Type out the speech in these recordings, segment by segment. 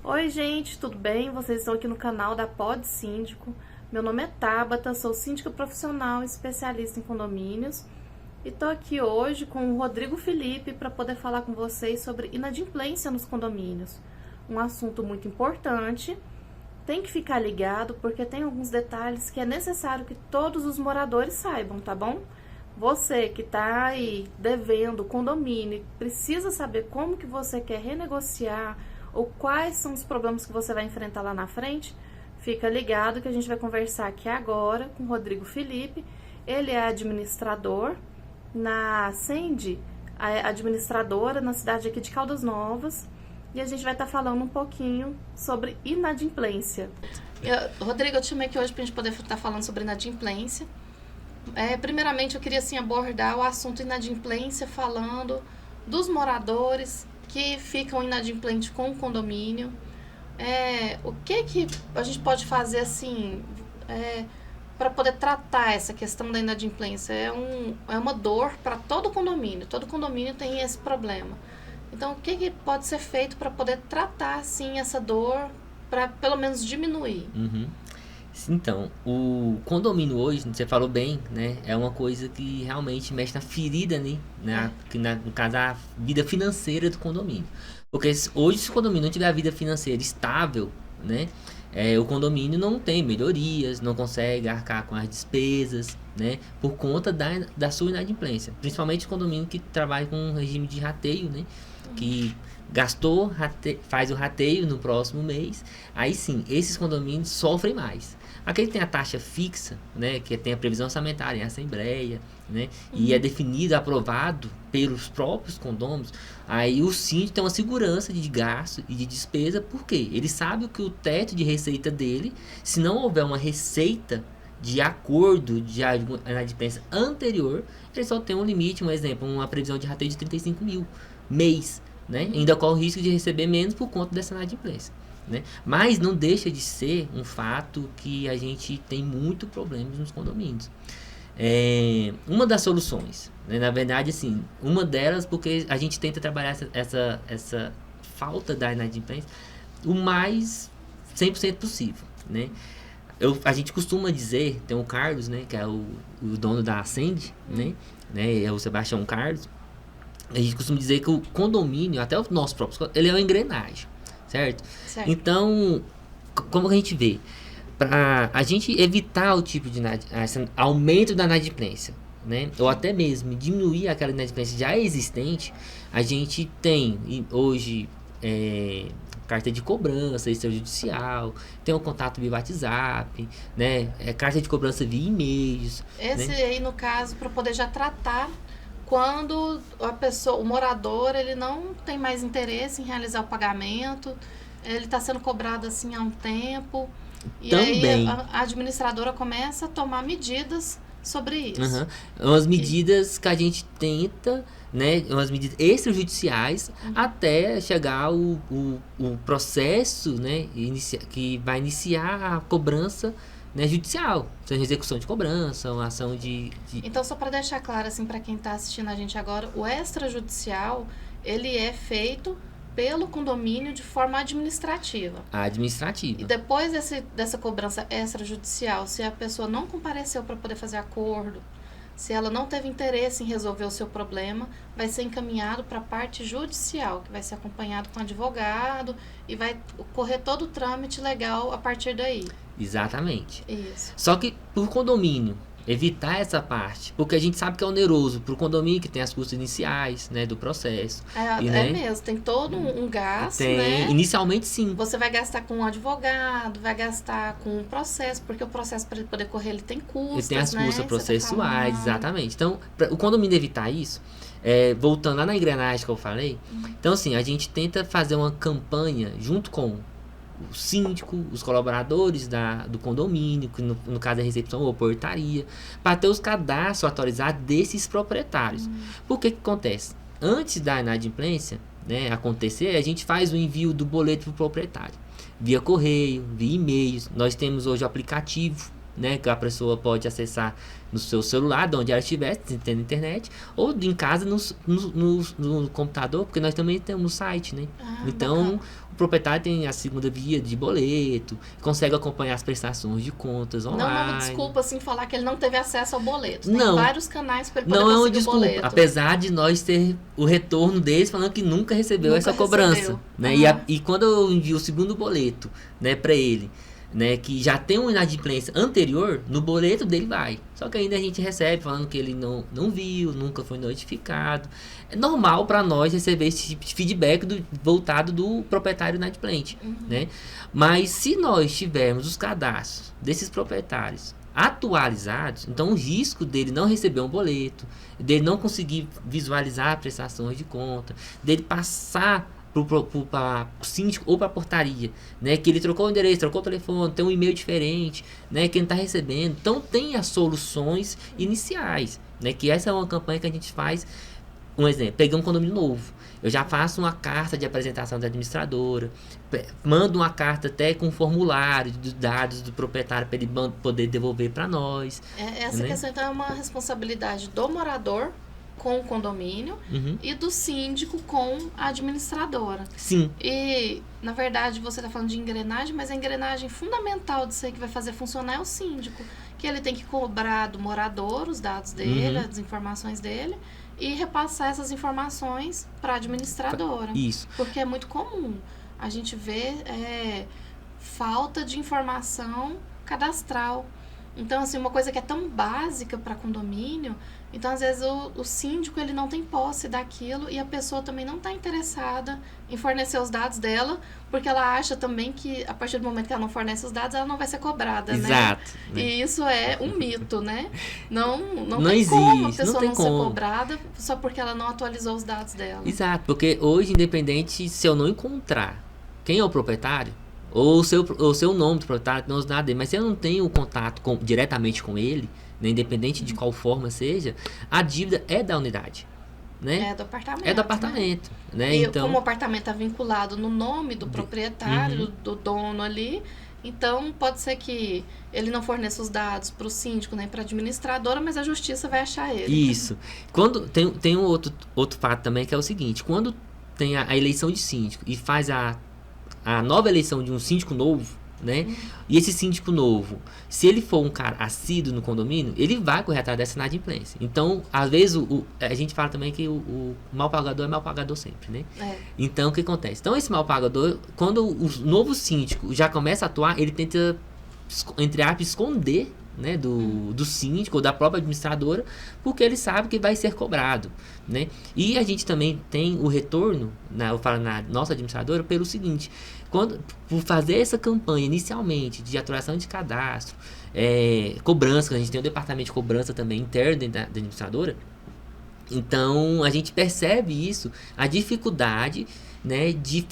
Oi, gente, tudo bem? Vocês estão aqui no canal da Pod Síndico. Meu nome é Tabata, sou síndica profissional especialista em condomínios e tô aqui hoje com o Rodrigo Felipe para poder falar com vocês sobre inadimplência nos condomínios. Um assunto muito importante. Tem que ficar ligado porque tem alguns detalhes que é necessário que todos os moradores saibam, tá bom? Você que tá aí devendo condomínio e precisa saber como que você quer renegociar ou quais são os problemas que você vai enfrentar lá na frente, fica ligado que a gente vai conversar aqui agora com o Rodrigo Felipe. Ele é administrador na Ascendi, a administradora na cidade aqui de Caldas Novas, e a gente vai estar falando um pouquinho sobre inadimplência. Rodrigo, eu te chamei aqui hoje para a gente poder estar falando sobre inadimplência. Primeiramente, eu queria assim, abordar o assunto inadimplência falando dos moradores que ficam inadimplentes com o condomínio. O que a gente pode fazer assim para poder tratar essa questão da inadimplência? É uma dor para todo condomínio tem esse problema. Então, o que pode ser feito para poder tratar assim essa dor, para pelo menos diminuir? Então, o condomínio hoje, você falou bem, né? É uma coisa que realmente mexe na ferida, né? No caso, a vida financeira do condomínio. Porque hoje, se o condomínio não tiver a vida financeira estável, né? O condomínio não tem melhorias, não consegue arcar com as despesas, né? Por conta da sua inadimplência. Principalmente o condomínio que trabalha com um regime de rateio, né? Que gastou, faz o rateio no próximo mês. Aí sim, esses condomínios sofrem mais. Aquele que tem a taxa fixa, né, que tem a previsão orçamentária em assembleia, né, e é definido, aprovado pelos próprios condôminos, aí o síndico tem uma segurança de gasto e de despesa, porque ele sabe que o teto de receita dele, se não houver uma receita de acordo de inadimplência anterior, ele só tem um limite, um exemplo, uma previsão de rateio de 35 mil mês, né, ainda corre o risco de receber menos por conta dessa inadimplência. Né? Mas não deixa de ser um fato que a gente tem muito problemas nos condomínios. Uma das soluções, né? Na verdade, assim, uma delas, porque a gente tenta trabalhar essa falta da inadimplência o mais 100% possível, né? A gente costuma dizer, tem o Carlos, né, que é o dono da Ascendi, né, é o Sebastião Carlos. A gente costuma dizer que o condomínio, até o nosso próprio, ele é uma engrenagem. Certo? Então, como a gente vê, para a gente evitar o tipo de aumento da inadimplência, né? Ou até mesmo diminuir aquela inadimplência já existente, a gente tem hoje carta de cobrança extrajudicial, tem um contato via WhatsApp, né? Carta de cobrança via e-mails. Esse né? aí, no caso, para poder já tratar quando o morador, ele não tem mais interesse em realizar o pagamento, ele está sendo cobrado assim há um tempo, e Também. aí a administradora começa a tomar medidas sobre isso. Umas medidas que a gente tenta, né, umas medidas extrajudiciais, até chegar o processo, né, que vai iniciar a cobrança, né, judicial, seja execução de cobrança, uma ação de... Então, só para deixar claro, assim, para quem está assistindo a gente agora, o extrajudicial, ele é feito pelo condomínio de forma administrativa. Administrativa. E depois dessa cobrança extrajudicial, se a pessoa não compareceu para poder fazer acordo, se ela não teve interesse em resolver o seu problema, vai ser encaminhado para a parte judicial, que vai ser acompanhado com advogado e vai correr todo o trâmite legal a partir daí. Exatamente. Isso. Só que por condomínio, evitar essa parte, porque a gente sabe que é oneroso para o condomínio, que tem as custas iniciais, né, do processo. Mesmo, tem todo um gasto, né? Inicialmente, sim. Você vai gastar com um advogado, vai gastar com um processo, porque o processo, para ele poder correr, ele tem custas, ele tem as custas, né, processuais, exatamente. Então, o condomínio evitar isso, voltando lá na engrenagem que eu falei, então assim, a gente tenta fazer uma campanha junto com o síndico, os colaboradores do condomínio, que no caso é recepção ou portaria, para ter os cadastros atualizados desses proprietários. Por que acontece? Antes da inadimplência, né, acontecer, a gente faz o envio do boleto para o proprietário, via correio, via e-mails. Nós temos hoje o aplicativo, né, que a pessoa pode acessar no seu celular, de onde ela estiver, tendo internet, ou em casa no computador, porque nós também temos no site, né? Então, bacana. o proprietário tem a segunda via de boleto, consegue acompanhar as prestações de contas online. Não é uma desculpa, assim, falar que ele não teve acesso ao boleto. Tem Não. vários canais para ele poder Não é uma conseguir o desculpa, boleto. apesar de nós ter o retorno deles falando que nunca recebeu Nunca essa cobrança, recebeu. né? E quando eu envio o segundo boleto, né, para ele, né, que já tem uma inadimplência anterior, no boleto dele vai. Só que ainda a gente recebe falando que ele não viu, nunca foi notificado. É normal para nós receber esse tipo de feedback voltado do proprietário inadimplente, né? Mas se nós tivermos os cadastros desses proprietários atualizados, então o risco dele não receber um boleto, dele não conseguir visualizar prestações de conta, dele passar para o síndico ou para a portaria, né, que ele trocou o endereço, trocou o telefone, tem um e-mail diferente, né, que ele está recebendo. Então tem as soluções iniciais, né, que essa é uma campanha que a gente faz. Um exemplo, peguei um condomínio novo, eu já faço uma carta de apresentação da administradora, mando uma carta até com formulário dos dados do proprietário para ele poder devolver para nós. Essa questão então é uma responsabilidade do morador com o condomínio e do síndico com a administradora. Sim. E, na verdade, você está falando de engrenagem, mas a engrenagem fundamental disso aí que vai fazer funcionar é o síndico, que ele tem que cobrar do morador os dados dele, as informações dele, e repassar essas informações para a administradora. Isso. Porque é muito comum a gente ver falta de informação cadastral. Então, assim, uma coisa que é tão básica para condomínio, então, às vezes, o síndico ele não tem posse daquilo e a pessoa também não está interessada em fornecer os dados dela, porque ela acha também que, a partir do momento que ela não fornece os dados, ela não vai ser cobrada, Exato, né? E isso é um mito, né? Não tem existe, como a pessoa não ser cobrada só porque ela não atualizou os dados dela. Exato, porque hoje, independente, se eu não encontrar quem é o proprietário, ou o seu nome do proprietário, não usa nada dele, mas se eu não tenho contato diretamente com ele, né, independente de qual forma seja, a dívida é da unidade, né? É do apartamento. É do apartamento, né? E então, como o apartamento está vinculado no nome do proprietário, do dono ali, então pode ser que ele não forneça os dados para o síndico nem para a administradora, mas a justiça vai achar ele. Isso. Quando tem um outro fato também, que é o seguinte: quando tem a eleição de síndico e faz a nova eleição de um síndico novo, né? E esse síndico novo, se ele for um cara assíduo no condomínio, ele vai correr atrás dessa inadimplência. Então, às vezes, a gente fala também que o mal pagador é mal pagador sempre, né? Então, o que acontece? Então, esse mal pagador, quando o novo síndico já começa a atuar, ele tenta, entre aspas, esconder, né, do síndico ou da própria administradora, porque ele sabe que vai ser cobrado, né? E a gente também tem o retorno, eu falo na nossa administradora, pelo seguinte: por fazer essa campanha inicialmente de atualização de cadastro, cobrança, a gente tem um departamento de cobrança também interno dentro da administradora, então a gente percebe isso, a dificuldade, né, de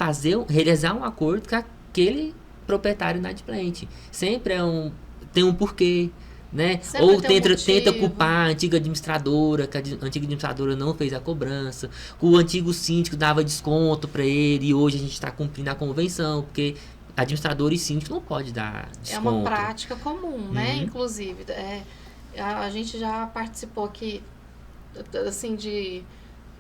realizar um acordo com aquele proprietário inadimplente. Sempre tem um porquê, né? Ou tenta culpar a antiga administradora, que a antiga administradora não fez a cobrança, que o antigo síndico dava desconto para ele e hoje a gente está cumprindo a convenção, porque administrador e síndico não pode dar desconto. É uma prática comum, né? Inclusive, a gente já participou aqui, assim, de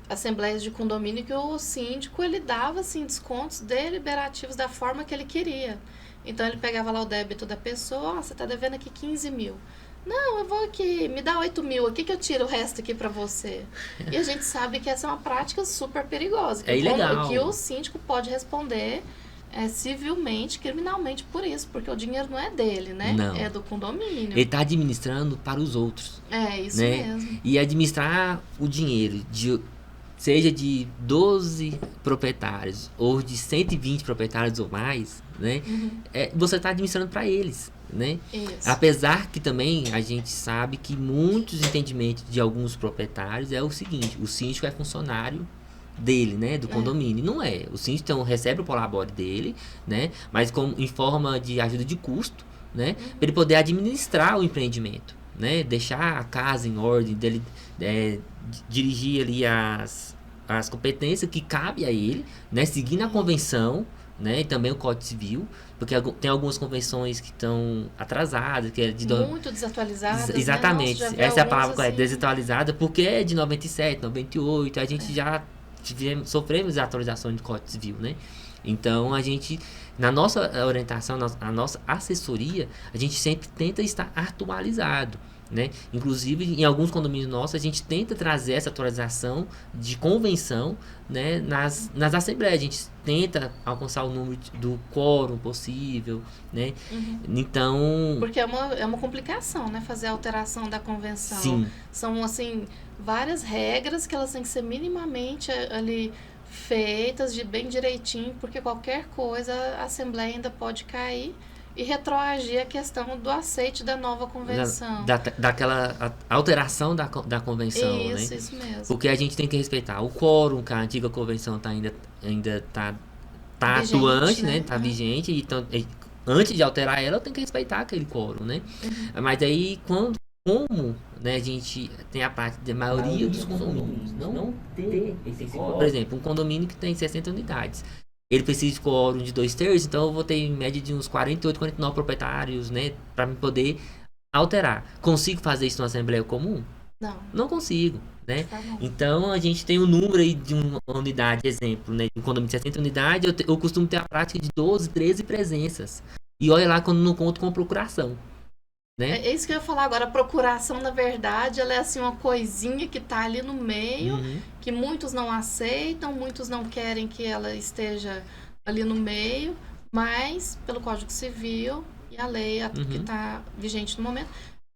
assembleias de condomínio que o síndico, ele dava, assim, descontos deliberativos da forma que ele queria. Então, ele pegava lá o débito da pessoa: você tá devendo aqui 15 mil. Não, eu vou aqui, me dá 8 mil aqui que eu tiro o resto aqui pra você. E a gente sabe que essa é uma prática super perigosa. É ilegal. Que o síndico pode responder civilmente, criminalmente por isso, porque o dinheiro não é dele, né? Não. É do condomínio. Ele tá administrando para os outros. É, isso né? mesmo. E administrar o dinheiro seja de 12 proprietários ou de 120 proprietários ou mais, né? Você está administrando para eles, né? Isso. Apesar que também a gente sabe que muitos entendimentos de alguns proprietários é o seguinte: o síndico é funcionário dele, né, do condomínio. Não é. O síndico então recebe o prolabore dele, né, mas em forma de ajuda de custo, né, para ele poder administrar o empreendimento, né, deixar a casa em ordem, dele dirigir ali as competências que cabe a ele, né, seguindo a convenção, né? E também o Código Civil, porque tem algumas convenções que estão atrasadas, que é de... Muito desatualizadas, Exatamente, né? Nossa, essa é a palavra assim... correta, desatualizada, porque é de 97, 98, a gente já sofremos atualização de Código Civil, né? Então, a gente, na nossa orientação, na nossa assessoria, a gente sempre tenta estar atualizado, né? Inclusive, em alguns condomínios nossos, a gente tenta trazer essa atualização de convenção, né, nas assembleias. A gente tenta alcançar o número do quórum possível, né? Então... Porque é uma complicação, né? Fazer a alteração da convenção. Sim. São, assim, várias regras que elas têm que ser minimamente ali feitas de bem direitinho, porque qualquer coisa a Assembleia ainda pode cair e retroagir a questão do aceite da nova convenção. Daquela alteração da convenção, isso, né? Isso mesmo. Porque a gente tem que respeitar o quórum, que a antiga convenção ainda tá vigente, atuante, né? Tá vigente, então antes de alterar ela, eu tenho que respeitar aquele quórum, né? Mas aí, como, né, a gente tem a parte da maioria dos condomínios não ter esse quórum. Por exemplo, um condomínio que tem 60 unidades. Ele precisa de quórum de 2/3, então eu vou ter em média de uns 48, 49 proprietários, né? Para me poder alterar. Consigo fazer isso numa Assembleia Comum? Não consigo, né? Tá, então a gente tem um número aí de uma unidade, exemplo, né? De um condomínio de 60 unidades, eu costumo ter a prática de 12, 13 presenças. E olha lá quando não conto com a procuração. Né? É isso que eu ia falar agora. A procuração, na verdade, ela é assim uma coisinha que tá ali no meio, que muitos não aceitam, muitos não querem que ela esteja ali no meio, mas pelo Código Civil e a lei que está vigente no momento,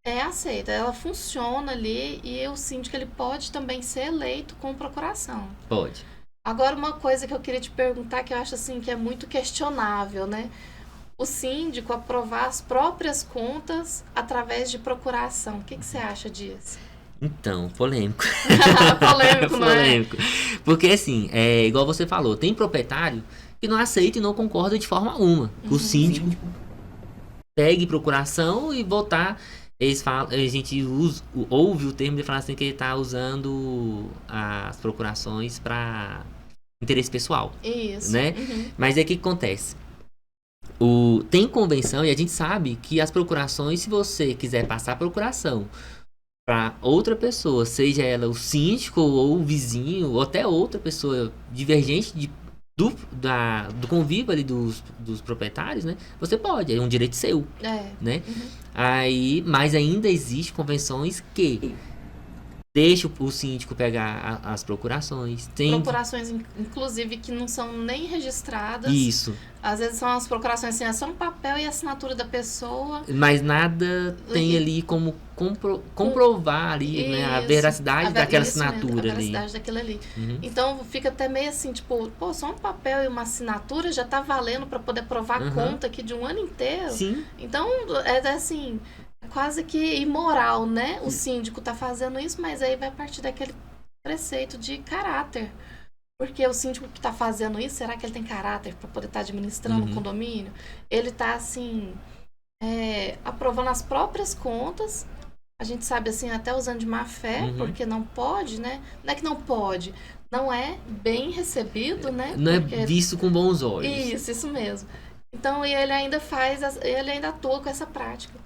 é aceita. Ela funciona ali e o síndico ele pode também ser eleito com procuração. Pode. Agora, uma coisa que eu queria te perguntar, que eu acho assim que é muito questionável, né? O síndico aprovar as próprias contas através de procuração. O que você acha disso? Então, polêmico. Polêmico, não é? Polêmico. Porque assim, igual você falou, tem proprietário que não aceita e não concorda de forma alguma. O síndico pegue procuração e votar. A gente ouve o termo de falar assim que ele está usando as procurações para interesse pessoal. Isso. Né? Mas aí o que acontece? Tem convenção e a gente sabe que as procurações, se você quiser passar a procuração para outra pessoa, seja ela o síndico ou o vizinho, ou até outra pessoa divergente do convívio ali dos proprietários, né? Você pode, é um direito seu, né? Mas ainda existe convenções que deixa o síndico pegar as procurações. Tem procurações, inclusive, que não são nem registradas. Isso. Às vezes são as procurações assim, é só um papel e a assinatura da pessoa. Mas nada tem ali como comprovar ali, isso, né, a veracidade daquela assinatura ali. A veracidade daquilo ali. Então fica até meio assim, tipo, só um papel e uma assinatura já tá valendo para poder provar a conta aqui de um ano inteiro. Sim. Então, é assim, quase que imoral, né? O síndico tá fazendo isso, mas aí vai partir daquele preceito de caráter. Porque o síndico que está fazendo isso, será que ele tem caráter para poder estar administrando o condomínio? Ele está, assim, aprovando as próprias contas. A gente sabe, assim, até usando de má fé, porque não pode, né? Não é que não pode. Não é bem recebido, né? Não porque... é visto com bons olhos. Isso mesmo. Então, ele ainda ele ainda atua com essa prática.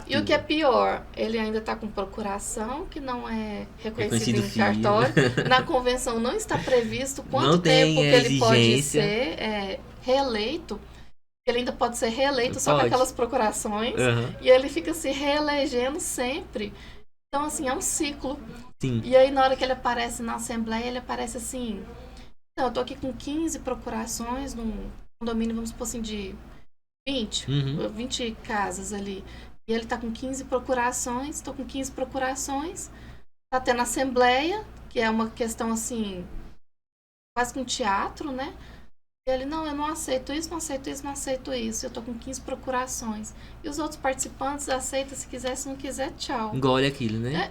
E o que é pior, ele ainda está com procuração, que não é reconhecido em cartório. Na convenção não está previsto quanto tempo que ele pode ser reeleito. Ele ainda pode ser reeleito só com aquelas procurações. E ele fica se reelegendo sempre. Então, assim, é um ciclo. Sim. E aí, na hora que ele aparece na Assembleia, ele aparece assim... Então, eu tô aqui com 15 procurações num condomínio, vamos supor assim, de 20 casas ali. E ele tá com 15 procurações, tô com 15 procurações, tá tendo assembleia, que é uma questão assim, quase que um teatro, né? E ele, não, eu não aceito isso, não aceito isso, não aceito isso, eu tô com 15 procurações. E os outros participantes aceitam, se quiser, se não quiser, tchau. Engole aquilo, né?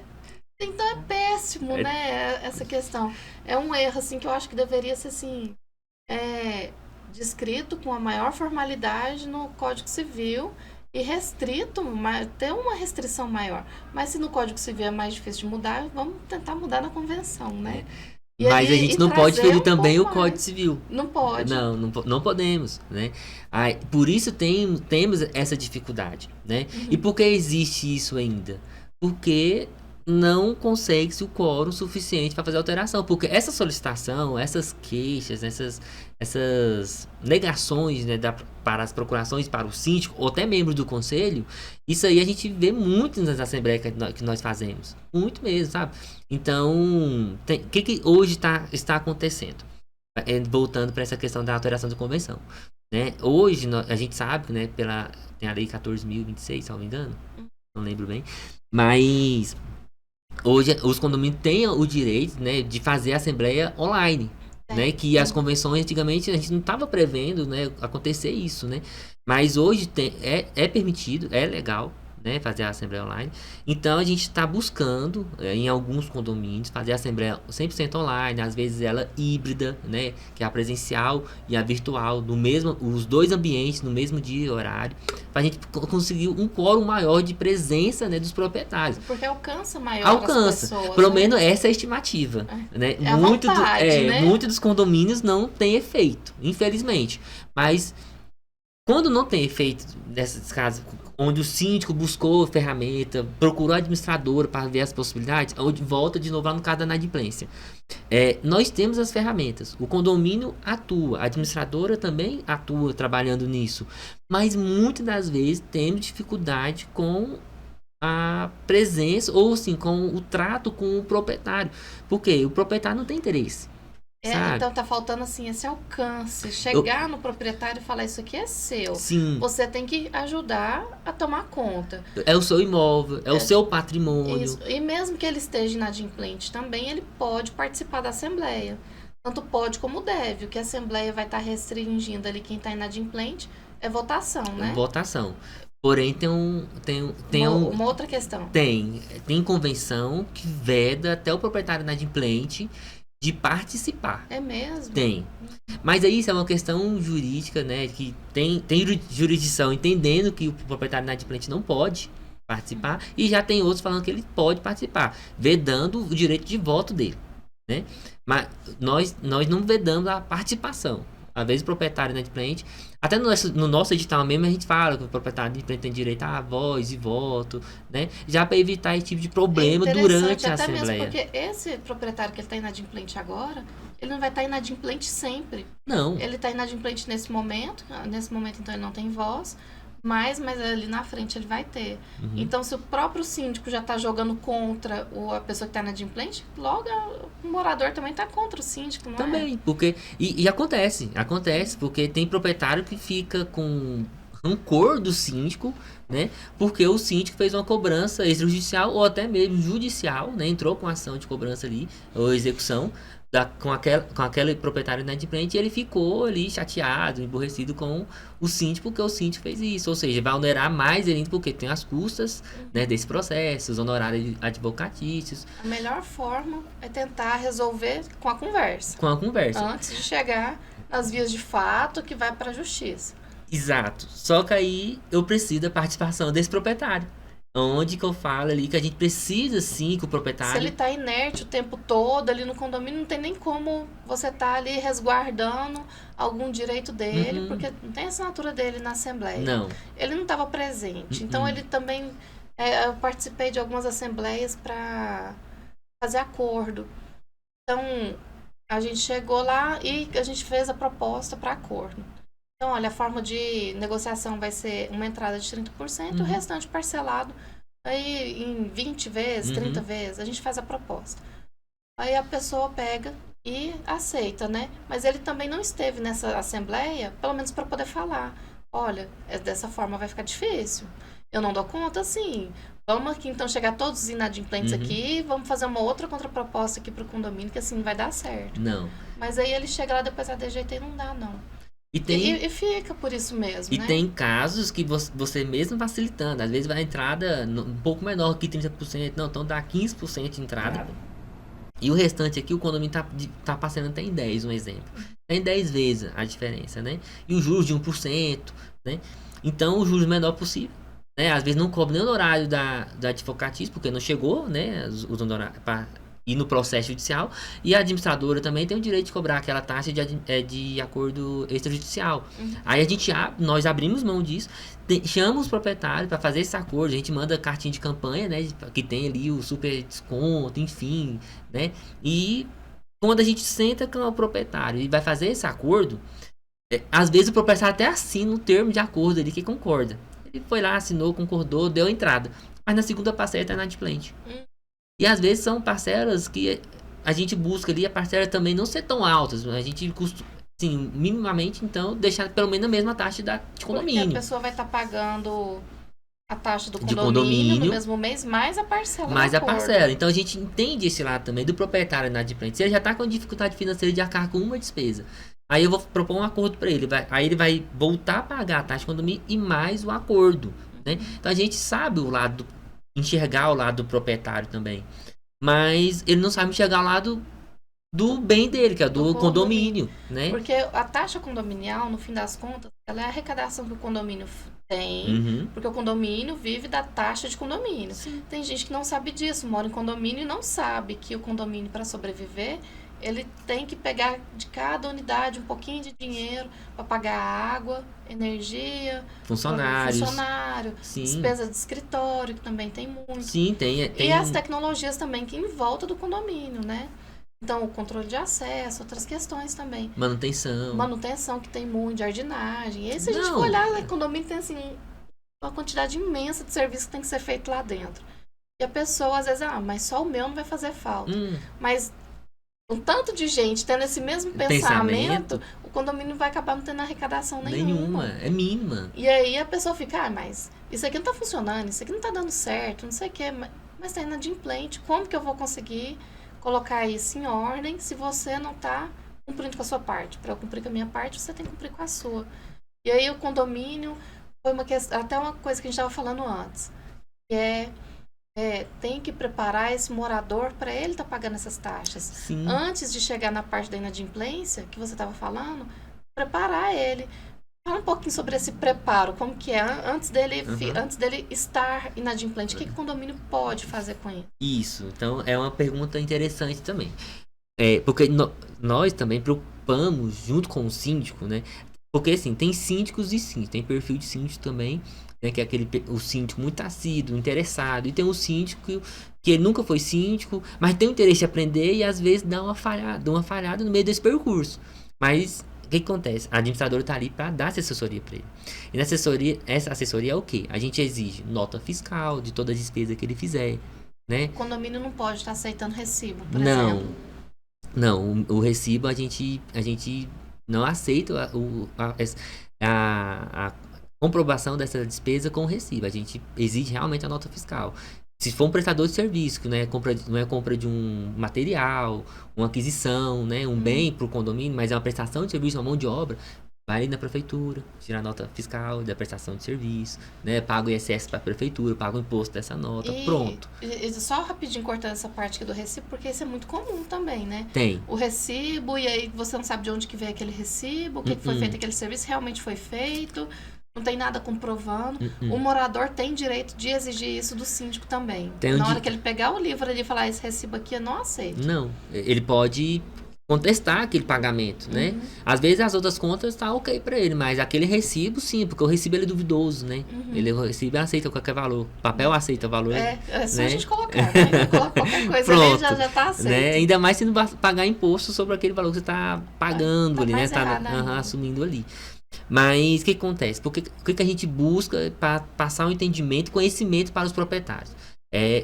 Então é péssimo, né, essa questão. É um erro, assim, que eu acho que deveria ser, assim, descrito com a maior formalidade no Código Civil, e restrito, ter uma restrição maior. Mas se no Código Civil é mais difícil de mudar, vamos tentar mudar na convenção, né? Mas a gente não pode ferir também o Código Civil. Não pode. Não podemos, né? Por isso temos essa dificuldade, né? E por que existe isso ainda? Porque não consegue-se o quórum suficiente para fazer alteração. Porque essa solicitação, essas queixas, essas negações, né, para as procurações, para o síndico, ou até membros do conselho, isso aí a gente vê muito nas assembleias que nós fazemos. Muito mesmo, sabe? Então, o que hoje está acontecendo? Voltando para essa questão da alteração da convenção. Né? Hoje, a gente sabe, né, tem a lei 14.026, se não me engano, não lembro bem, mas hoje os condomínios têm o direito, né, de fazer a assembleia online, né, que as convenções antigamente a gente não estava prevendo, né, acontecer isso, né, mas hoje é permitido, é legal, né, fazer a assembleia online. Então a gente está buscando em alguns condomínios fazer a assembleia 100% online, às vezes ela híbrida, né, que é a presencial e a virtual, os dois ambientes no mesmo dia e horário, para a gente conseguir um quórum maior de presença, né, dos proprietários. Porque alcança maior as pessoas. Pelo menos essa é a estimativa, né? É a vontade, né? Muitos dos condomínios não tem efeito, infelizmente. Mas quando não tem efeito nesses casos, onde o síndico buscou ferramenta, procurou a administradora para ver as possibilidades, onde volta de novo lá no caso da inadimplência. Nós temos as ferramentas, o condomínio atua, a administradora também atua trabalhando nisso, mas muitas das vezes temos dificuldade com a presença, ou assim, com o trato com o proprietário. Porque o proprietário não tem interesse. Então tá faltando assim esse alcance, chegar no proprietário e falar isso aqui é seu. Sim. Você tem que ajudar a tomar conta. É o seu imóvel, é o seu patrimônio. Isso. E mesmo que ele esteja inadimplente também, ele pode participar da assembleia. Tanto pode como deve. O que a assembleia vai estar restringindo ali quem está inadimplente é votação, né? Votação. Porém, tem uma outra questão. Tem convenção que veda até o proprietário inadimplente de participar. É mesmo? Tem. Mas aí isso é uma questão jurídica, né? Que tem jurisdição entendendo que o proprietário inadimplente não pode participar, e já tem outros falando que ele pode participar, vedando o direito de voto dele, né? Mas nós não vedamos a participação. Às vezes o proprietário inadimplente, até no nosso edital mesmo a gente fala que o proprietário inadimplente tem direito a voz e voto, né? Já para evitar esse tipo de problema durante a assembleia. Mesmo porque esse proprietário que ele está inadimplente agora, ele não vai estar inadimplente sempre. Não. Ele está inadimplente nesse momento então ele não tem voz, mas ali na frente ele vai ter. Uhum. Então, se o próprio síndico já está jogando contra a pessoa que está inadimplente, logo o morador também está contra o síndico, não também, porque... E acontece, porque tem proprietário que fica com rancor do síndico, né? Porque o síndico fez uma cobrança extrajudicial ou até mesmo judicial, né? Entrou com ação de cobrança ali, ou execução, com aquele proprietário inadimplente, e ele ficou ali chateado, emborrecido com o síndico, porque o síndico fez isso. Ou seja, vai onerar mais ele, porque tem as custas, né, desse processo, os honorários advocatícios. A melhor forma é tentar resolver com a conversa. Antes de chegar nas vias de fato que vai para a justiça. Exato. Só que aí eu preciso da participação desse proprietário. Onde que eu falo ali que a gente precisa sim que o proprietário... Se ele tá inerte o tempo todo ali no condomínio, não tem nem como você tá ali resguardando algum direito dele, porque não tem a assinatura dele na assembleia. Não. Ele não estava presente. Então ele também... eu participei de algumas assembleias para fazer acordo. Então a gente chegou lá e a gente fez a proposta para acordo. Então, olha, a forma de negociação vai ser uma entrada de 30%, o restante parcelado aí em 20 vezes, 30 vezes, a gente faz a proposta. Aí a pessoa pega e aceita, né? Mas ele também não esteve nessa assembleia, pelo menos para poder falar. Olha, dessa forma vai ficar difícil. Eu não dou conta, sim. Vamos aqui, então, chegar todos os inadimplentes aqui, vamos fazer uma outra contraproposta aqui para o condomínio, que assim vai dar certo. Não. Mas aí ele chega lá depois, de jeito e não dá, não. E fica por isso mesmo, né? E tem casos que você mesmo facilitando. Às vezes vai a entrada um pouco menor que 30%. Não, então dá 15% de entrada. E o restante aqui, o condomínio tá passando até em 10, um exemplo. Tem 10 vezes a diferença, né? E os juros de 1%, né? Então, os juros menor possível. Né? Às vezes não cobre nem o honorário da advocatícia, porque não chegou, né? Os honorários para ir no processo judicial, e a administradora também tem o direito de cobrar aquela taxa de acordo extrajudicial. Aí nós abrimos mão disso, chama os proprietários para fazer esse acordo, a gente manda cartinha de campanha, né, que tem ali o super desconto, enfim, né, e quando a gente senta com o proprietário e vai fazer esse acordo, às vezes o proprietário até assina um termo de acordo ali que concorda. Ele foi lá, assinou, concordou, deu a entrada. Mas na segunda parcela tá inadimplente. E às vezes são parcelas que a gente busca ali, a parcela também não ser tão altas. A gente assim, minimamente, então, deixar pelo menos a mesma taxa de condomínio. Porque a pessoa vai estar pagando a taxa do condomínio no mesmo mês, mais a parcela. Mais a parcela. Então a gente entende esse lado também do proprietário inadimplente. Se ele já está com dificuldade financeira de arcar com uma despesa, aí eu vou propor um acordo para ele. Aí ele vai voltar a pagar a taxa de condomínio e mais o acordo. Né? Então a gente sabe enxergar o lado do proprietário também. Mas ele não sabe enxergar o lado do bem dele, que é do condomínio. Né? Porque a taxa condominial, no fim das contas, ela é a arrecadação que o condomínio tem, porque o condomínio vive da taxa de condomínio. Sim. Tem gente que não sabe disso, mora em condomínio e não sabe que o condomínio, para sobreviver, ele tem que pegar de cada unidade um pouquinho de dinheiro para pagar água, energia, funcionário, despesa de escritório, que também tem muito. Sim, tem. E as tecnologias também que em volta do condomínio, né? Então, o controle de acesso, outras questões também. Manutenção, que tem muito, jardinagem. E aí, se a gente for olhar, o condomínio tem, assim, uma quantidade imensa de serviço que tem que ser feito lá dentro. E a pessoa, às vezes, mas só o meu não vai fazer falta. Mas um tanto de gente tendo esse mesmo pensamento, o condomínio vai acabar não tendo arrecadação nenhuma. É mínima. E aí a pessoa fica, mas isso aqui não tá funcionando, isso aqui não tá dando certo, não sei o quê, mas tá inadimplente. Como que eu vou conseguir colocar isso em ordem se você não está cumprindo com a sua parte? Para eu cumprir com a minha parte, você tem que cumprir com a sua. E aí o condomínio foi até uma coisa que a gente estava falando antes, que tem que preparar esse morador para ele estar pagando essas taxas. Sim. Antes de chegar na parte da inadimplência, que você estava falando, preparar ele. Fala um pouquinho sobre esse preparo, como que é, antes dele estar inadimplente, o que o condomínio pode fazer com ele? Isso, então é uma pergunta interessante também. Porque nós também preocupamos junto com o síndico, né? Porque assim, tem síndicos e síndicos, tem perfil de síndico também, né? Que é o síndico muito assíduo, interessado, e tem o síndico que ele nunca foi síndico, mas tem o interesse de aprender e às vezes dá uma falhada no meio desse percurso. Mas o que acontece? A administradora está ali para dar essa assessoria para ele. E essa assessoria é o quê? A gente exige nota fiscal de toda a despesa que ele fizer, né? O condomínio não pode estar aceitando recibo, por exemplo. Não, o recibo a gente não aceita a comprovação dessa despesa com o recibo. A gente exige realmente a nota fiscal. Se for um prestador de serviço, que não é compra de um material, uma aquisição, né, um bem para o condomínio, mas é uma prestação de serviço, uma mão de obra, vai ali na prefeitura, tira a nota fiscal da prestação de serviço, né, paga o ISS para a prefeitura, paga o imposto dessa nota, pronto. E só rapidinho cortando essa parte aqui do recibo, porque isso é muito comum também, né? Tem. O recibo, e aí você não sabe de onde que veio aquele recibo, o que foi feito aquele serviço, realmente foi feito, não tem nada comprovando. O morador tem direito de exigir isso do síndico também. Na hora que ele pegar o livro ali e falar, esse recibo aqui eu não aceito. Não, ele pode contestar aquele pagamento, né? Às vezes as outras contas tá ok para ele, mas aquele recibo sim, porque o recibo ele é duvidoso, né? O recibo aceita qualquer valor, o papel aceita valor. É só a gente colocar, né? Coloca qualquer coisa ali já tá aceito. Né? Ainda mais se não pagar imposto sobre aquele valor que você tá pagando ali, né? Tá assumindo ali. Mas o que acontece? O que a gente busca para passar um entendimento e conhecimento para os proprietários?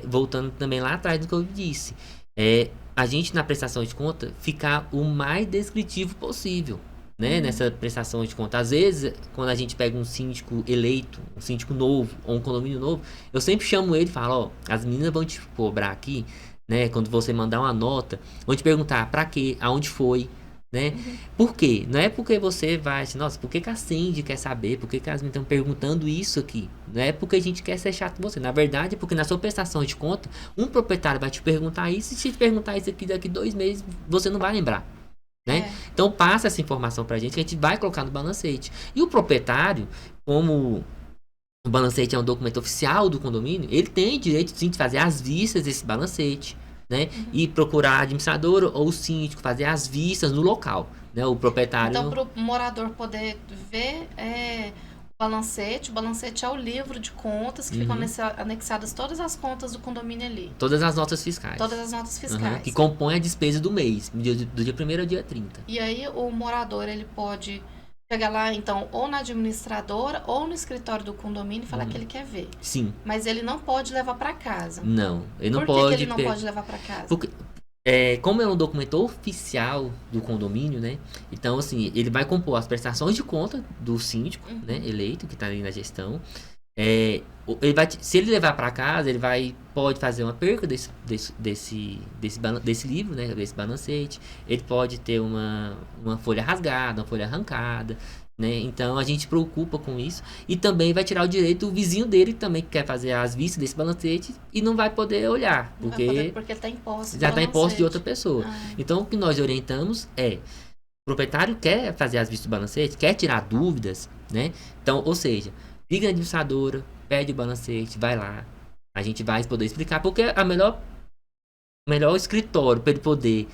Voltando também lá atrás do que eu disse, a gente na prestação de conta ficar o mais descritivo possível, né? Nessa prestação de conta. Às vezes, quando a gente pega um síndico eleito, um síndico novo ou um condomínio novo, eu sempre chamo ele e falo, as meninas vão te cobrar aqui, né? Quando você mandar uma nota, vão te perguntar para quê, aonde foi, né? Por quê? Não é porque você vai assim, nossa, por que a Cindy quer saber? Por que as meninas estão perguntando isso aqui? Não é porque a gente quer ser chato com você. Na verdade, é porque na sua prestação de conta, um proprietário vai te perguntar isso, e se te perguntar isso aqui daqui 2 meses, você não vai lembrar, né? Então passa essa informação pra gente, que a gente vai colocar no balancete. E o proprietário, como o balancete é um documento oficial do condomínio, ele tem direito sim de fazer as vistas desse balancete, né? E procurar a administradora ou o síndico, fazer as vistas no local, né? O proprietário... Então, para o morador poder ver o balancete é o livro de contas que ficam anexadas todas as contas do condomínio ali. Todas as notas fiscais. Todas as notas fiscais. Que compõem a despesa do mês, do dia 1º ao dia 30. E aí o morador, ele pode chegar lá, então, ou na administradora ou no escritório do condomínio e falar que ele quer ver. Sim. Mas ele não pode levar para casa. Não, ele não pode. Por que ele não pode levar para casa? Porque, como é um documento oficial do condomínio, né? Então, assim, ele vai compor as prestações de conta do síndico, né? Eleito, que está ali na gestão. Se ele levar para casa, ele pode fazer uma perca desse livro, né? Desse balancete. Ele pode ter uma folha rasgada, uma folha arrancada, né? Então a gente preocupa com isso. E também vai tirar o direito do vizinho dele, também que quer fazer as vistas desse balancete e não vai poder olhar. Porque ele está em posse. Já está em posse de outra pessoa. Então o que nós orientamos é: o proprietário quer fazer as vistas do balancete, quer tirar dúvidas, né? Então, ou seja, liga na administradora, pede o balancete, vai lá. A gente vai poder explicar, porque o melhor escritório para ele poder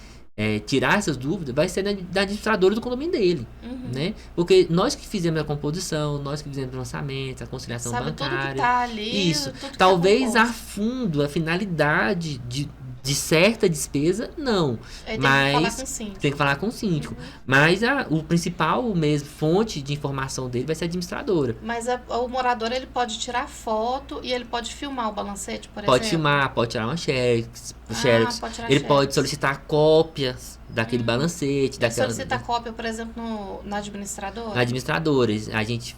tirar essas dúvidas vai ser da administradora do condomínio dele, né? Porque nós que fizemos a composição, nós que fizemos o lançamento, a conciliação bancária. Tudo que tá ali, isso. Tudo que talvez tá a fundo, a finalidade de certa despesa, não. Mas tem que falar com o síndico. Mas o principal mesmo, fonte de informação dele vai ser a administradora. Mas o morador, ele pode tirar foto e ele pode filmar o balancete, por pode exemplo? Filmar, pode tirar uma xerox. Ele pode solicitar cópias daquele balancete. Solicita cópia, por exemplo, na administradora? Na administradora. A gente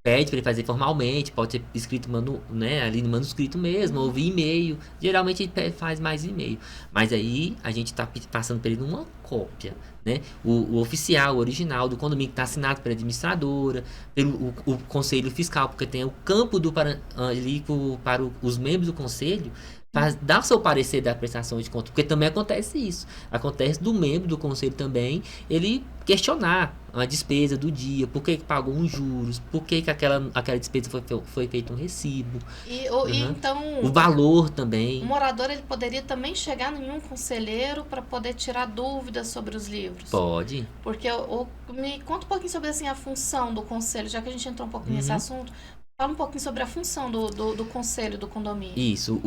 pede para ele fazer formalmente, pode ser escrito ali no manuscrito mesmo, ou via e-mail. Geralmente ele faz mais e-mail. Mas aí a gente está passando para ele uma cópia, né? O oficial, o original do condomínio, que está assinado pela administradora, pelo o conselho fiscal, porque tem o campo ali para os membros do conselho dar o seu parecer da prestação de conta, porque também acontece isso. Acontece do membro do conselho também, ele questionar a despesa do dia, por que pagou uns juros, por que aquela despesa foi feito um recibo. E então... O valor também. O morador, ele poderia também chegar em um conselheiro para poder tirar dúvidas sobre os livros? Pode. Porque me conta um pouquinho sobre assim, a função do conselho, já que a gente entrou um pouquinho nesse assunto. Fala um pouquinho sobre a função do conselho do condomínio. Isso.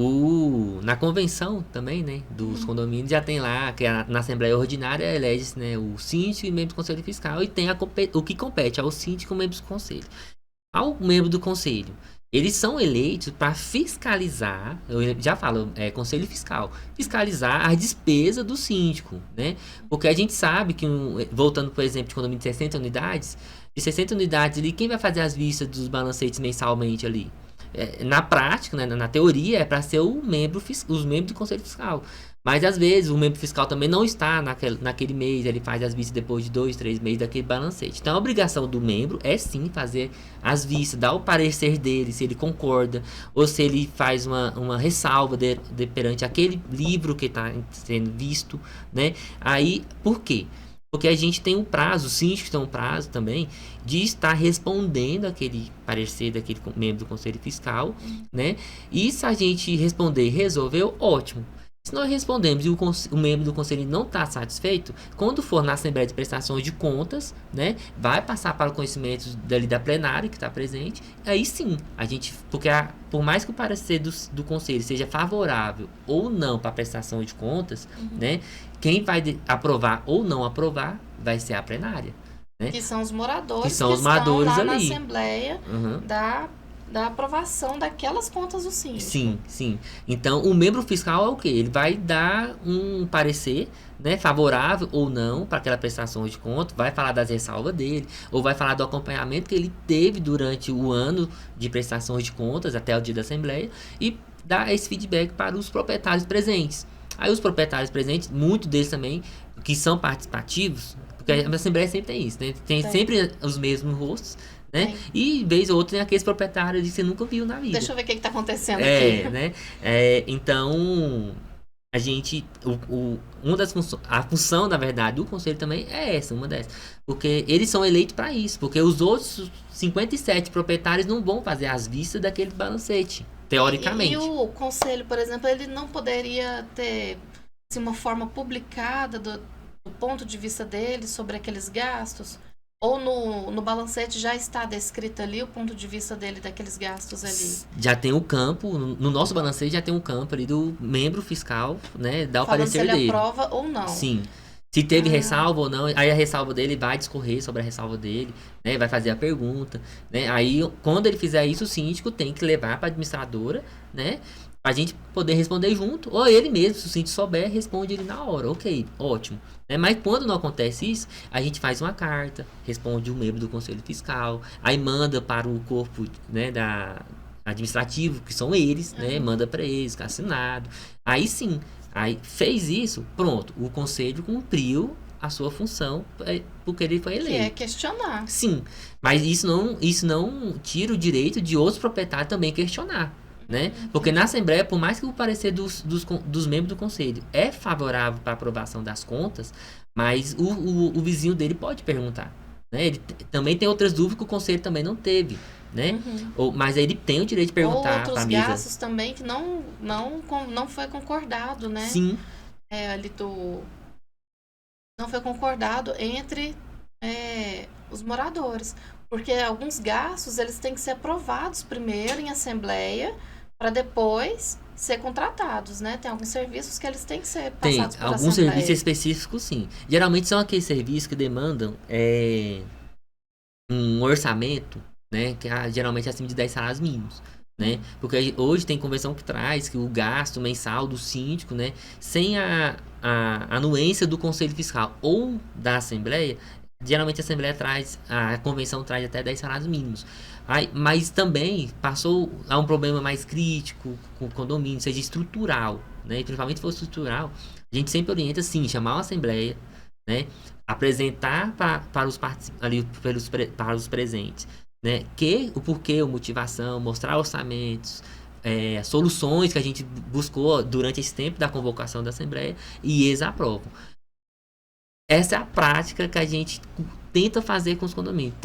Na convenção também, né, dos condomínios, já tem lá, que na Assembleia Ordinária elege, né, o síndico e membro do Conselho Fiscal, e tem o que compete ao síndico e membros do conselho. Ao membro do conselho, eles são eleitos para fiscalizar, eu já falo, Conselho Fiscal, fiscalizar a despesa do síndico, né? Porque a gente sabe que, voltando, por exemplo, de condomínio de 60 unidades, de 60 unidades ali, quem vai fazer as vistas dos balancetes mensalmente ali? Na prática, né, na teoria, é para ser os membros do Conselho Fiscal. Mas, às vezes, o membro fiscal também não está naquele mês, ele faz as vistas depois de 2, 3 meses daquele balancete. Então, a obrigação do membro é, sim, fazer as vistas, dar o parecer dele, se ele concorda, ou se ele faz uma ressalva perante aquele livro que está sendo visto, né? Aí, por quê? Porque a gente tem um prazo, os síndicos têm um prazo também, de estar respondendo aquele parecer daquele membro do Conselho Fiscal, né? E se a gente responder e resolveu, ótimo. Se nós respondemos e o membro do conselho não está satisfeito, quando for na Assembleia de Prestações de Contas, né, vai passar para o conhecimento da plenária que está presente. Aí sim, porque por mais que o parecer do conselho seja favorável ou não para a prestação de contas, né, quem vai aprovar ou não aprovar vai ser a plenária. Né? Que são os moradores que estão lá ali na Assembleia da aprovação daquelas contas do síndico. Sim. Então, o membro fiscal é o quê? Ele vai dar um parecer, né, favorável ou não para aquela prestação de conta, vai falar das ressalvas dele, ou vai falar do acompanhamento que ele teve durante o ano de prestações de contas, até o dia da Assembleia, e dar esse feedback para os proprietários presentes. Aí os proprietários presentes, muitos deles também, que são participativos, porque a Assembleia sempre tem isso, né? Tem sempre os mesmos rostos, né? E vez ou outra tem aqueles proprietários que você nunca viu na vida. Deixa eu ver o que está acontecendo aqui. Né? Então, a gente... a função, na verdade, do conselho também é essa, uma dessas. Porque eles são eleitos para isso. Porque os outros 57 proprietários não vão fazer as vistas daquele balancete, teoricamente. E o conselho, por exemplo, ele não poderia ter assim, uma forma publicada do ponto de vista dele sobre aqueles gastos? Ou no balancete já está descrito ali o ponto de vista dele daqueles gastos ali? Já tem o campo, no nosso balancete já tem um campo ali do membro fiscal, né? Dá o Falando parecer se ele dele. aprova ou não. Sim. Se teve ressalva ou não, aí a ressalva dele vai discorrer sobre a ressalva dele, né? Vai fazer a pergunta, né? Aí, quando ele fizer isso, o síndico tem que levar para a administradora, né? Pra gente poder responder junto, ou ele mesmo, se o síndico souber, responde ele na hora. Ok, ótimo. Né? Mas quando não acontece isso, a gente faz uma carta, responde o membro do Conselho Fiscal, aí manda para o corpo, né, administrativo, que são eles, né? Manda para eles, assinado. Aí sim, aí fez isso, pronto, o conselho cumpriu a sua função porque ele foi eleito. Que é questionar. Sim, mas isso não tira o direito de outros proprietários também questionar. Né? Porque na Assembleia, por mais que o parecer dos membros do Conselho é favorável para a aprovação das contas, mas o vizinho dele pode perguntar. Né? Ele também tem outras dúvidas que o Conselho também não teve. Né? Mas ele tem o direito de perguntar para a mesa. Outros gastos também que não foi concordado, né? Sim. Não foi concordado entre os moradores. Porque alguns gastos eles têm que ser aprovados primeiro em Assembleia para depois ser contratados, né? Tem alguns serviços que eles têm que ser passados por alguns Assembleia. serviços específicos, sim. Geralmente são aqueles serviços que demandam um orçamento, né? Que geralmente é acima de 10 salários mínimos. Né? Porque hoje tem convenção que traz que o gasto mensal do síndico, né, sem a anuência do Conselho Fiscal ou da Assembleia, geralmente a Assembleia traz, a convenção traz até 10 salários mínimos. Mas também passou a um problema mais crítico com o condomínio, seja estrutural, né? E principalmente se for estrutural, a gente sempre orienta, sim, chamar uma Assembleia, né? Apresentar para os presentes, né? O porquê, a motivação, mostrar orçamentos, soluções que a gente buscou durante esse tempo da convocação da Assembleia e eles aprovam. Essa é a prática que a gente tenta fazer com os condomínios.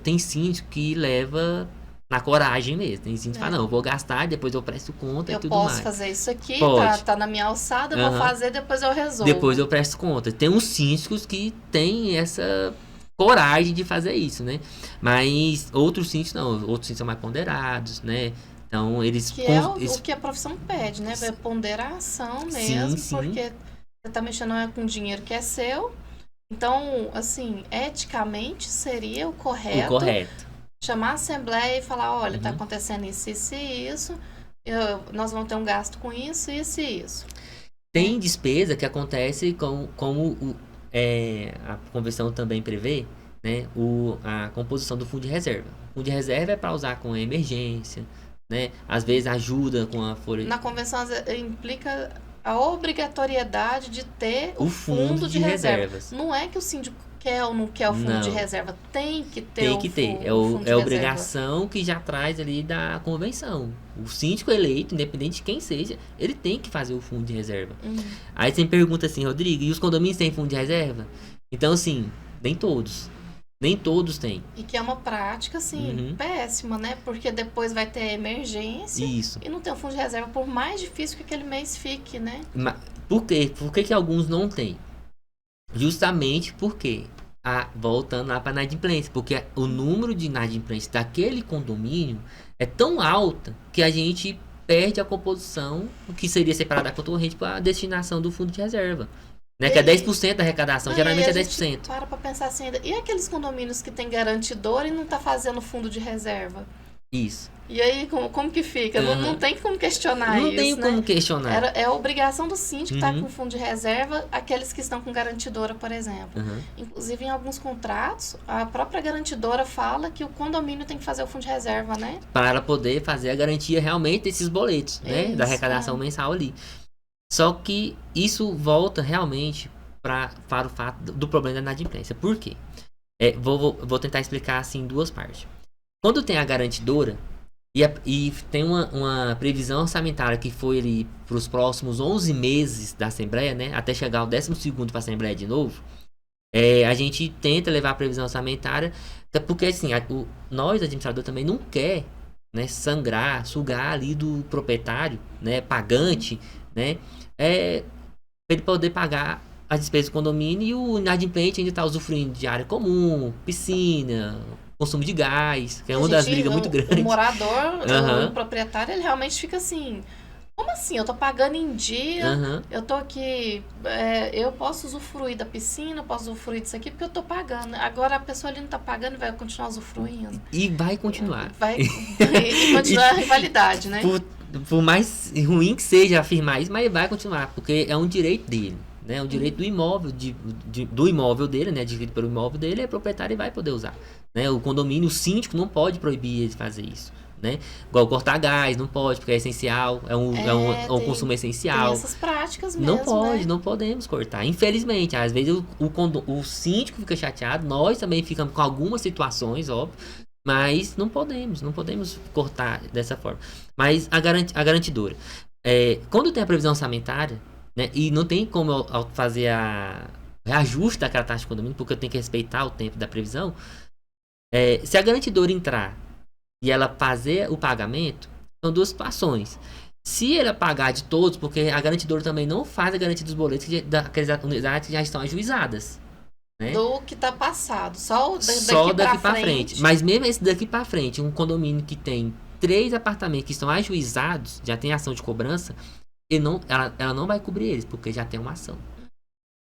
Tem síndico que leva na coragem mesmo. Tem síndico que fala, não, eu vou gastar, depois eu presto conta e tudo mais. Eu posso fazer isso aqui, Pode. tá na minha alçada, eu vou fazer, depois eu resolvo. Depois eu presto conta. Tem uns síndicos que têm essa coragem de fazer isso, né? Mas outros síndicos não. Outros síndicos são mais ponderados, né? Então, eles... Que é o que a profissão pede, né? É ponderação mesmo, sim. porque você tá mexendo com dinheiro que é seu. Então, assim, eticamente seria o correto. Chamar a Assembleia e falar, olha, tá acontecendo isso e isso. Nós vamos ter um gasto com isso e isso. Tem despesa que acontece como a convenção também prevê, né? A composição do fundo de reserva. O fundo de reserva é para usar com emergência, né? Às vezes ajuda com a folha... Na convenção implica a obrigatoriedade de ter o fundo de reservas. Não é que o síndico quer ou não quer o fundo de reserva. Tem que ter o fundo de reserva. É a obrigação que já traz ali da convenção. O síndico eleito, independente de quem seja, ele tem que fazer o fundo de reserva. Aí você me pergunta assim, Rodrigo, e os condomínios têm fundo de reserva? Então, assim, nem todos. Nem todos têm. E que é uma prática, assim, péssima, né? Porque depois vai ter emergência. Isso. E não tem um fundo de reserva, por mais difícil que aquele mês fique, né? Por quê? Por que alguns não têm? Justamente porque, voltando lá para a inadimplência, porque o número de inadimplência daquele condomínio é tão alta que a gente perde a composição, o que seria separada da conta corrente para a destinação do fundo de reserva. Né, que é 10% da arrecadação, geralmente é 10%. Para pensar assim ainda. E aqueles condomínios que tem garantidor e não tá fazendo fundo de reserva? Isso. E aí, como que fica? Não tem como questionar isso, Não tem como questionar. É a obrigação do síndico estar com fundo de reserva, aqueles que estão com garantidora, por exemplo. Inclusive, em alguns contratos, a própria garantidora fala que o condomínio tem que fazer o fundo de reserva, né? Para poder fazer a garantia realmente desses boletos, né? Da arrecadação mensal ali. Só que isso volta realmente para o fato do problema da inadimplência. Por quê? Vou tentar explicar assim em duas partes. Quando tem a garantidora e tem uma previsão orçamentária que foi ali para os próximos 11 meses da Assembleia, né? Até chegar ao 12º para a Assembleia de novo, a gente tenta levar a previsão orçamentária, porque assim, nós, administrador, também não quer, né, sugar ali do proprietário, né, pagante, né, ele poder pagar as despesas do condomínio e o inadimplente ainda está usufruindo de área comum, piscina, consumo de gás, que é uma das brigas muito grandes. O morador, Uhum. o proprietário, ele realmente fica assim, como assim? Eu tô pagando em dia, Uhum. eu tô aqui, eu posso usufruir da piscina, eu posso usufruir disso aqui porque eu tô pagando. Agora a pessoa ali não tá pagando e vai continuar usufruindo. E vai continuar. Vai e continuar a rivalidade, né? Por mais ruim que seja afirmar isso, mas ele vai continuar, porque é um direito dele. Né? É um direito do imóvel, do imóvel dele, né? Adquirido pelo imóvel dele, o proprietário vai poder usar. Né? O condomínio, o síndico não pode proibir ele de fazer isso. Né? Igual cortar gás, não pode, porque é essencial, é um consumo essencial. Tem essas práticas mesmo, não pode, né? não podemos cortar. Infelizmente, às vezes o síndico fica chateado, nós também ficamos com algumas situações, óbvio, mas não podemos cortar dessa forma. Mas a garantidora, quando tem a previsão orçamentária, né, e não tem como eu fazer a reajuste daquela taxa de condomínio, porque eu tenho que respeitar o tempo da previsão, se a garantidora entrar e ela fazer o pagamento, são duas situações. Se ela pagar de todos, porque a garantidora também não faz a garantia dos boletos daquelas unidades que já estão ajuizadas. Né? Do que tá passado, só daqui pra frente. Mas mesmo esse daqui pra frente, um condomínio que tem 3 apartamentos que estão ajuizados, já tem ação de cobrança, ela não vai cobrir eles, porque já tem uma ação.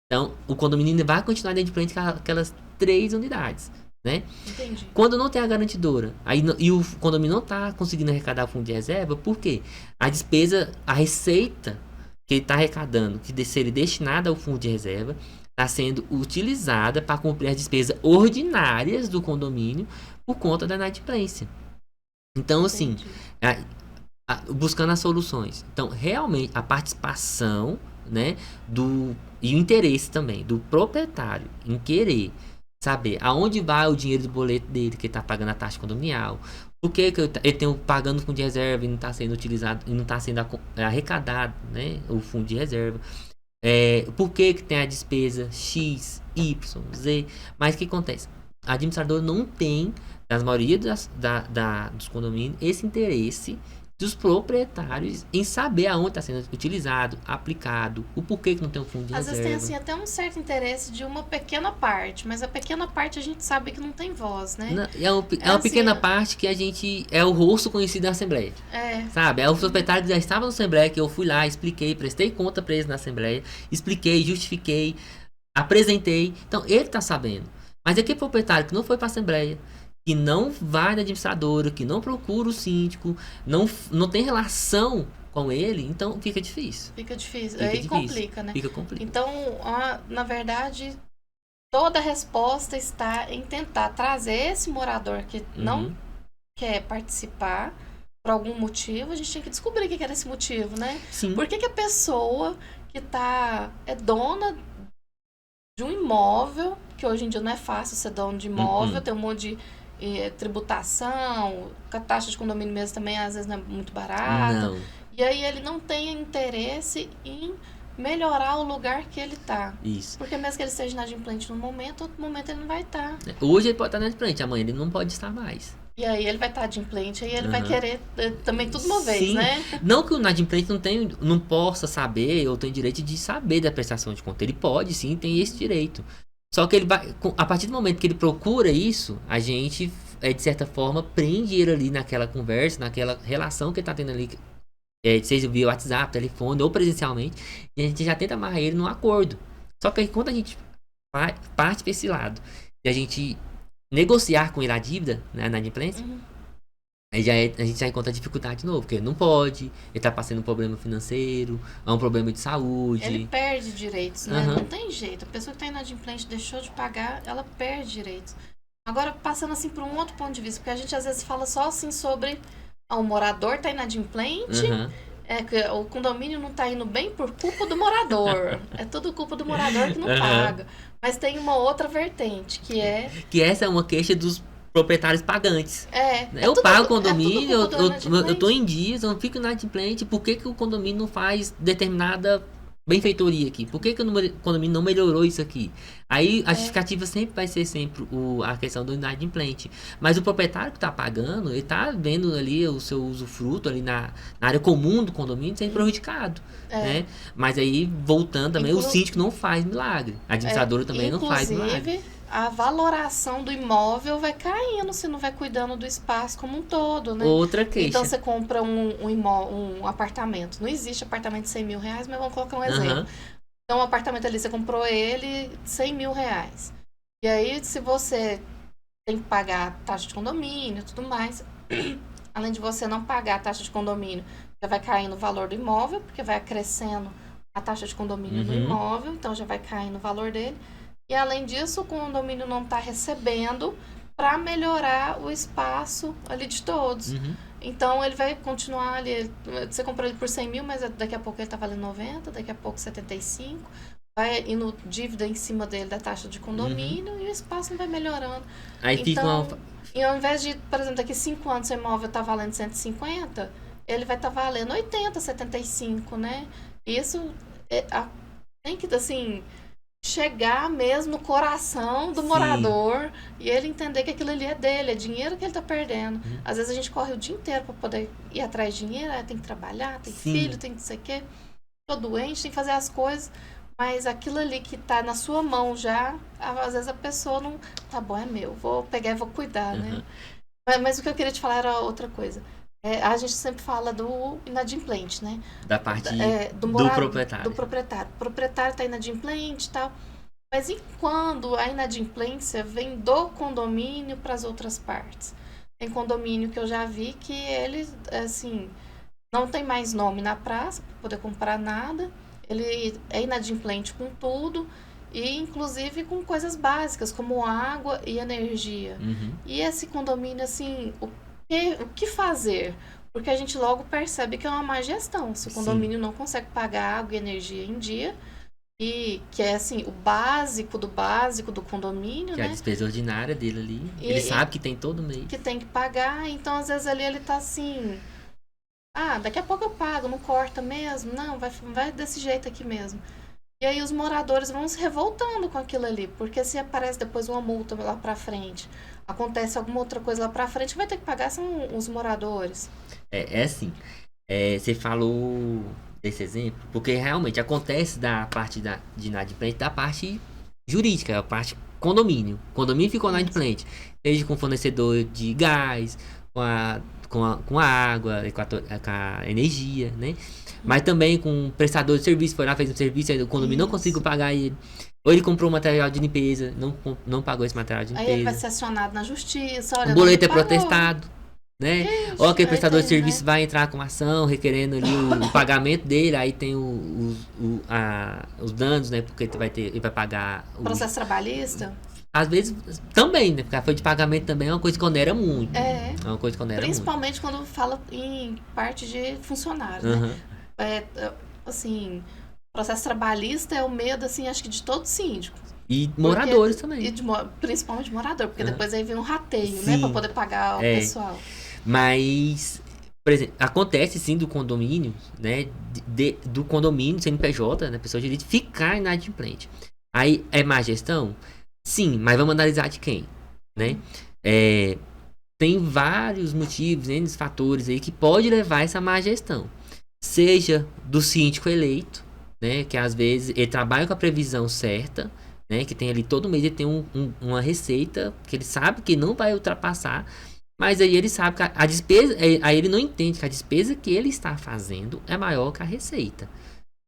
Então, o condomínio ainda vai continuar inadimplente com aquelas 3 unidades. Né? Entendi. Quando não tem a garantidora e o condomínio não está conseguindo arrecadar o fundo de reserva, por quê? A despesa, a receita que ele está arrecadando, que seria destinada ao fundo de reserva, está sendo utilizada para cumprir as despesas ordinárias do condomínio por conta da inadimplência. Então, assim, buscando as soluções. Então, realmente, a participação, né, e o interesse também do proprietário em querer saber aonde vai o dinheiro do boleto dele, que ele está pagando a taxa condominial, por que ele tem pagando fundo de reserva e não está sendo utilizado, e não está sendo arrecadado, né, o fundo de reserva. Por que tem a despesa X, Y, Z. Mas o que acontece? A administradora não tem, na maioria dos condomínios, esse interesse dos proprietários em saber aonde está sendo utilizado, aplicado, o porquê que não tem um fundo de reserva. Às vezes tem assim, até um certo interesse de uma pequena parte, mas a pequena parte a gente sabe que não tem voz, né? É uma pequena parte que a gente é o rosto conhecido da Assembleia. Sabe? É o proprietário que já estava na Assembleia, que eu fui lá, expliquei, prestei conta para eles na Assembleia, expliquei, justifiquei, apresentei. Então, ele está sabendo. Mas aquele proprietário que não foi para a Assembleia, que não vai na administradora, que não procura o síndico, não tem relação com ele, então fica difícil. Fica difícil. Aí complica, né? Fica complicado. Então, na verdade, toda a resposta está em tentar trazer esse morador que não quer participar por algum motivo. A gente tem que descobrir o que era esse motivo, né? Sim. Por que a pessoa que é dona de um imóvel, que hoje em dia não é fácil ser dono de imóvel, tem um monte de tributação, a taxa de condomínio mesmo também às vezes não é muito barata. Não. E aí ele não tem interesse em melhorar o lugar que ele tá. Isso. Porque mesmo que ele esteja inadimplente num momento, outro momento ele não vai estar. Hoje ele pode estar inadimplente, amanhã ele não pode estar mais. E aí ele vai estar adimplente, aí ele vai querer também tudo uma vez, Sim. né? Não que o inadimplente não possa saber, ou tem direito de saber da prestação de conta. Ele pode, sim, tem esse direito. Só que ele vai, a partir do momento que ele procura isso, a gente, de certa forma, prende ele ali naquela conversa, naquela relação que ele tá tendo ali, seja via WhatsApp, telefone ou presencialmente, e a gente já tenta amarrar ele num acordo. Só que aí, quando a gente parte para esse lado, e a gente negociar com ele a dívida, né, na inadimplência, aí a gente já encontra dificuldade de novo, porque ele não pode, ele tá passando um problema financeiro, é um problema de saúde. Ele perde direitos, né? Não tem jeito. A pessoa que tá inadimplente deixou de pagar, ela perde direitos. Agora, passando assim por um outro ponto de vista, porque a gente às vezes fala só assim sobre o morador tá inadimplente, que o condomínio não tá indo bem por culpa do morador. É tudo culpa do morador que não paga. Mas tem uma outra vertente, que essa é uma queixa dos proprietários pagantes. Eu tudo, pago o condomínio, eu tô em dias, eu não fico inadimplente. Por que o condomínio não faz determinada benfeitoria aqui? Por que o condomínio não melhorou isso aqui? Aí a justificativa sempre vai ser sempre a questão do inadimplente. Mas o proprietário que está pagando, ele está vendo ali o seu usufruto ali na área comum do condomínio sendo prejudicado. Né? Mas aí, voltando também, o síndico não faz milagre. A administradora também não faz milagre. A valoração do imóvel vai caindo se não vai cuidando do espaço como um todo, né? Outra queixa. Então você compra um apartamento. Não existe apartamento de 100 mil reais, mas vamos colocar um exemplo. Então, um apartamento ali, você comprou ele de 100 mil reais. E aí, se você tem que pagar taxa de condomínio e tudo mais, além de você não pagar a taxa de condomínio, já vai caindo o valor do imóvel, porque vai acrescendo a taxa de condomínio do imóvel, então já vai caindo o valor dele. E além disso, o condomínio não está recebendo para melhorar o espaço ali de todos. Então, ele vai continuar ali. Você comprou ele por 100 mil, mas daqui a pouco ele está valendo 90, daqui a pouco 75. Vai indo dívida em cima dele da taxa de condomínio e o espaço não vai melhorando. Aí então, fica e ao invés de, por exemplo, daqui 5 anos o imóvel está valendo 150, ele vai estar valendo 80, 75, né? Isso tem que, assim, chegar mesmo no coração do morador e ele entender que aquilo ali é dele, é dinheiro que ele tá perdendo. Às vezes a gente corre o dia inteiro para poder ir atrás de dinheiro, tem que trabalhar, tem filho, tem não sei o quê, tô doente, tem que fazer as coisas, mas aquilo ali que tá na sua mão já, às vezes a pessoa não, tá bom, é meu, vou pegar e vou cuidar, né? Mas o que eu queria te falar era outra coisa. A gente sempre fala do inadimplente, né? Da parte do proprietário. Do proprietário. O proprietário está inadimplente e tal. Mas e quando a inadimplência vem do condomínio para as outras partes? Tem condomínio que eu já vi que ele, assim, não tem mais nome na praça para poder comprar nada. Ele é inadimplente com tudo e, inclusive, com coisas básicas como água e energia. E esse condomínio, assim, o que fazer? Porque a gente logo percebe que é uma má gestão. Se o condomínio não consegue pagar água e energia em dia, e que é assim, o básico do condomínio, que né? É a despesa ordinária dele ali. Ele sabe que tem todo mês. Que tem que pagar, então às vezes ali ele tá assim, daqui a pouco eu pago, não corta mesmo, não, vai desse jeito aqui mesmo. E aí os moradores vão se revoltando com aquilo ali, porque se aparece depois uma multa lá pra frente, acontece alguma outra coisa lá pra frente, vai ter que pagar são os moradores. É assim, você falou desse exemplo, porque realmente acontece da parte de inadimplente, da parte jurídica, a parte condomínio. Condomínio ficou inadimplente, seja com fornecedor de gás, com a água, com a energia, né? Mas também com um prestador de serviço, foi lá, fez um serviço, aí o condomínio não conseguiu pagar ele. Ou ele comprou material de limpeza, não pagou esse material de limpeza. Aí ele vai ser acionado na justiça, olha, o boleto é protestado, né? Isso, ou aquele prestador de serviço vai entrar com ação, requerendo ali o pagamento dele, aí tem os danos, né? Porque ele vai pagar... Processo trabalhista? Às vezes, também, né? Porque a folha de pagamento também é uma coisa que onera muito. É uma coisa que onera principalmente muito. Quando fala em parte de funcionário, né? Assim, processo trabalhista é o medo, assim, acho que de todo síndico. E moradores também. Principalmente morador, porque depois aí vem um rateio, né? Pra poder pagar o pessoal. Mas, por exemplo, acontece sim do condomínio, né? Do condomínio, CNPJ, né? Pessoa de direito, ficar inadimplente. Aí é má gestão? Sim, mas vamos analisar de quem, né? Tem vários motivos, N fatores aí que pode levar a essa má gestão. Seja do síndico eleito, né? Que às vezes ele trabalha com a previsão certa, né? Que tem ali todo mês ele tem uma receita que ele sabe que não vai ultrapassar, mas aí ele sabe que a despesa, aí ele não entende que a despesa que ele está fazendo é maior que a receita.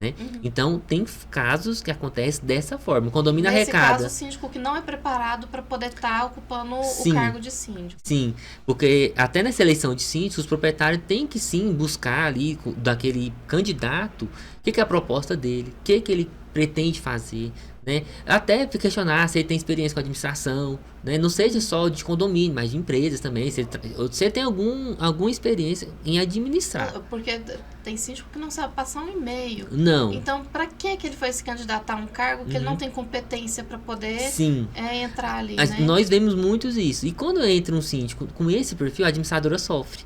Né? Então, tem casos que acontecem dessa forma. O condomínio arrecada. Nesse caso, o síndico que não é preparado para poder estar ocupando o cargo de síndico. Sim, porque até nessa eleição de síndicos, os proprietários têm que sim buscar ali daquele candidato o que é a proposta dele, o que ele pretende fazer. Né? Até questionar se ele tem experiência com administração, né? Não seja só de condomínio, mas de empresas também. Se você tem alguma experiência em administrar. Porque tem síndico que não sabe passar um e-mail. Não. Então, para que ele foi se candidatar a um cargo que ele não tem competência para poder entrar ali? Né? Nós vemos muitos isso. E quando entra um síndico com esse perfil, a administradora sofre.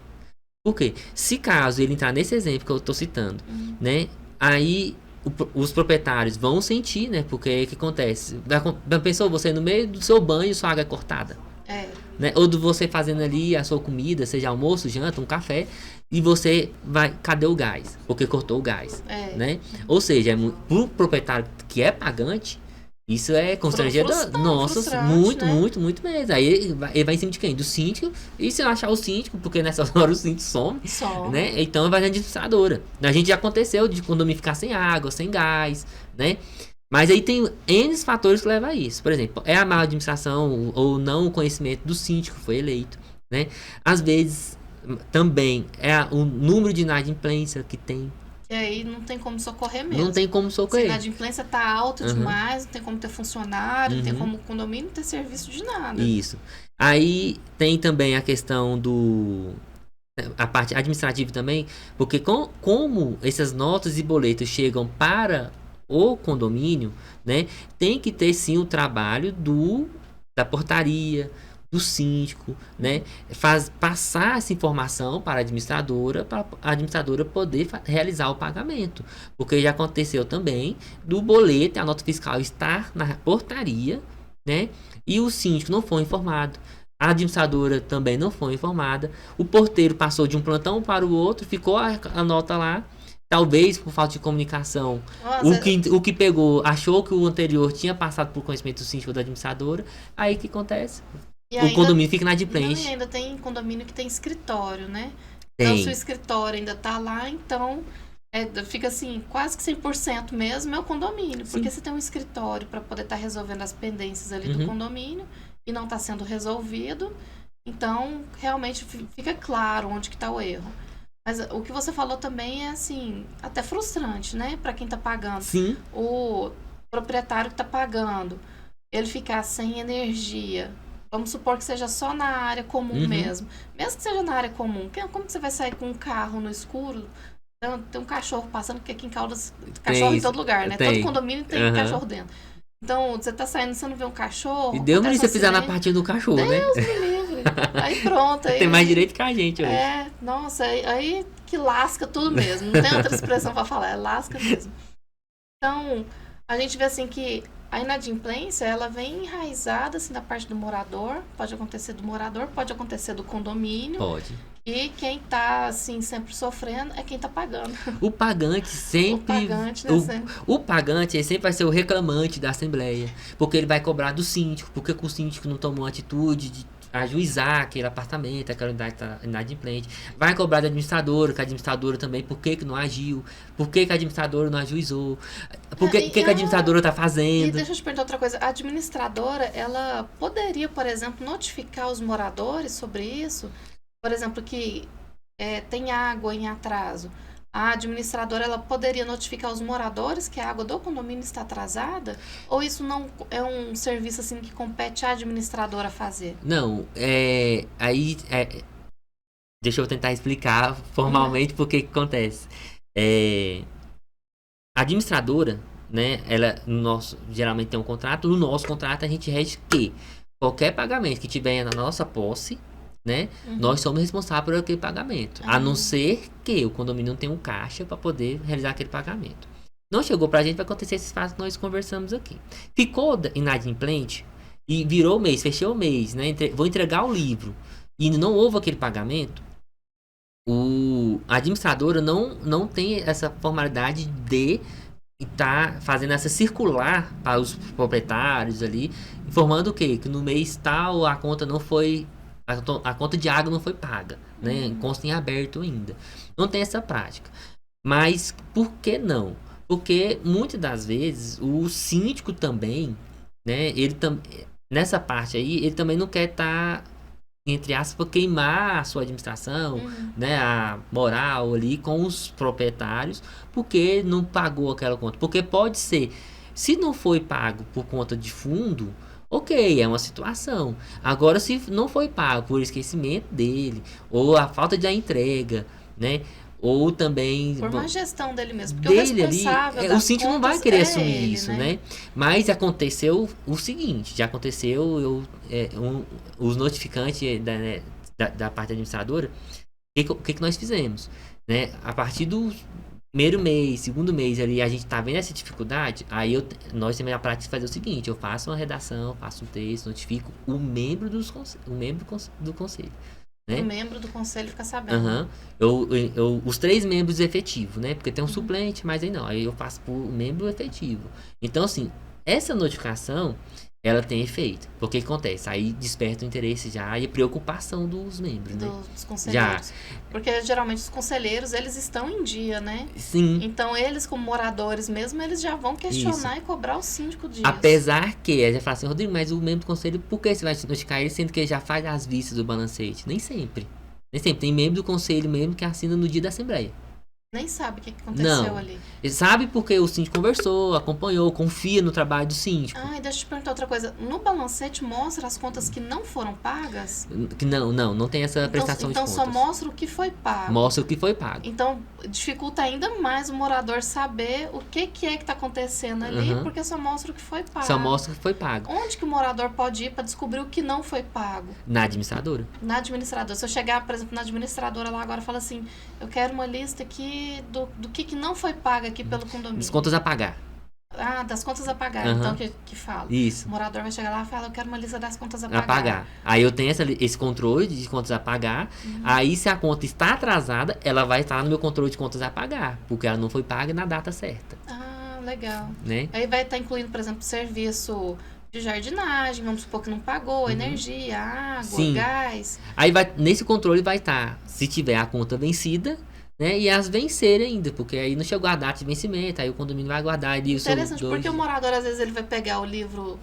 Por quê? Se caso ele entrar nesse exemplo que eu estou citando, né? Aí os proprietários vão sentir, né? Porque o que acontece? Pensou você no meio do seu banho, sua água é cortada. Né? Ou de você fazendo ali a sua comida, seja almoço, janta, um café, e você vai, cadê o gás? Porque cortou o gás, né? Ou seja, pro proprietário que é pagante, isso é constrangedor. Nossa, muito, né? muito mesmo. Aí ele vai em cima de quem? Do síndico. E se não achar o síndico, porque nessa hora o síndico some. Né? Então vai na administradora. A gente já aconteceu de condomínio ficar sem água, sem gás, né? Mas aí tem N fatores que levam a isso. Por exemplo, é a má administração ou não o conhecimento do síndico que foi eleito, né? Às vezes também é o número de inadimplência que tem. E aí não tem como socorrer mesmo. Não tem como socorrer. Se a inadimplência tá alta demais, não tem como ter funcionário, não tem como o condomínio ter serviço de nada. Isso. Aí tem também a questão a parte administrativa também, porque como essas notas e boletos chegam para o condomínio, né, tem que ter sim o trabalho da portaria, do síndico, né, passar essa informação para a administradora poder realizar o pagamento, porque já aconteceu também do boleto, a nota fiscal estar na portaria, né, e o síndico não foi informado, a administradora também não foi informada, o porteiro passou de um plantão para o outro, ficou a nota lá, talvez por falta de comunicação. O que pegou achou que o anterior tinha passado por conhecimento do síndico ou da administradora, aí o que acontece? O condomínio fica inadimplente. E ainda tem condomínio que tem escritório, né? Tem. Então, se o escritório ainda tá lá, então fica assim, quase que 100% mesmo é o condomínio. Sim. Porque você tem um escritório para poder estar resolvendo as pendências ali do condomínio e não está sendo resolvido. Então, realmente fica claro onde que está o erro. Mas o que você falou também é, assim, até frustrante, né? Para quem tá pagando. Sim. O proprietário que tá pagando, ele ficar sem energia. Vamos supor que seja só na área comum mesmo. Mesmo que seja na área comum. Como que você vai sair com um carro no escuro? Tem um cachorro passando, porque aqui em Caldas, cachorro em todo lugar, né? Todo condomínio tem cachorro dentro. Então, você tá saindo, você não vê um cachorro. E deu pra você pisar na partinha do cachorro, Deus né? Deus me livre. Aí pronto. Aí, tem mais direito que a gente hoje. Nossa, aí que lasca tudo mesmo. Não tem outra expressão pra falar, é lasca mesmo. Então, a gente vê assim que a inadimplência, ela vem enraizada assim, na parte do morador. Pode acontecer do morador, pode acontecer do condomínio. Pode. E quem tá, assim, sempre sofrendo é quem tá pagando. O pagante sempre... O pagante ele sempre vai ser o reclamante da Assembleia. Porque ele vai cobrar do síndico. Porque o síndico não tomou atitude de ajuizar aquele apartamento, aquela unidade tá inadimplente. Vai cobrar da administradora, que a administradora também, por que não agiu? Por que a administradora não ajuizou? Por que a administradora tá fazendo? E deixa eu te perguntar outra coisa. A administradora, ela poderia, por exemplo, notificar os moradores sobre isso? Por exemplo, que tem água em atraso. A administradora, ela poderia notificar os moradores que a água do condomínio está atrasada? Ou isso não é um serviço assim que compete à administradora fazer? Não, deixa eu tentar explicar formalmente por que acontece. A administradora, né, ela geralmente tem um contrato. No nosso contrato a gente rege que qualquer pagamento que tiver na nossa posse, né, nós somos responsáveis por aquele pagamento, a não ser que o condomínio não tenha um caixa para poder realizar aquele pagamento. Não chegou pra gente, vai acontecer esses fatos que nós conversamos aqui. Ficou inadimplente e virou o mês, fechou o mês, né, vou entregar o livro e não houve aquele pagamento, a administradora não tem essa formalidade de estar fazendo essa circular para os proprietários ali, informando o quê? Que no mês tal a conta não foi... A conta de água não foi paga, né? Consta em aberto ainda. Não tem essa prática. Mas por que não? Porque muitas das vezes o síndico também, né? Nessa parte aí, ele também não quer estar, entre aspas, queimar a sua administração, né? A moral ali com os proprietários, porque não pagou aquela conta. Porque pode ser, se não foi pago por conta de fundo, ok, é uma situação. Agora, se não foi pago por esquecimento dele, ou a falta de entrega, né? Ou também... Por má gestão dele mesmo. Porque o responsável ali, o síndico não vai querer assumir isso, né? Mas aconteceu o seguinte, já aconteceu, os notificantes da parte administradora, o que nós fizemos? Né? A partir primeiro mês, segundo mês ali, a gente tá vendo essa dificuldade, aí nós temos a prática de fazer o seguinte, eu faço uma redação, faço um texto, notifico o membro do conselho. Né? O membro do conselho fica sabendo. Uhum. Os 3 membros efetivos, né? Porque tem um suplente, mas aí não. Aí eu faço por membro efetivo. Então, assim, essa notificação, ela tem efeito. Porque o que acontece? Aí desperta o interesse já e a preocupação dos membros, né? Dos conselheiros. Já. Porque geralmente os conselheiros, eles estão em dia, né? Sim. Então eles, como moradores mesmo, eles já vão questionar e cobrar o síndico disso. Apesar que, ele já fala assim, Rodrigo, mas o membro do conselho, por que você vai notificar ele, sendo que ele já faz as vistas do balancete? Nem sempre. Nem sempre. Tem membro do conselho mesmo que assina no dia da assembleia. Nem sabe o que aconteceu ali. Ele sabe porque o síndico conversou, acompanhou, confia no trabalho do síndico. Ah, e deixa eu te perguntar outra coisa. No balancete mostra as contas que não foram pagas? Que não tem essa prestação de contas. Então só mostra o que foi pago. Mostra o que foi pago. Então dificulta ainda mais o morador saber o que é que está acontecendo ali, porque só mostra o que foi pago. Só mostra o que foi pago. Onde que o morador pode ir para descobrir o que não foi pago? Na administradora. Na administradora. Se eu chegar, por exemplo, na administradora lá agora e falar assim, eu quero uma lista aqui do que não foi pago aqui pelo condomínio. Das contas a pagar. Ah, das contas a pagar, então que fala. Isso. O morador vai chegar lá e fala, eu quero uma lista das contas a pagar. Aí eu tenho esse controle de contas a pagar. Aí se a conta está atrasada, ela vai estar no meu controle de contas a pagar, porque ela não foi paga na data certa. Ah, legal. Né? Aí vai estar incluindo, por exemplo, serviço de jardinagem, vamos supor que não pagou, energia, água, gás. Aí nesse controle vai estar, se tiver a conta vencida, né, e as vencerem ainda, porque aí não chegou a data de vencimento, aí o condomínio vai aguardar ali o seu... Interessante, porque o morador, às vezes, ele vai pegar o livro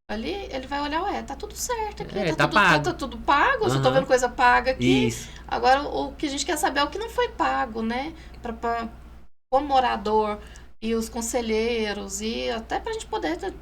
ali, ele vai olhar, tá tudo certo aqui, tá pago. Tá tudo pago, eu tô vendo coisa paga aqui. Isso. Agora, o que a gente quer saber é o que não foi pago, né, para o morador e os conselheiros, e até pra gente poder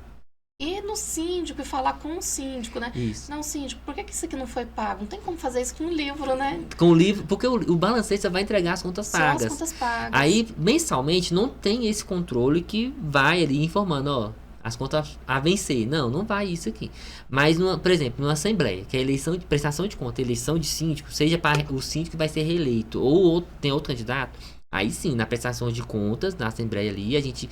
ir no síndico e falar com o síndico, né? Isso. Não, síndico, por que isso aqui não foi pago? Não tem como fazer isso com um livro, né? Com o livro, porque o balancete vai entregar as contas pagas. Só as contas pagas. Aí, mensalmente, não tem esse controle que vai ali informando, ó, as contas a vencer. Não vai isso aqui. Mas, por exemplo, numa assembleia, que é eleição de prestação de conta, eleição de síndico, seja para o síndico que vai ser reeleito ou tem outro candidato, aí sim, na prestação de contas, na assembleia ali, a gente...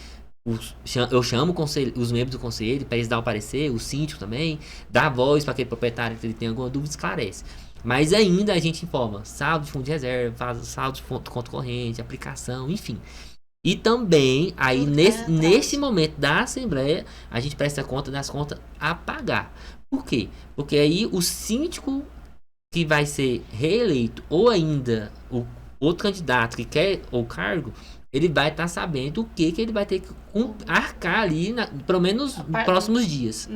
Eu chamo os membros do conselho para eles dar o parecer, o síndico também, dá voz para aquele proprietário que ele tem alguma dúvida, esclarece. Mas ainda a gente informa saldo de fundo de reserva, saldo de conta corrente, aplicação, enfim. E também, aí nesse momento da assembleia, a gente presta conta das contas a pagar. Por quê? Porque aí o síndico que vai ser reeleito ou ainda o outro candidato que quer o cargo, ele vai estar sabendo o que ele vai ter que arcar ali, pelo menos nos próximos dias.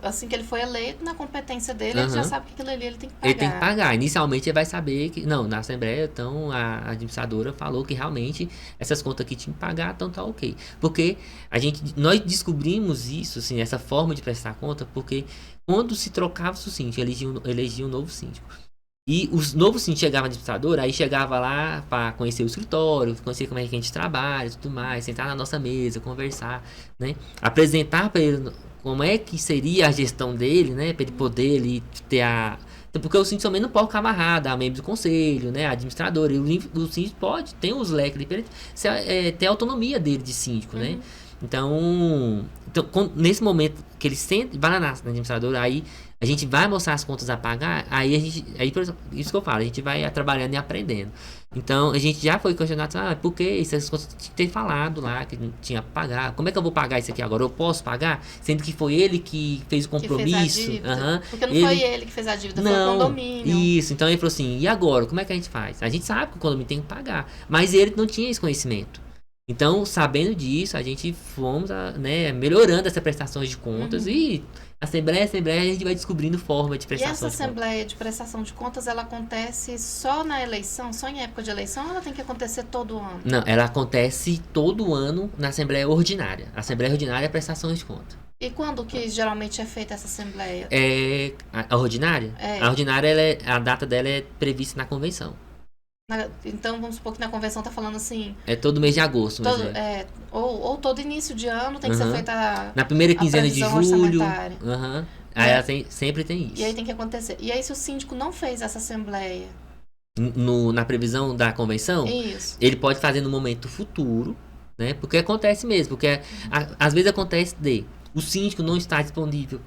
Assim que ele foi eleito, na competência dele, ele já sabe que aquilo ali ele tem que pagar. Ele tem que pagar. Inicialmente ele vai saber que... Não, na Assembleia, então, a administradora falou que realmente essas contas aqui tinham que pagar, então tá ok. Porque nós descobrimos isso, assim, essa forma de prestar conta, porque quando se trocava o síndico, elegia um novo síndico. E os novos síndicos chegavam na administradora, aí chegava lá para conhecer o escritório, conhecer como é que a gente trabalha e tudo mais, sentar na nossa mesa, conversar, né? Apresentar para ele como é que seria a gestão dele, né? Para ele poder ali ter a... Porque o síndico também não pode ficar amarrado a membro do conselho, né? A administradora. E o síndico tem os leques ali, ter a autonomia dele de síndico, né? Então, nesse momento que ele vai na administradora, aí a gente vai mostrar as contas a pagar, aí isso que eu falo, a gente vai trabalhando e aprendendo. Então, a gente já foi questionado, por que essas contas tinha que ter falado lá, que não tinha que pagar, como é que eu vou pagar isso aqui agora? Eu posso pagar? Sendo que foi ele que fez o compromisso. Que fez a dívida. Porque não foi ele que fez a dívida, foi o condomínio. Isso, então ele falou assim, e agora, como é que a gente faz? A gente sabe que o condomínio tem que pagar, mas ele não tinha esse conhecimento. Então, sabendo disso, a gente fomos melhorando essa prestação de contas e assembleia, a gente vai descobrindo forma de prestação de contas. E essa assembleia de prestação de contas, ela acontece só na eleição, só em época de eleição, ou ela tem que acontecer todo ano? Não, ela acontece todo ano na assembleia ordinária. A assembleia ordinária é a prestação de contas. E quando que geralmente é feita essa assembleia? A ordinária? A ordinária, a data dela é prevista na convenção. Então, vamos supor que na convenção tá falando assim... É todo mês de agosto, ou todo início de ano tem que ser feita na primeira quinzena de julho. Aí ela sempre tem isso. E aí tem que acontecer. E aí, se o síndico não fez essa assembleia, na previsão da convenção, Isso. ele pode fazer no momento futuro, né? Porque acontece mesmo, porque às vezes acontece de o síndico não estar disponível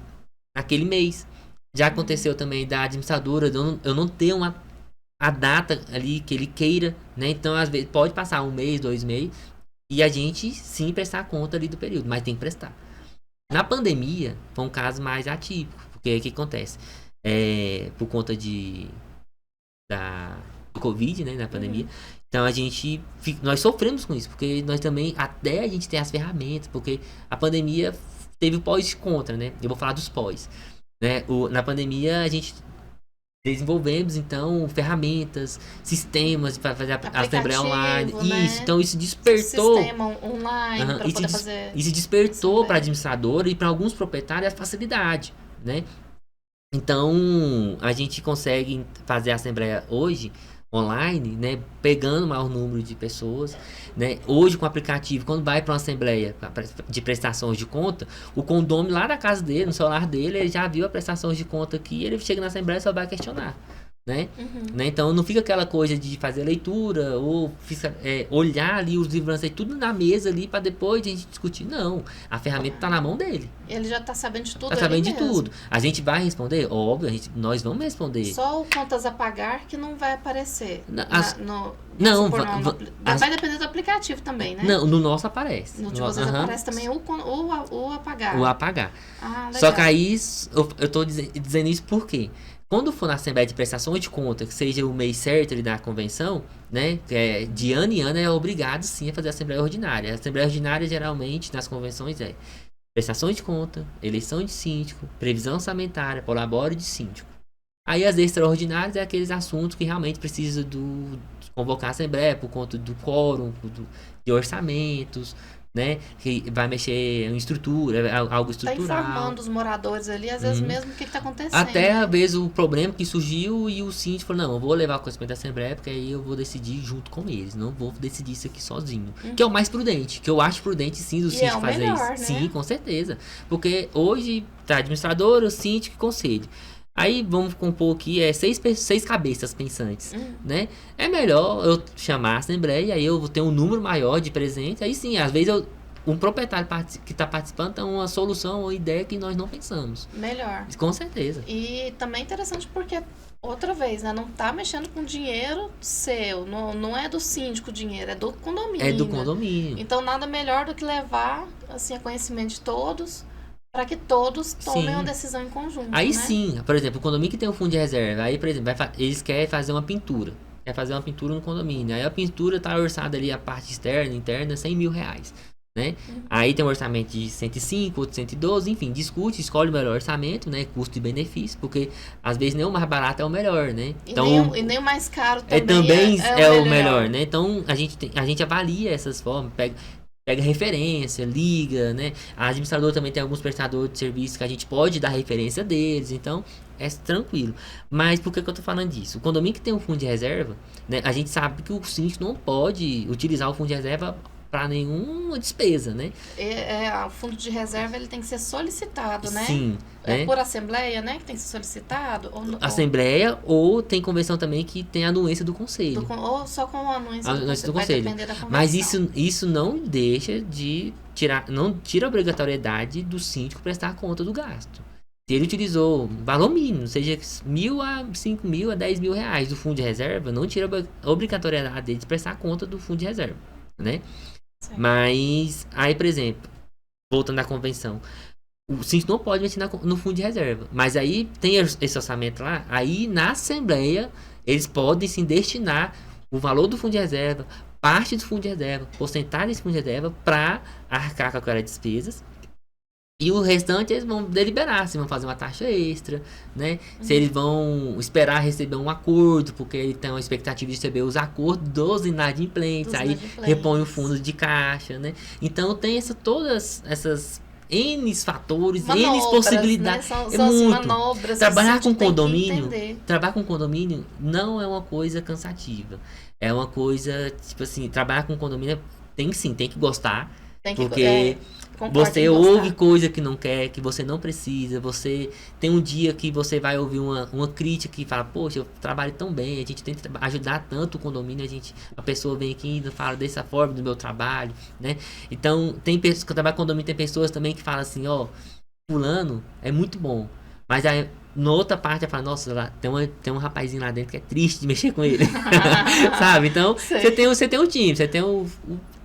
naquele mês. Já aconteceu também da administradora de eu não ter a data ali que ele queira, né? Então, às vezes, pode passar um mês, 2 meses, e a gente sim prestar conta ali do período, mas tem que prestar. Na pandemia, foi um caso mais atípico, porque o que acontece? Por conta do Covid, né, na pandemia. Então nós sofremos com isso, porque nós também, até a gente ter as ferramentas, porque a pandemia teve o pós e contra, né? Eu vou falar dos pós, né? Na pandemia a gente desenvolvemos então ferramentas, sistemas para fazer a assembleia online, né? isso, então isso despertou sistema online para poder fazer. Isso despertou para administrador e para alguns proprietários a facilidade, né? Então, a gente consegue fazer a assembleia hoje online, né, pegando o maior número de pessoas, né? Hoje com o aplicativo, quando vai para uma assembleia de prestações de conta, o condômino lá da casa dele, no celular dele, ele já viu a prestação de conta aqui, ele chega na assembleia e só vai questionar. Né? Então não fica aquela coisa de fazer leitura ou olhar ali os livros tudo na mesa ali para depois a gente discutir. Não, a ferramenta tá na mão dele. Ele já tá sabendo de tudo. Tá sabendo de tudo. A gente vai responder? Óbvio, nós vamos responder. Só o contas a pagar que não vai aparecer. Não, vai depender do aplicativo também, né? Não, no nosso aparece. No de vocês aparece também o apagar. O apagar. Ah, legal. Só que aí eu tô dizendo isso por quê? Quando for na Assembleia de Prestações de Conta, que seja o mês certo ali da convenção, né? Que de ano em ano é obrigado sim a fazer a Assembleia Ordinária. A Assembleia Ordinária geralmente nas convenções prestações de conta, eleição de síndico, previsão orçamentária, prolabore de síndico. Aí as extraordinárias é aqueles assuntos que realmente precisam de convocar a Assembleia por conta do quórum, de orçamentos, né? Que vai mexer em estrutura, algo estrutural. Tá informando os moradores ali, às vezes mesmo o que tá acontecendo. Até às vezes o problema que surgiu e o síndico falou, não, eu vou levar o conhecimento da Assembleia, porque aí eu vou decidir junto com eles, não vou decidir isso aqui sozinho. Que é o mais prudente, que eu acho prudente sim do síndico fazer melhor, isso. Né? Sim, com certeza. Porque hoje tá administrador, o síndico e conselho. Aí vamos compor aqui 6 cabeças pensantes, né? É melhor eu chamar a Assembleia, aí eu vou ter um número maior de presentes, aí sim, às vezes um proprietário que está participando tem uma solução ou ideia que nós não pensamos. Melhor. Com certeza. E também é interessante porque, outra vez, né? Não tá mexendo com dinheiro seu, não é do síndico o dinheiro, é do condomínio. É do condomínio. Então nada melhor do que levar assim, a conhecimento de todos, para que todos tomem uma decisão em conjunto. Aí né? sim, por exemplo, o condomínio que tem um fundo de reserva, aí, por exemplo, eles querem fazer uma pintura. Quer fazer uma pintura no condomínio. Aí a pintura tá orçada ali, a parte externa, interna, R$100 mil. Né? Aí tem um orçamento de 105, outro 112, enfim, discute, escolhe o melhor orçamento, né? Custo e benefício, porque às vezes nem o mais barato é o melhor, né? Então, e nem o mais caro também é o melhor, né? Então a gente avalia essas formas, pega referência, liga, né? A administradora também tem alguns prestadores de serviço que a gente pode dar referência deles, então é tranquilo. Mas por que eu tô falando disso? O condomínio que tem um fundo de reserva, né? A gente sabe que o síndico não pode utilizar o fundo de reserva para nenhuma despesa, né? O fundo de reserva ele tem que ser solicitado, né? Sim. É por assembleia, né? Que tem que ser solicitado? Assembleia ou tem convenção também que tem a anuência do conselho. Ou só com a anuência do conselho. Vai depender da convenção. Mas isso não deixa de não tira a obrigatoriedade do síndico prestar conta do gasto. Se ele utilizou valor mínimo, seja 1.000 a 5.000 a 10 mil reais do fundo de reserva, não tira a obrigatoriedade dele de prestar conta do fundo de reserva, né? Certo. Mas, aí, por exemplo, voltando à convenção, o síndico não pode mexer no fundo de reserva. Mas aí tem esse orçamento lá, aí na Assembleia eles podem sim destinar o valor do fundo de reserva, parte do fundo de reserva, porcentagem desse fundo de reserva para arcar com aquelas despesas. E o restante eles vão deliberar se vão fazer uma taxa extra, né? Se eles vão esperar receber um acordo, porque ele tem uma expectativa de receber os acordos dos inadimplentes, aí repõe o fundo de caixa, né? Então tem todas essas N fatores, manobras, N possibilidades. Né? São muito. Manobras, trabalhar com condomínio não é uma coisa cansativa. É uma coisa, tipo assim, trabalhar com condomínio tem que gostar. Tem que, Porque concordo, tem você que ouve gostar. coisa que não quer, que você não precisa. Você tem um dia que você vai ouvir uma crítica que fala, poxa, eu trabalho tão bem, a gente tenta ajudar tanto o condomínio, a pessoa vem aqui e fala dessa forma do meu trabalho, né? Então, tem pessoas que trabalham com condomínio, tem pessoas também que falam assim, ó, fulano é muito bom. Mas aí, na outra parte, ela fala, nossa, lá, tem um rapazinho lá dentro que é triste de mexer com ele. Sabe? Então, Sei. você tem um time, você tem o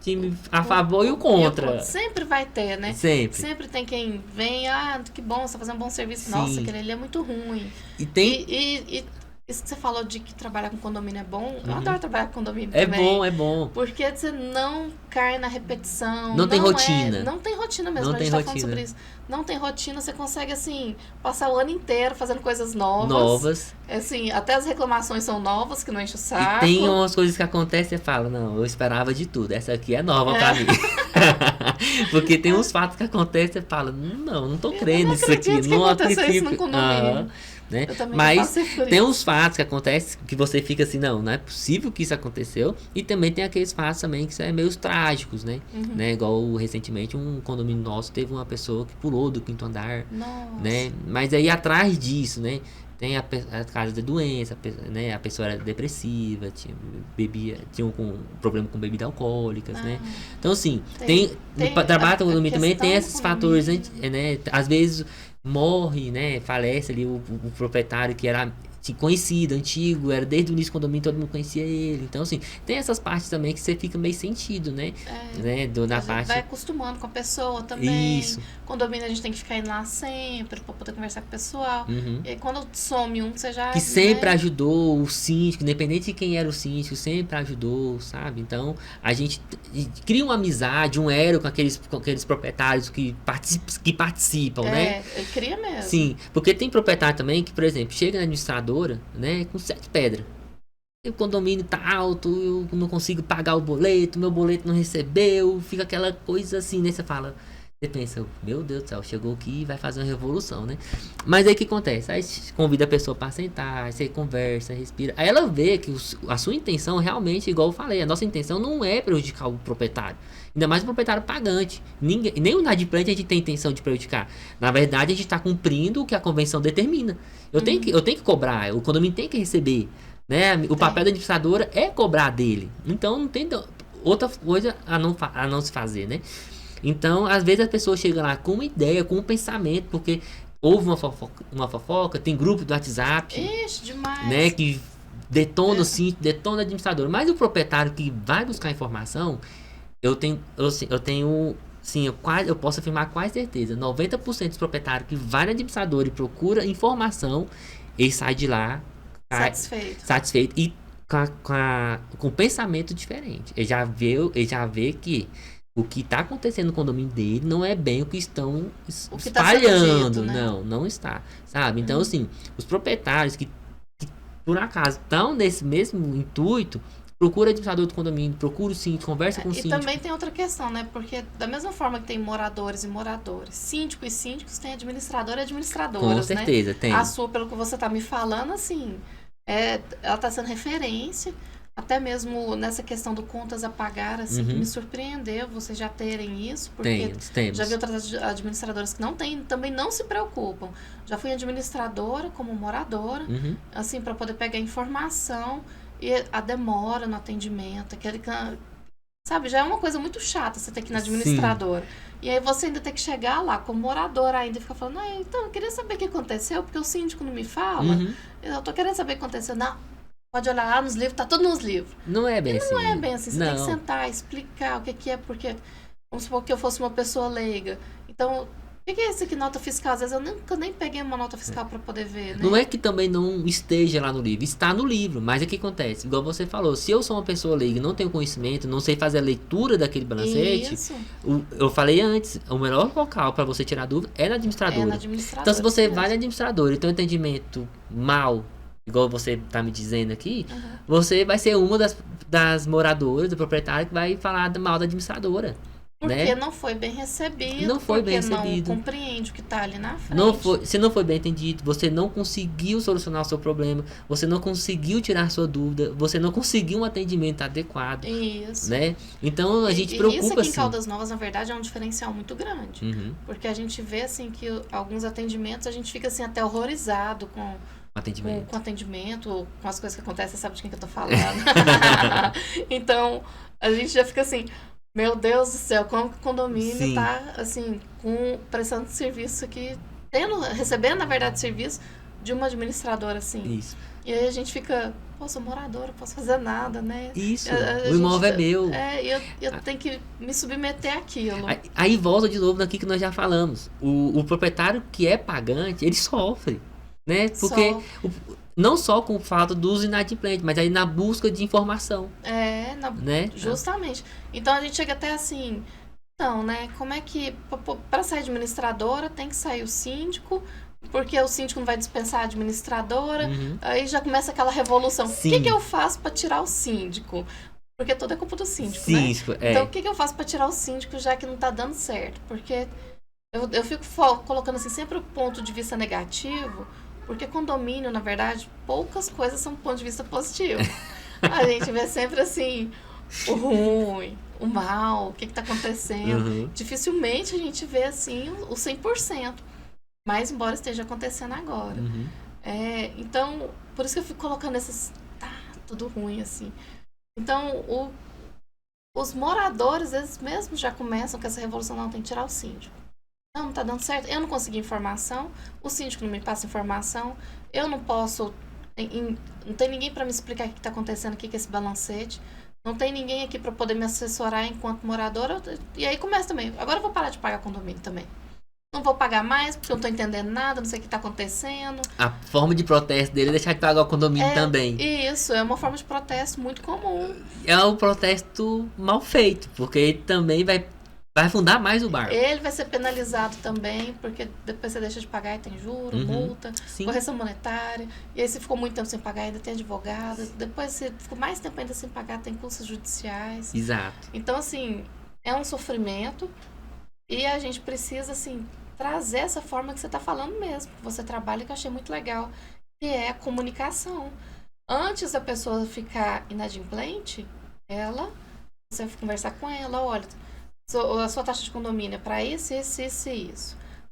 time a favor e o contra. Sempre vai ter, né? Sempre. Sempre tem quem vem, que bom, você tá fazendo um bom serviço. Sim. Nossa, aquele ali é muito ruim. E tem. E isso que você falou de que trabalhar com condomínio é bom, eu adoro trabalhar com condomínio É também. bom, é bom. Porque você não cai na repetição. Não tem rotina. Não tem rotina mesmo, Não a tem gente tá falando rotina. sobre isso. Não tem rotina, você consegue, assim, passar o ano inteiro fazendo coisas novas. Novas. Assim, até as reclamações são novas, que não enche o E saco. tem umas coisas que acontecem e você fala, não, eu esperava de tudo. Essa aqui é nova pra mim. Porque tem uns fatos que acontecem e você fala, não tô crendo nisso aqui. acredito que Não aconteceu isso acredito. no condomínio. Né? Eu também Mas passei por tem isso. uns fatos que acontecem que você fica assim, não é possível que isso aconteceu. E também tem aqueles fatos também que são meio trágicos, né? Né? Igual recentemente um condomínio nosso teve uma pessoa que pulou do 5º andar, Nossa. né? Mas aí atrás disso, né? Tem a casa da doença, né? A pessoa era depressiva, tinha um problema com bebidas alcoólicas, né? Então, assim, trabalho com condomínio também tem esses fatores, né? Às vezes morre, né? Falece ali o proprietário que era conhecido, antigo, era desde o início do condomínio, todo mundo conhecia ele. Então, assim, tem essas partes também que você fica meio sentido, né? Né? A gente vai acostumando com a pessoa também. Isso. Condomínio a gente tem que ficar indo lá sempre pra poder conversar com o pessoal. E aí, quando some um, você já... Que sempre ajudou o síndico, independente de quem era o síndico, sempre ajudou, sabe? Então, a gente cria uma amizade, um elo com aqueles proprietários que participam, né? Cria mesmo. Sim, porque tem proprietário também que, por exemplo, chega na administradora, né, com 7 pedras. O condomínio tá alto, eu não consigo pagar o boleto, meu boleto não recebeu, fica aquela coisa assim, né? Você pensa, meu Deus do céu, chegou aqui e vai fazer uma revolução, né? Mas aí o que acontece? Aí convida a pessoa para sentar, aí você conversa, respira. Aí ela vê que a sua intenção realmente, igual eu falei, a nossa intenção não é prejudicar o proprietário. Ainda mais o proprietário pagante. Nem o inadimplente a gente tem intenção de prejudicar. Na verdade, a gente está cumprindo o que a convenção determina. Eu tenho que cobrar, o condomínio tem que receber. Né? O papel da administradora é cobrar dele. Então não tem outra coisa a não se fazer, né? Então, às vezes a pessoa chega lá com uma ideia, com um pensamento, porque houve uma fofoca, tem grupo do WhatsApp. Ixi, demais. Né? Que detona o síndico, detona a administradora. Mas o proprietário que vai buscar informação, eu tenho sim, eu posso afirmar com quase certeza, 90% dos proprietários que vai na administradora e procura informação, ele sai de lá satisfeito e com pensamento diferente. Ele já vê que o que está acontecendo no condomínio dele não é bem o que estão espalhando. Dito, né? Não está, sabe? Então, assim, os proprietários que por acaso estão nesse mesmo intuito, procura o administrador do condomínio, procura o síndico, conversa com o síndico. E também tem outra questão, né? Porque da mesma forma que tem moradores e moradores, síndico e síndicos, tem administrador e administradoras, com certeza, né? tem. A sua, pelo que você tá me falando, assim, ela tá sendo referência, até mesmo nessa questão do contas a pagar, assim, me surpreendeu vocês já terem isso, porque temos. já vi outras administradoras que não têm, também não se preocupam. Já fui administradora como moradora, assim, para poder pegar informação. E a demora no atendimento, sabe, já é uma coisa muito chata você ter que ir na administradora. E aí você ainda tem que chegar lá como moradora ainda e ficar falando, então, eu queria saber o que aconteceu, porque o síndico não me fala. Eu tô querendo saber o que aconteceu. Não, pode olhar lá nos livros, tá tudo nos livros. Não é bem assim. Não é bem assim, você tem que sentar, explicar o que é, porque, vamos supor que eu fosse uma pessoa leiga. Então, o que é isso aqui, nota fiscal? Às vezes eu nunca nem peguei uma nota fiscal para poder ver, né? Não é que também não esteja lá no livro, está no livro, mas o que acontece? Igual você falou, se eu sou uma pessoa leiga, não tenho conhecimento, não sei fazer a leitura daquele balancete, eu falei antes, o melhor local para você tirar dúvida é na administradora. Então, se você vai na administradora e tem um entendimento mal, igual você tá me dizendo aqui, você vai ser uma das moradoras, do proprietário, que vai falar mal da administradora. Porque né? não foi bem recebido, Não foi bem porque recebido. não compreende o que está ali na frente. Você não foi bem entendido, você não conseguiu solucionar o seu problema, você não conseguiu tirar sua dúvida, você não conseguiu um atendimento adequado, Isso. né? Então a gente E preocupa isso aqui em assim. Caldas Novas, na verdade, é um diferencial muito grande. Uhum. Porque a gente vê, assim, que alguns atendimentos, a gente fica, assim, até horrorizado com atendimento, com as coisas que acontecem, você sabe de quem que eu tô falando. Então, a gente já fica assim, meu Deus do céu, como que o condomínio Sim. tá, assim, prestando serviço aqui, recebendo, na verdade, serviço de uma administradora, assim. Isso. E aí a gente fica, pô, sou moradora, não posso fazer nada, né? Isso, o imóvel é meu. Eu tenho que me submeter àquilo. Aí volta de novo naquilo que nós já falamos. O proprietário que é pagante, ele sofre, né? Porque não só com o fato do uso inadimplente, mas aí na busca de informação. Né? Justamente. Então a gente chega até assim, então, né? Como é que para sair administradora tem que sair o síndico? Porque o síndico não vai dispensar a administradora. Uhum. Aí já começa aquela revolução. Sim. O que eu faço para tirar o síndico? Porque tudo é culpa do síndico, Sim, né? Então, o que eu faço para tirar o síndico já que não tá dando certo? Porque eu fico colocando assim sempre o ponto de vista negativo, porque condomínio, na verdade, poucas coisas são do ponto de vista positivo. A gente vê sempre assim, o ruim, o mal, o que tá acontecendo. Uhum. Dificilmente a gente vê assim o 100%. Mas embora esteja acontecendo agora. Uhum. Então, por isso que eu fico colocando esses... Tá, tudo ruim, assim. Então, os moradores, eles mesmos já começam com essa revolução, não, tem que tirar o síndico. Não tá dando certo, eu não consegui informação, o síndico não me passa informação, eu não posso... Não tem ninguém para me explicar o que tá acontecendo aqui com esse balancete. Não tem ninguém aqui para poder me assessorar enquanto moradora. E aí começa também. Agora eu vou parar de pagar condomínio também. Não vou pagar mais porque eu não tô entendendo nada, não sei o que tá acontecendo. A forma de protesto dele é deixar de pagar o condomínio também. Isso, é uma forma de protesto muito comum. É um protesto mal feito, porque ele também vai afundar mais o barco. Ele vai ser penalizado também, porque depois você deixa de pagar e tem juro, multa, correção monetária. E aí se ficou muito tempo sem pagar, ainda tem advogado. Depois se ficou mais tempo ainda sem pagar, tem custos judiciais. Exato. Então, assim, é um sofrimento e a gente precisa, assim, trazer essa forma que você está falando mesmo, que você trabalha, que eu achei muito legal, que é a comunicação. Antes da pessoa ficar inadimplente, você conversar com ela, olha, a sua taxa de condomínio é para isso.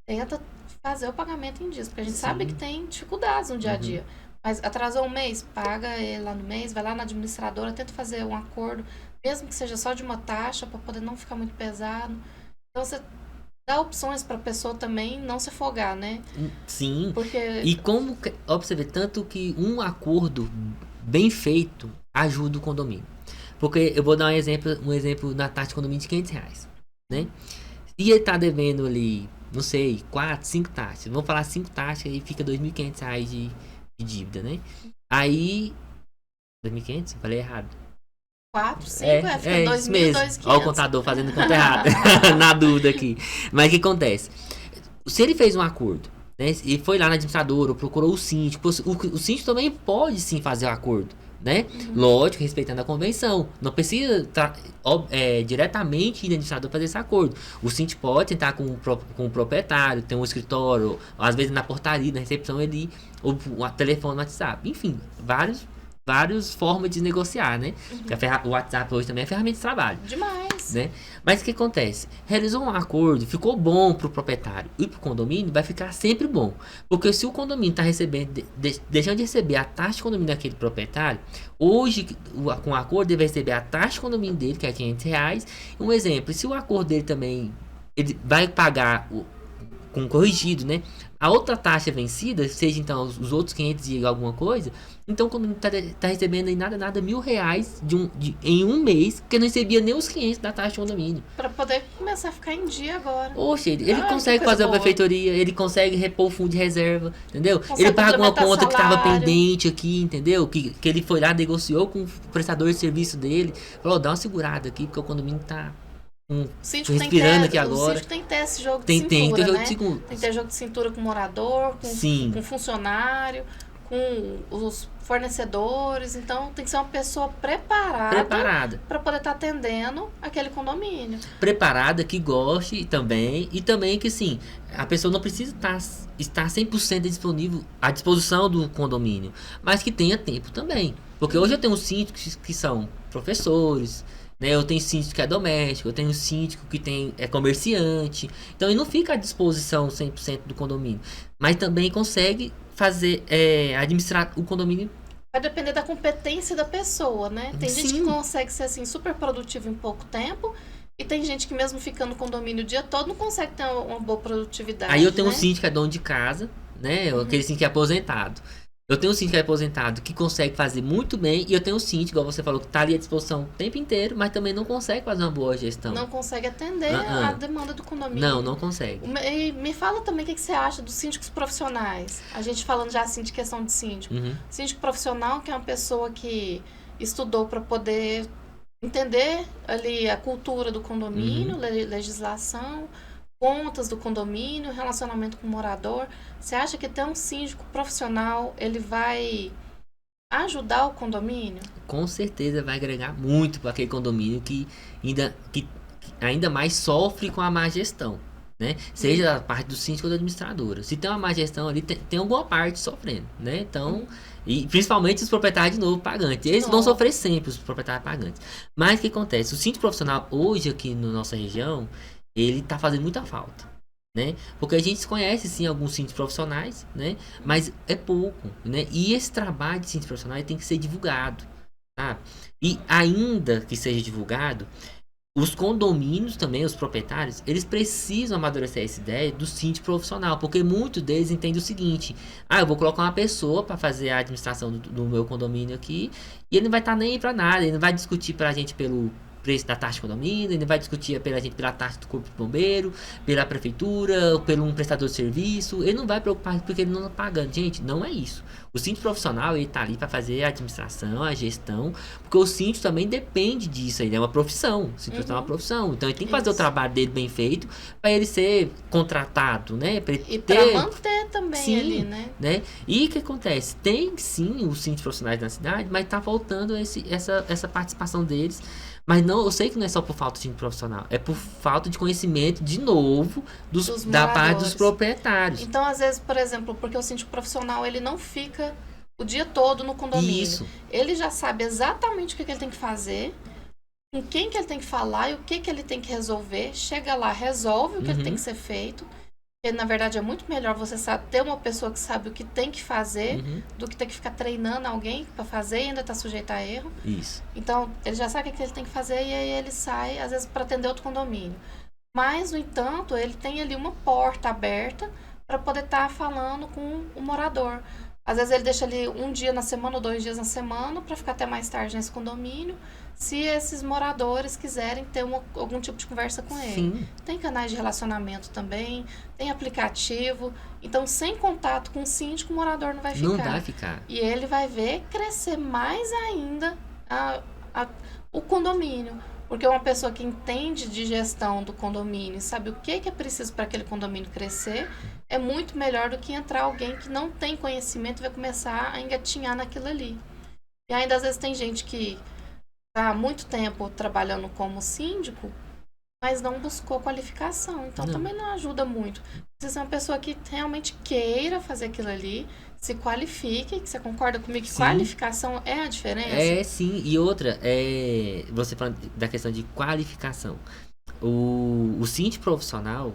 Tenta fazer o pagamento em dias, porque a gente sabe que tem dificuldades no dia a dia. Mas atrasou um mês, paga ele lá no mês, vai lá na administradora, tenta fazer um acordo, mesmo que seja só de uma taxa, para poder não ficar muito pesado. Então você dá opções para a pessoa também não se afogar, né? Sim. Porque... E como observe tanto que um acordo bem feito ajuda o condomínio. Porque eu vou dar um exemplo na taxa de condomínio de R$500, né? E ele tá devendo ali, não sei, 4, 5 taxas. Vamos falar 5 taxas e fica R$2.500 de dívida, né? Aí... 2.500? Falei errado. 4, 5, fica 2.500. Olha o contador fazendo conta errada. Na dúvida aqui. Mas o que acontece? Se ele fez um acordo, né? E foi lá na administradora, procurou o síndico. O síndico também pode sim fazer o acordo, né? Lógico, respeitando a convenção. Não precisa diretamente ir na administradora fazer esse acordo. O síndico pode tentar com o proprietário, tem um escritório, às vezes na portaria, na recepção ali, ou telefone no WhatsApp. Enfim, várias formas de negociar, né? O WhatsApp hoje também é ferramenta de trabalho. Demais. Né? Mas o que acontece? Realizou um acordo, ficou bom pro proprietário e pro condomínio, vai ficar sempre bom. Porque se o condomínio está recebendo, deixando de receber a taxa de condomínio daquele proprietário, hoje, com o acordo, ele vai receber a taxa de condomínio dele, que é R$500. Um exemplo, se o acordo dele também, ele vai pagar com corrigido, né? A outra taxa vencida, seja então os outros 500 e alguma coisa, então o condomínio tá recebendo aí nada R$1.000 em um mês, porque não recebia nem os 500 da taxa de condomínio. Para poder começar a ficar em dia agora. Oxe, ele consegue fazer a prefeitura, ele consegue repor o fundo de reserva, entendeu? Consegue ele paga uma conta que estava salário. pendente aqui, entendeu? Que ele foi lá, negociou com o prestador de serviço dele, falou, dá uma segurada aqui, porque o condomínio tá... respirando aqui agora. O síndico tem que ter esse jogo de cintura, tem jogo né? de cintura. Tem que ter jogo de cintura com o morador, com o funcionário, com os fornecedores, então tem que ser uma pessoa preparada para poder estar atendendo aquele condomínio. Preparada, que goste também, e também que sim, a pessoa não precisa estar 100% disponível à disposição do condomínio, mas que tenha tempo também. Porque hoje eu tenho síndicos que são professores, né? Eu tenho síndico que é doméstico, eu tenho síndico que é comerciante, então ele não fica à disposição 100% do condomínio, mas também consegue fazer, administrar o condomínio. Vai depender da competência da pessoa, né? Tem gente que consegue ser assim super produtivo em pouco tempo, e tem gente que mesmo ficando no condomínio o dia todo não consegue ter uma boa produtividade. Aí eu tenho um síndico que é dono de casa, né? Aquele síndico que é aposentado. Eu tenho um síndico que é aposentado que consegue fazer muito bem, e eu tenho um síndico, igual você falou, que está ali à disposição o tempo inteiro, mas também não consegue fazer uma boa gestão. Não consegue atender a demanda do condomínio. Não consegue. E me fala também o que você acha dos síndicos profissionais. A gente falando já assim de questão de síndico. Síndico profissional, que é uma pessoa que estudou para poder entender ali a cultura do condomínio, legislação, contas do condomínio, relacionamento com o morador. Você acha que ter um síndico profissional, ele vai ajudar o condomínio? Com certeza vai agregar muito para aquele condomínio que ainda mais sofre com a má gestão, né? Seja a parte do síndico ou da administradora. Se tem uma má gestão ali, tem alguma parte sofrendo, né? Então, e principalmente os proprietários de novo pagantes. Eles vão sofrer sempre, os proprietários pagantes. Mas o que acontece? O síndico profissional hoje aqui na nossa região, ele tá fazendo muita falta, né? Porque a gente conhece sim alguns síndicos profissionais, né? Mas é pouco, né? E esse trabalho de síndicos profissionais tem que ser divulgado, tá? E ainda que seja divulgado, os condomínios também, os proprietários, eles precisam amadurecer essa ideia do síndico profissional, porque muitos deles entendem o seguinte: eu vou colocar uma pessoa para fazer a administração do meu condomínio aqui, e ele não vai estar nem aí para nada, ele não vai discutir para a gente pelo preço da taxa de condomínio, ele vai discutir pela taxa do corpo de bombeiro, pela prefeitura, pelo um prestador de serviço, ele não vai preocupar porque ele não está pagando. Gente, não é isso. O síndico profissional, ele tá ali para fazer a administração, a gestão, porque o síndico também depende disso, ele é uma profissão, o síndico é uma profissão, então ele tem que fazer o trabalho dele bem feito para ele ser contratado, né? E para manter também ali, né? E o que acontece? Tem sim os síndicos profissionais na cidade, mas tá faltando essa participação deles. Mas não, eu sei que não é só por falta de profissional, é por falta de conhecimento, de novo, da parte dos proprietários. Então, às vezes, por exemplo, porque o síndico profissional, ele não fica o dia todo no condomínio. Isso. Ele já sabe exatamente o que ele tem que fazer, com quem que ele tem que falar e o que ele tem que resolver. Chega lá, resolve o que ele tem que ser feito. Porque, na verdade, é muito melhor você ter uma pessoa que sabe o que tem que fazer do que ter que ficar treinando alguém para fazer e ainda estar sujeito a erro. Isso. Então, ele já sabe o que ele tem que fazer e aí ele sai, às vezes, para atender outro condomínio. Mas, no entanto, ele tem ali uma porta aberta para poder estar falando com o morador. Às vezes, ele deixa ali um dia na semana ou 2 dias na semana para ficar até mais tarde nesse condomínio, se esses moradores quiserem ter algum tipo de conversa com ele. Sim. Tem canais de relacionamento também, tem aplicativo. Então, sem contato com o síndico, o morador não vai ficar. Não vai ficar. E ele vai ver crescer mais ainda o condomínio. Porque uma pessoa que entende de gestão do condomínio e sabe o que é preciso para aquele condomínio crescer, é muito melhor do que entrar alguém que não tem conhecimento e vai começar a engatinhar naquilo ali. E ainda, às vezes, tem gente que está há muito tempo trabalhando como síndico, mas não buscou qualificação. Então, também não ajuda muito. Precisa ser uma pessoa que realmente queira fazer aquilo ali, se qualifique, que você concorda comigo que qualificação é a diferença? É, sim. E outra, você falando da questão de qualificação. O síndico profissional,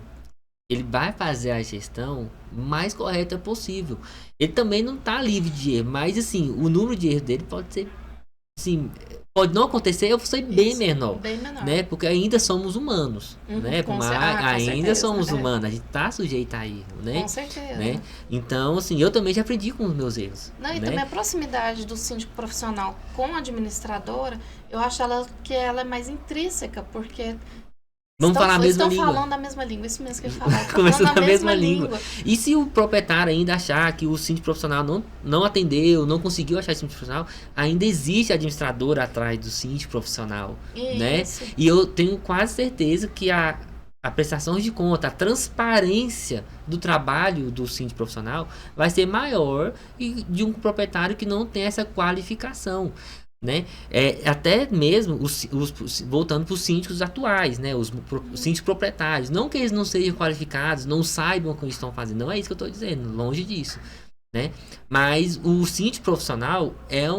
ele vai fazer a gestão mais correta possível. Ele também não está livre de erro, mas assim, o número de erros dele pode ser, assim, pode não acontecer, eu vou ser bem menor, né? Porque ainda somos humanos, né? Ainda somos humanos, a gente tá sujeito a erro, né? Com certeza. Né? Então, assim, eu também já aprendi com os meus erros. Não, e também a proximidade do síndico profissional com a administradora, eu acho que ela é mais intrínseca, porque vamos falar a mesma língua. Estão falando a mesma língua, isso mesmo que eu ia falar. Começando a mesma língua. E se o proprietário ainda achar que o síndico profissional não atendeu, não conseguiu achar esse síndico profissional, ainda existe a administradora atrás do síndico profissional, né? E eu tenho quase certeza que a a prestação de conta, a transparência do trabalho do síndico profissional vai ser maior e de um proprietário que não tem essa qualificação, né? Até mesmo voltando para os síndicos atuais, né? Os síndicos proprietários, não que eles não sejam qualificados, não saibam o que eles estão fazendo, não é isso que eu estou dizendo, longe disso, né? Mas o síndico profissional é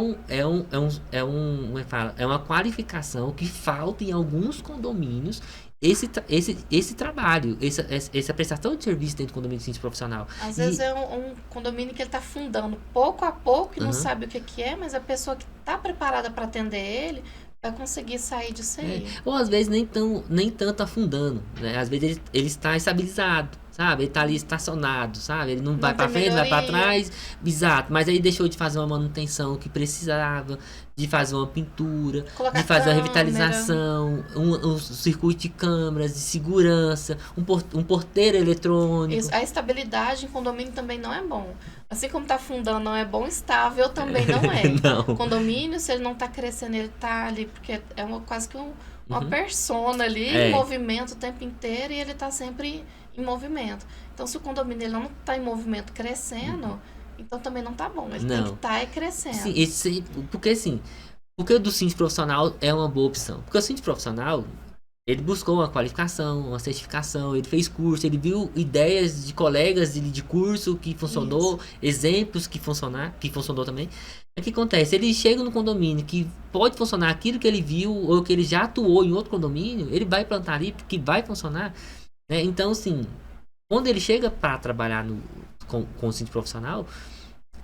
uma qualificação que falta em alguns condomínios. Esse trabalho, essa prestação de serviço dentro do condomínio de síndico profissional. Às vezes é um condomínio que ele está fundando pouco a pouco e não sabe o que é, mas a pessoa que está preparada para atender ele vai conseguir sair disso aí. Ou às vezes nem tanto afundando, né? Às vezes ele está estabilizado, sabe? Ele está ali estacionado, sabe? Ele não vai para frente, vai para trás, exato. Mas aí deixou de fazer uma manutenção que precisava, de fazer uma pintura, de fazer uma revitalização, um circuito de câmeras, de segurança, um porteiro eletrônico. Isso, a estabilidade em condomínio também não é bom. Assim como tá afundando não é bom, estável também não é. Não. O condomínio, se ele não tá crescendo, ele tá ali, porque é quase que uma persona ali, em movimento o tempo inteiro, e ele tá sempre em movimento. Então, se o condomínio ele não tá em movimento crescendo, então também não tá bom. Ele tem que estar crescendo. Sim, porque o do síndico profissional é uma boa opção. Porque o síndico profissional, ele buscou uma qualificação, uma certificação, ele fez curso, ele viu ideias de colegas de curso que funcionou, exemplos que funcionou também. O que acontece? Ele chega no condomínio que pode funcionar aquilo que ele viu ou que ele já atuou em outro condomínio, ele vai plantar ali porque vai funcionar, né? Então, assim, quando ele chega para trabalhar com o síndico profissional,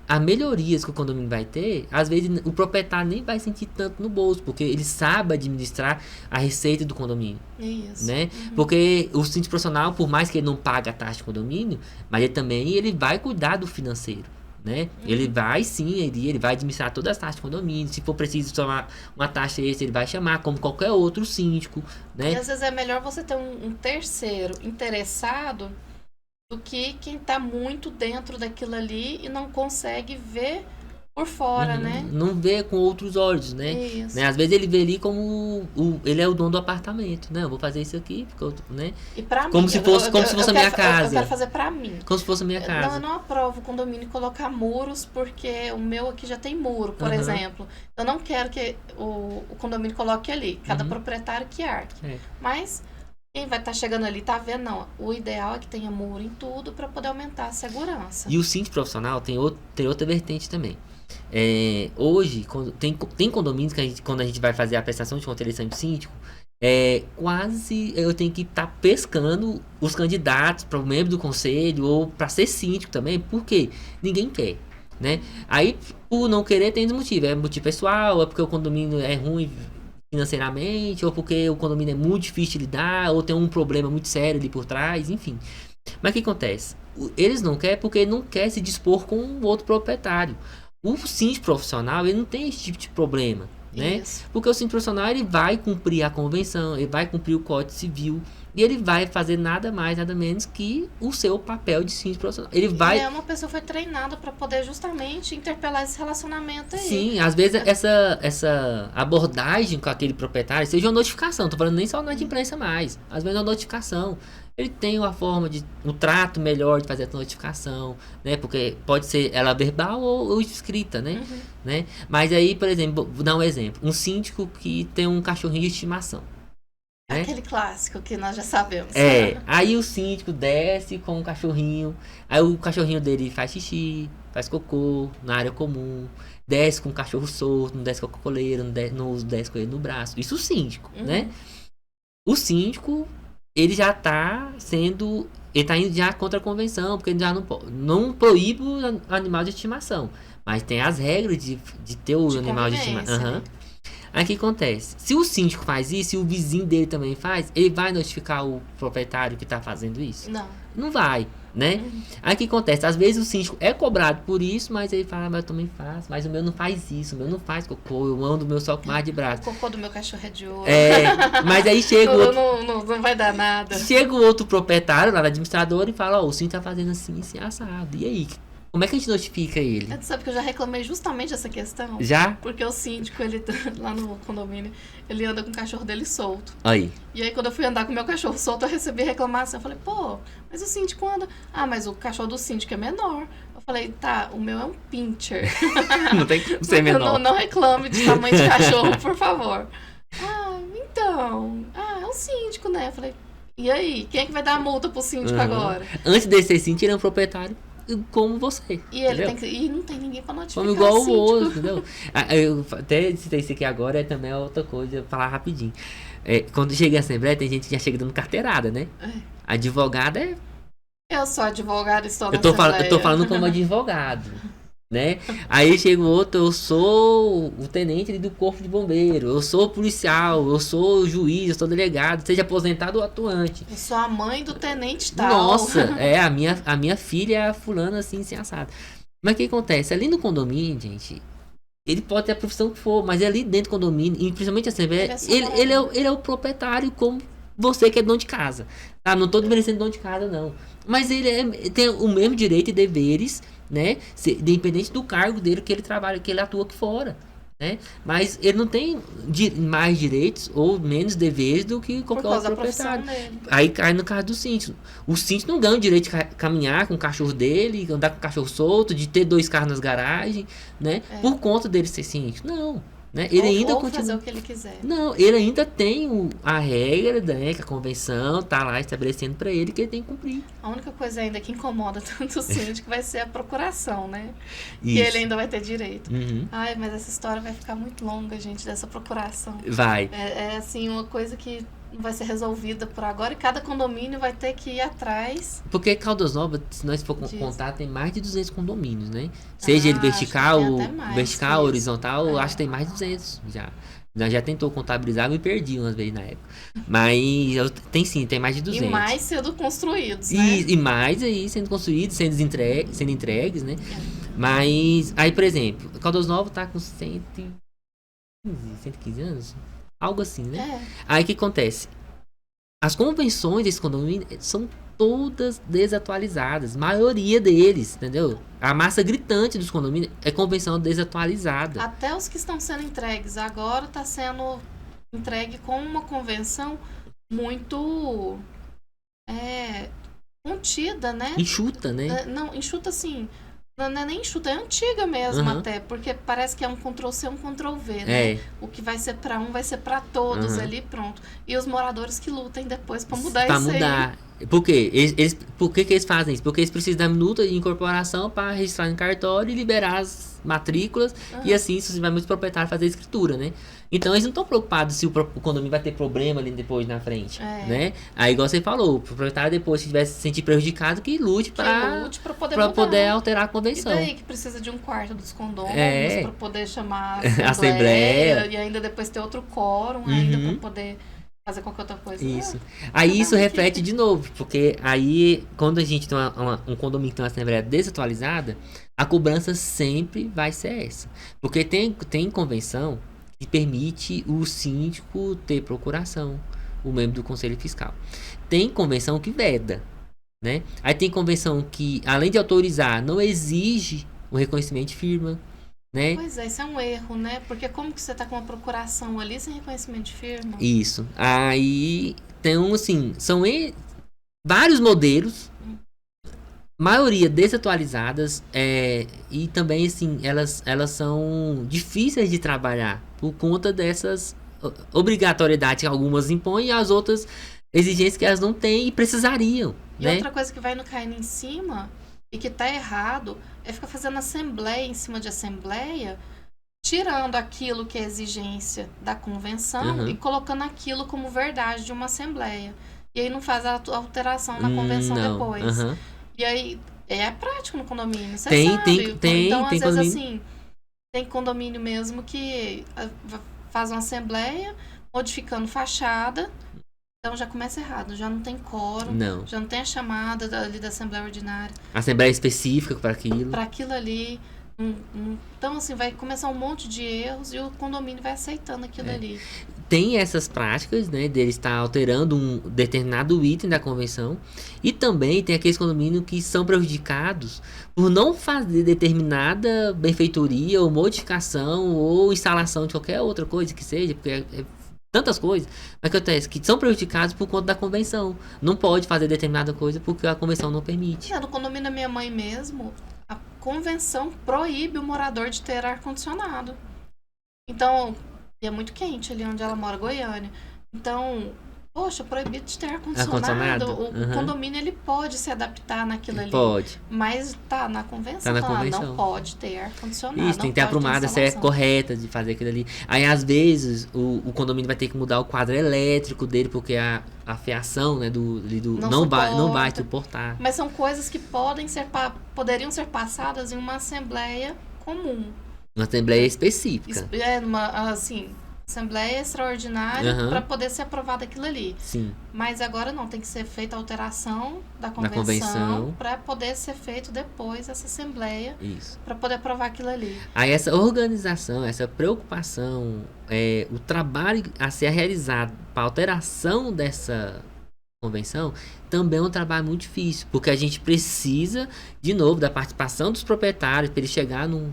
as melhorias que o condomínio vai ter, às vezes o proprietário nem vai sentir tanto no bolso, porque ele sabe administrar a receita do condomínio. Isso. Né? Porque o síndico profissional, por mais que ele não pague a taxa de condomínio, mas ele vai cuidar do financeiro. Né? Ele vai ele vai administrar todas as taxas de condomínio. Se for preciso tomar uma taxa extra, ele vai chamar, como qualquer outro síndico. Né? E às vezes é melhor você ter um terceiro interessado do que quem está muito dentro daquilo ali e não consegue ver por fora, né? Não vê com outros olhos, né? Isso. Né? Às vezes ele vê ali como ele é o dono do apartamento, né? Eu vou fazer isso aqui, porque né? E pra como mim, se fosse a minha casa. Eu quero fazer pra mim. Como se fosse a minha casa. Não, eu não aprovo o condomínio colocar muros, porque o meu aqui já tem muro, por exemplo. Eu não quero que o condomínio coloque ali. Cada proprietário que arque. Mas quem vai estar chegando ali tá vendo, não. O ideal é que tenha muro em tudo para poder aumentar a segurança. E o síndico profissional tem outra vertente também. Hoje, tem condomínios que quando a gente vai fazer a prestação de conta eleição de síndico, quase eu tenho que estar pescando os candidatos para o membro do conselho ou para ser síndico também, porque ninguém quer, né? Aí, por não querer, tem motivo. É motivo pessoal, é porque o condomínio é ruim financeiramente, ou porque o condomínio é muito difícil de lidar, ou tem um problema muito sério ali por trás, enfim. Mas o que acontece? Eles não querem porque não quer se dispor com o outro proprietário. O síndico profissional, ele não tem esse tipo de problema, né? Isso. Porque o síndico profissional, ele vai cumprir a convenção, ele vai cumprir o Código Civil, e ele vai fazer nada mais, nada menos que o seu papel de síndico profissional. E uma pessoa foi treinada para poder justamente interpelar esse relacionamento aí. Sim, às vezes essa abordagem com aquele proprietário, seja uma notificação, tô falando nem só na de imprensa mais, às vezes é uma notificação. Ele tem uma forma um trato melhor de fazer a notificação, né? Porque pode ser ela verbal ou escrita, né? Né? Mas aí, por exemplo, vou dar um exemplo. Um síndico que tem um cachorrinho de estimação. Né? Aquele clássico que nós já sabemos. Aí o síndico desce com o cachorrinho, aí o cachorrinho dele faz xixi, faz cocô na área comum, desce com o cachorro solto, não desce com a coleira, não desce com ele no braço. Isso o síndico, né? O síndico, ele já tá sendo... Ele tá indo já contra a convenção, porque ele já não proíbe o animal de estimação. Mas tem as regras de ter o animal de estimação. Né? Aí o que acontece? Se o síndico faz isso e o vizinho dele também faz, ele vai notificar o proprietário que tá fazendo isso? Não vai, né? Aí o que acontece? Às vezes o síndico é cobrado por isso, mas ele fala, mas eu também faço. Mas o meu não faz isso, o meu não faz cocô, eu ando o meu só com mais de braço. O cocô do meu cachorro é de ouro. Mas aí chega não vai dar nada. Chega o outro proprietário lá, o administrador, e fala, o síndico tá fazendo assim, assim, assado. E aí? Como é que a gente notifica ele? Você sabe que eu já reclamei justamente dessa questão? Já? Porque o síndico, ele lá no condomínio, ele anda com o cachorro dele solto. Aí. E aí, quando eu fui andar com o meu cachorro solto, eu recebi reclamação. Eu falei, pô, mas o síndico anda... Ah, mas o cachorro do síndico é menor. Eu falei, tá, o meu é um pincher. Não tem como ser menor. Não reclame de tamanho de cachorro, por favor. Ah, então... Ah, é um síndico, né? Eu falei, e aí? Quem é que vai dar a multa pro síndico agora? Antes de ser síndico, ele é um proprietário como você. E ele tem que... E não tem ninguém pra notificar como igual o síndico. o outro, entendeu? Eu até citei isso aqui agora, também é outra coisa, eu vou falar rapidinho. Quando chega em assembleia, tem gente que já chega dando carteirada, né? Advogada é... Eu sou advogada, estou na eu tô assembleia. falando como advogado, né? Aí chega o outro, eu sou o tenente do corpo de bombeiro, eu sou policial, eu sou juiz, eu sou delegado, seja aposentado ou atuante. Eu sou a mãe do tenente tal. Nossa, a minha filha é a fulana assim, assado. Mas o que acontece? Ali no condomínio, gente, ele pode ter a profissão que for, mas é ali dentro do condomínio, e principalmente a assembleia, ele é o proprietário como você que é dono de casa. Tá? Não tô desmerecendo dono de casa, não. Mas ele tem o mesmo direito e deveres, né? Independente do cargo dele que ele trabalha, que ele atua aqui fora. Né? Mas ele não tem mais direitos ou menos deveres do que qualquer outro proprietário. Aí cai no caso do síndico. O síndico não ganha o direito de caminhar com o cachorro dele, andar com o cachorro solto, de ter 2 carros nas garagens, né? Por conta dele ser síndico. Não. Né? Ele ainda continua... fazer o que ele quiser. Não, ele ainda tem a regra, né, que a convenção tá lá estabelecendo para ele que ele tem que cumprir. A única coisa ainda que incomoda tanto o síndico vai ser a procuração, né? Isso. Que ele ainda vai ter direito. Uhum. Ai, mas essa história vai ficar muito longa, gente, dessa procuração. Vai. É assim, uma coisa que não vai ser resolvida por agora e cada condomínio vai ter que ir atrás. Porque Caldas Novas, se nós for contar, tem mais de 200 condomínios, né? Seja ele vertical, horizontal, acho que tem mais de 200 já. Nós já tentou contabilizar, me perdi umas vezes na época. Mas tem mais de 200. E mais sendo construídos, né? E mais aí sendo construídos, sendo entregues, né? Mas, aí, por exemplo, Caldas Novas tá com 115 anos? Algo assim, né? Aí o que acontece? As convenções desse condomínio são todas desatualizadas. Maioria deles, entendeu? A massa gritante dos condomínios é convenção desatualizada. Até os que estão sendo entregues agora está sendo entregue com uma convenção muito contida, né? Enxuta, né? Não, enxuta assim... Não é nem enxuta, é antiga mesmo até, porque parece que é um Ctrl-C, um Ctrl-V, né? O que vai ser para um vai ser para todos ali, pronto. E os moradores que lutem depois para mudar isso aí. Por quê? Por que eles fazem isso? Porque eles precisam da minuta de incorporação para registrar em cartório e liberar as matrículas e assim sucessivamente os proprietários fazer a escritura, né? Então eles não estão preocupados se o condomínio vai ter problema ali depois na frente, né? Aí igual você falou, o proprietário depois se tiver se sentir prejudicado que lute para poder alterar a convenção. E daí que precisa de um quarto dos condôminos para poder chamar a assembleia e ainda depois ter outro quórum ainda para poder fazer qualquer outra coisa. Isso. Aí isso reflete de novo, porque aí quando a gente tem um condomínio que tem uma assembleia desatualizada, a cobrança sempre vai ser essa. Porque tem convenção que permite o síndico ter procuração, o membro do conselho fiscal. Tem convenção que veda, né? Aí tem convenção que, além de autorizar, não exige o reconhecimento de firma, né? Pois é, isso é um erro, né? Porque como que você tá com uma procuração ali sem reconhecimento de firma? Isso. Aí tem assim, são vários modelos, maioria desatualizadas, e também assim, elas são difíceis de trabalhar por conta dessas obrigatoriedades que algumas impõem e as outras exigências que elas não têm e precisariam. E outra coisa que vai no caindo em cima e que tá errado é ficar fazendo assembleia em cima de assembleia, tirando aquilo que é exigência da convenção e colocando aquilo como verdade de uma assembleia. E aí não faz a alteração na convenção depois. E aí é prático no condomínio, você sabe. Então, às vezes, assim, tem condomínio mesmo que faz uma assembleia modificando fachada. Então já começa errado, já não tem quórum, já não tem a chamada ali da Assembleia Ordinária. Assembleia específica para aquilo. Para aquilo ali, Então, assim, vai começar um monte de erros e o condomínio vai aceitando aquilo ali. Tem essas práticas, né, dele estar alterando um determinado item da convenção, e também tem aqueles condomínios que são prejudicados por não fazer determinada benfeitoria ou modificação ou instalação de qualquer outra coisa que seja, porque é tantas coisas, mas que acontece que são prejudicados por conta da convenção. Não pode fazer determinada coisa porque a convenção não permite. No condomínio da minha mãe mesmo, a convenção proíbe o morador de ter ar-condicionado. Então, e é muito quente ali onde ela mora, Goiânia. Então, poxa, proibido de ter ar-condicionado. O condomínio, ele pode se adaptar naquilo ali. Pode. Mas tá na convenção. Tá na convenção. Não pode ter ar-condicionado. Isso, tem que ter a aprumada correta de fazer aquilo ali. Aí, às vezes, o condomínio vai ter que mudar o quadro elétrico dele, porque a fiação, né, não vai suportar. Mas são coisas que poderiam ser passadas em uma assembleia comum. Uma assembleia específica. Assembleia extraordinária para poder ser aprovado aquilo ali. Sim. Mas agora não, tem que ser feita a alteração da convenção para poder ser feito depois essa assembleia para poder aprovar aquilo ali. Aí essa organização, essa preocupação, o trabalho a ser realizado para alteração dessa convenção também é um trabalho muito difícil, porque a gente precisa, de novo, da participação dos proprietários para ele chegar no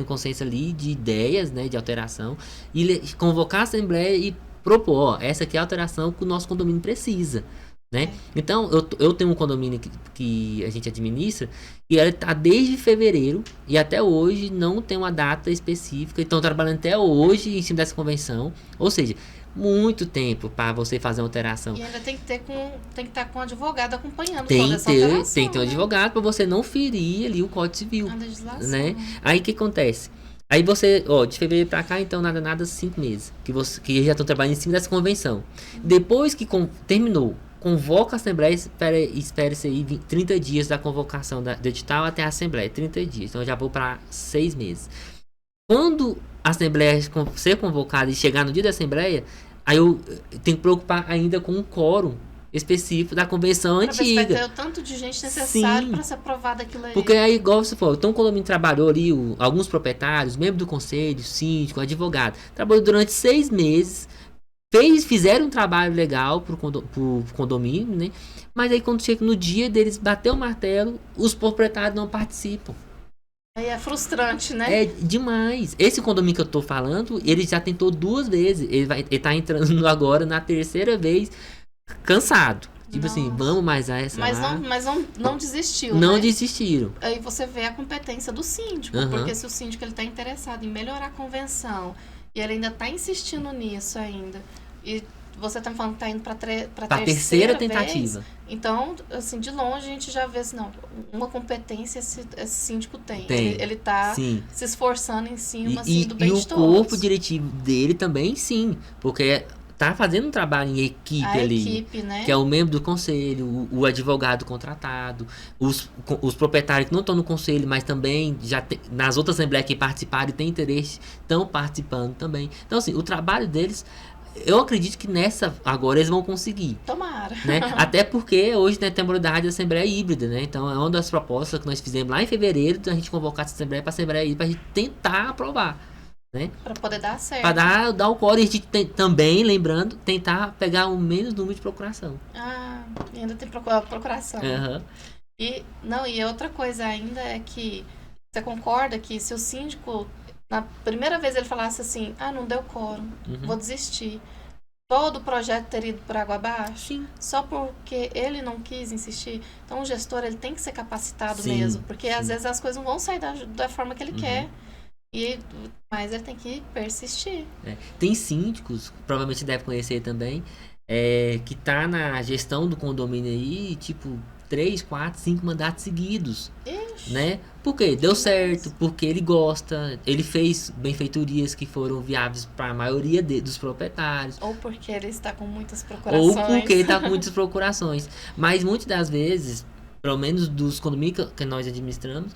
consenso ali de ideias, né, de alteração, e convocar a assembleia e propor, essa aqui é a alteração que o nosso condomínio precisa, né? Então, eu tenho um condomínio que a gente administra e ela está desde fevereiro e até hoje não tem uma data específica, então trabalhando até hoje em cima dessa convenção, ou seja, muito tempo para você fazer uma alteração. E ainda tem que estar com um advogado acompanhando toda essa alteração. Tem que ter um advogado para você não ferir ali o Código Civil. A legislação. Né? Aí o que acontece? Aí você, de fevereiro para cá, então nada, 5 meses. Que já estão trabalhando em cima dessa convenção. Depois que terminou, convoca a Assembleia, espera-se aí 30 dias da convocação do edital até a Assembleia. 30 dias. Então eu já vou para 6 meses. Quando a Assembleia ser convocada e chegar no dia da Assembleia, aí eu tenho que preocupar ainda com um quórum específico da convenção antiga. Vai ter o tanto de gente necessário para ser aprovada aquilo aí. Porque aí, igual você falou, então o condomínio trabalhou ali, alguns proprietários, membros do conselho, síndico, advogado, trabalhou durante 6 meses, fizeram um trabalho legal pro condomínio, né? Mas aí quando chega no dia deles bater o martelo, os proprietários não participam. Aí é frustrante, né? É demais. Esse condomínio que eu tô falando, ele já tentou 2 vezes. Ele tá entrando agora na 3ª vez, cansado. Tipo assim, vamos mais a essa mas não desistiu, Não né? desistiram. Aí você vê a competência do síndico. Porque se o síndico ele tá interessado em melhorar a convenção e ele ainda tá insistindo nisso ainda, e você tá falando que tá indo pra terceira tentativa. Vez, então, assim, de longe a gente já vê assim, não, uma competência esse síndico tem. Ele tá se esforçando em cima do bem de todos. E o corpo diretivo dele também, sim. Porque tá fazendo um trabalho em equipe ali. Né? Que é o membro do conselho, o advogado contratado, os proprietários que não estão no conselho, mas também já nas outras assembleias que participaram e têm interesse, estão participando também. Então, assim, o trabalho deles, eu acredito que agora eles vão conseguir. Tomara. Né? Até porque hoje, né, tem a modalidade da Assembleia Híbrida, né? Então é uma das propostas que nós fizemos lá em fevereiro, a gente convocar essa Assembleia para a Assembleia Híbrida, para a gente tentar aprovar. Né? Para poder dar certo. Para dar o quórum, e a gente também, lembrando, tentar pegar o menos número de procuração. Ainda tem procuração. Uhum. E outra coisa ainda é que você concorda que se o síndico na primeira vez ele falasse assim, não deu quórum, vou desistir, todo o projeto teria ido por água abaixo? Sim. Só porque ele não quis insistir? Então o gestor ele tem que ser capacitado mesmo, porque às vezes as coisas não vão sair da forma que ele quer. Mas ele tem que persistir. Tem síndicos, provavelmente deve conhecer também, que tá na gestão do condomínio aí, tipo 3, 4, 5 mandatos seguidos. Ixi. Né? Por quê? Deu certo, porque ele gosta, ele fez benfeitorias que foram viáveis para a maioria dos proprietários. Ou porque ele está com muitas procurações. Ou porque ele está com muitas procurações. Mas muitas das vezes, pelo menos dos condomínios que nós administramos,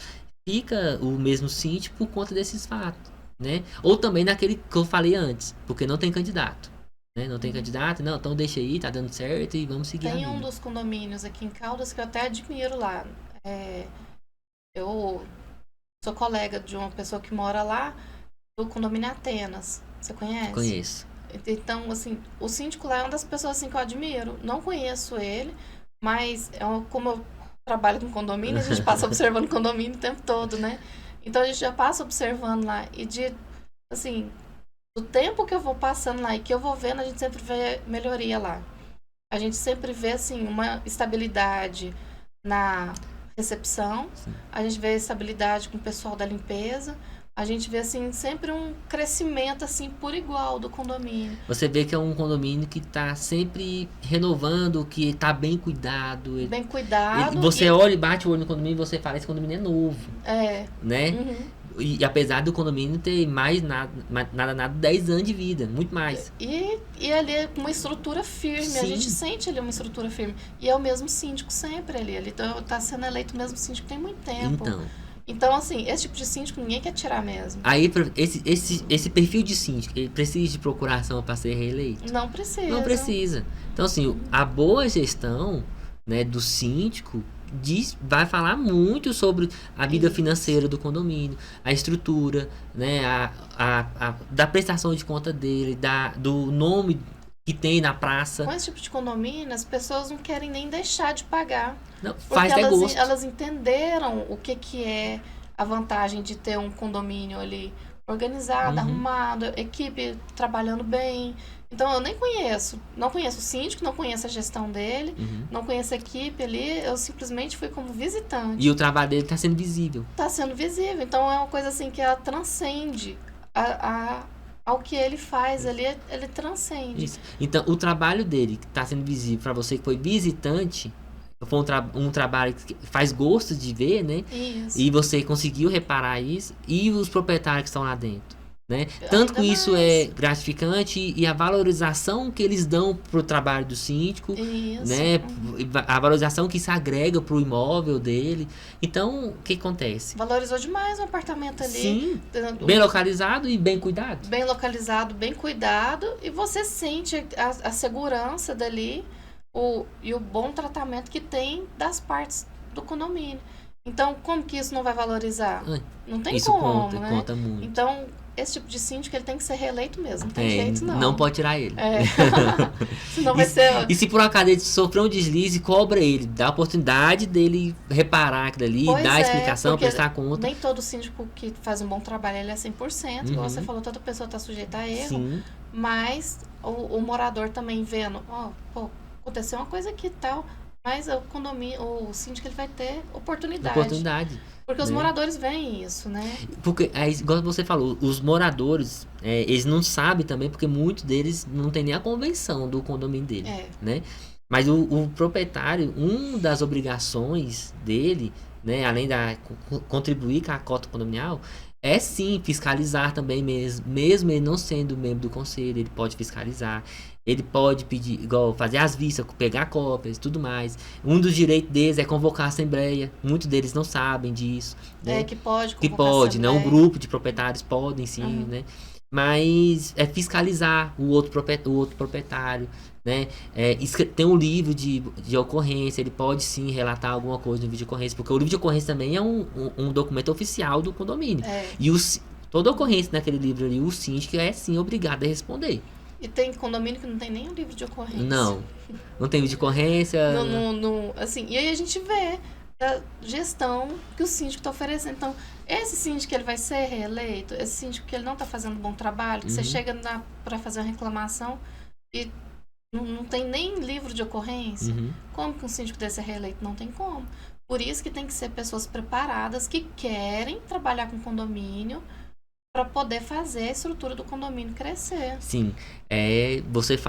fica o mesmo síndico por conta desses fatos. Né? Ou também naquele que eu falei antes, porque não tem candidato. Né? Não tem candidato, não, então deixa aí, tá dando certo e vamos seguir. Tem um dos condomínios aqui em Caldas que eu até admiro lá. Eu sou colega de uma pessoa que mora lá, do condomínio Atenas. Você conhece? Conheço. Então, assim, o síndico lá é uma das pessoas assim, que eu admiro. Não conheço ele, mas como eu trabalho com condomínio, a gente passa observando o condomínio o tempo todo, né? Então a gente já passa observando lá. E assim, do tempo que eu vou passando lá e que eu vou vendo, a gente sempre vê melhoria lá. A gente sempre vê, assim, uma estabilidade na recepção, Sim. a gente vê estabilidade com o pessoal da limpeza, a gente vê, assim, sempre um crescimento, assim, por igual do condomínio. Você vê que é um condomínio que tá sempre renovando, que tá bem cuidado. Bem cuidado. Você olha e bate o olho no condomínio e você fala, esse condomínio é novo. Né? Uhum. E apesar do condomínio ter mais nada 10 anos de vida, muito mais. E ali é uma estrutura firme, Sim. a gente sente ali uma estrutura firme. E é o mesmo síndico sempre ali. Ele tá sendo eleito o mesmo síndico tem muito tempo. Então, assim, esse tipo de síndico ninguém quer tirar mesmo. Aí, esse perfil de síndico, ele precisa de procuração para ser reeleito? Não precisa. Não precisa. Então, assim, a boa gestão, né, do síndico vai falar muito sobre a vida financeira do condomínio, a estrutura, né, da prestação de conta dele, do nome que tem na praça. Com esse tipo de condomínio, as pessoas não querem nem deixar de pagar. Não, faz até gosto. Elas entenderam o que é a vantagem de ter um condomínio ali organizado, arrumado, equipe trabalhando bem. Então eu nem conheço, não conheço o síndico, não conheço a gestão dele, não conheço a equipe ali, eu simplesmente fui como visitante. E o trabalho dele está sendo visível. Está sendo visível, então é uma coisa assim que ela transcende ao que ele faz ali, ele transcende. Isso. Então o trabalho dele que está sendo visível para você que foi visitante, foi um trabalho que faz gosto de ver, né? Isso. E você conseguiu reparar isso, e os proprietários que estão lá dentro. Né? Tanto que isso é gratificante e a valorização que eles dão pro trabalho do síndico, né? A valorização que isso agrega pro imóvel dele. Então, o que acontece? Valorizou demais o apartamento ali. Sim, bem localizado e bem cuidado. Bem localizado, bem cuidado, e você sente a segurança dali e o bom tratamento que tem das partes do condomínio. Então, como que isso não vai valorizar? Não tem isso como, conta, né? Conta muito. Então, esse tipo de síndico, ele tem que ser reeleito mesmo. Não tem jeito, não. Não pode tirar ele. Senão vai ser... E se por acaso ele sofrer um deslize, cobra ele. Dá a oportunidade dele reparar aquilo ali, dar explicação, prestar conta. Nem todo síndico que faz um bom trabalho, ele é 100%. Igual você falou, toda pessoa está sujeita a erro. Sim. Mas o morador também vendo, aconteceu uma coisa aqui e tal... Mas o síndico, ele vai ter oportunidade. Porque os moradores veem isso, né? Porque, igual você falou, os moradores, eles não sabem também, porque muitos deles não tem nem a convenção do condomínio dele, né? Mas o proprietário, uma das obrigações dele, né, além da contribuir com a cota condominial, é sim fiscalizar também mesmo ele não sendo membro do conselho, ele pode fiscalizar. Ele pode pedir, igual fazer as vistas, pegar cópias e tudo mais. Um dos direitos deles é convocar a assembleia. Muitos deles não sabem disso. Né? Que pode convocar. Que pode, né? Um grupo de proprietários podem sim, né? Mas é fiscalizar o outro proprietário, né? Tem um livro de ocorrência, ele pode sim relatar alguma coisa no livro de ocorrência, porque o livro de ocorrência também é um documento oficial do condomínio. E toda ocorrência naquele livro ali, o síndico é sim obrigado a responder. E tem condomínio que não tem nem um livro de ocorrência. Não tem livro de ocorrência. Assim, e aí a gente vê a gestão que o síndico está oferecendo. Então, esse síndico ele vai ser reeleito, esse síndico que ele não está fazendo um bom trabalho, que você chega para fazer uma reclamação e não tem nem livro de ocorrência. Como que um síndico desse é reeleito? Não tem como. Por isso que tem que ser pessoas preparadas que querem trabalhar com condomínio, para poder fazer a estrutura do condomínio crescer. Sim,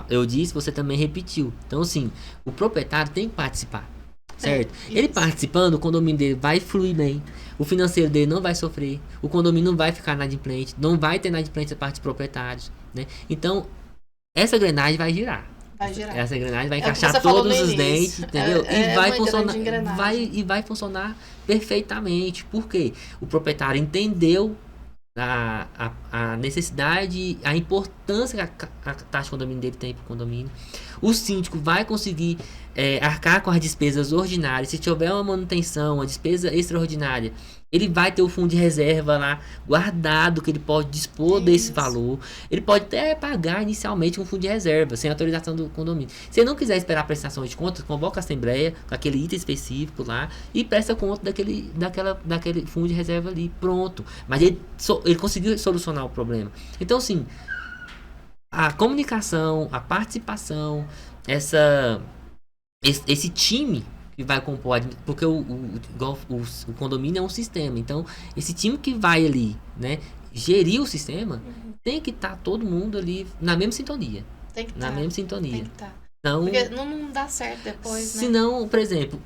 eu disse, você também repetiu. Então, assim, o proprietário tem que participar, certo? Ele participando, o condomínio dele vai fluir bem, o financeiro dele não vai sofrer, o condomínio não vai ficar inadimplente, não vai ter inadimplente da parte dos proprietários, né? Então, essa engrenagem vai girar. Essa engrenagem vai encaixar todos os dentes, entendeu? E vai funcionar perfeitamente. Por quê? O proprietário entendeu a necessidade, a importância importância que a taxa de condomínio dele tem para o condomínio. O síndico vai conseguir arcar com as despesas ordinárias. Se tiver uma manutenção, uma despesa extraordinária, ele vai ter o fundo de reserva lá guardado, que ele pode dispor desse valor. Ele pode até pagar inicialmente um fundo de reserva, sem autorização do condomínio. Se ele não quiser esperar a prestação de contas, convoca a assembleia com aquele item específico lá e presta conta daquele fundo de reserva ali, pronto. Mas ele conseguiu solucionar o problema. Então, assim, a comunicação, a participação, esse time que vai compor, porque o condomínio é um sistema, então esse time que vai ali, né, gerir o sistema, tem que estar todo mundo ali na mesma sintonia. Tem que na mesma sintonia. Tem que estar. Então, porque não dá certo depois, né? Senão, por exemplo,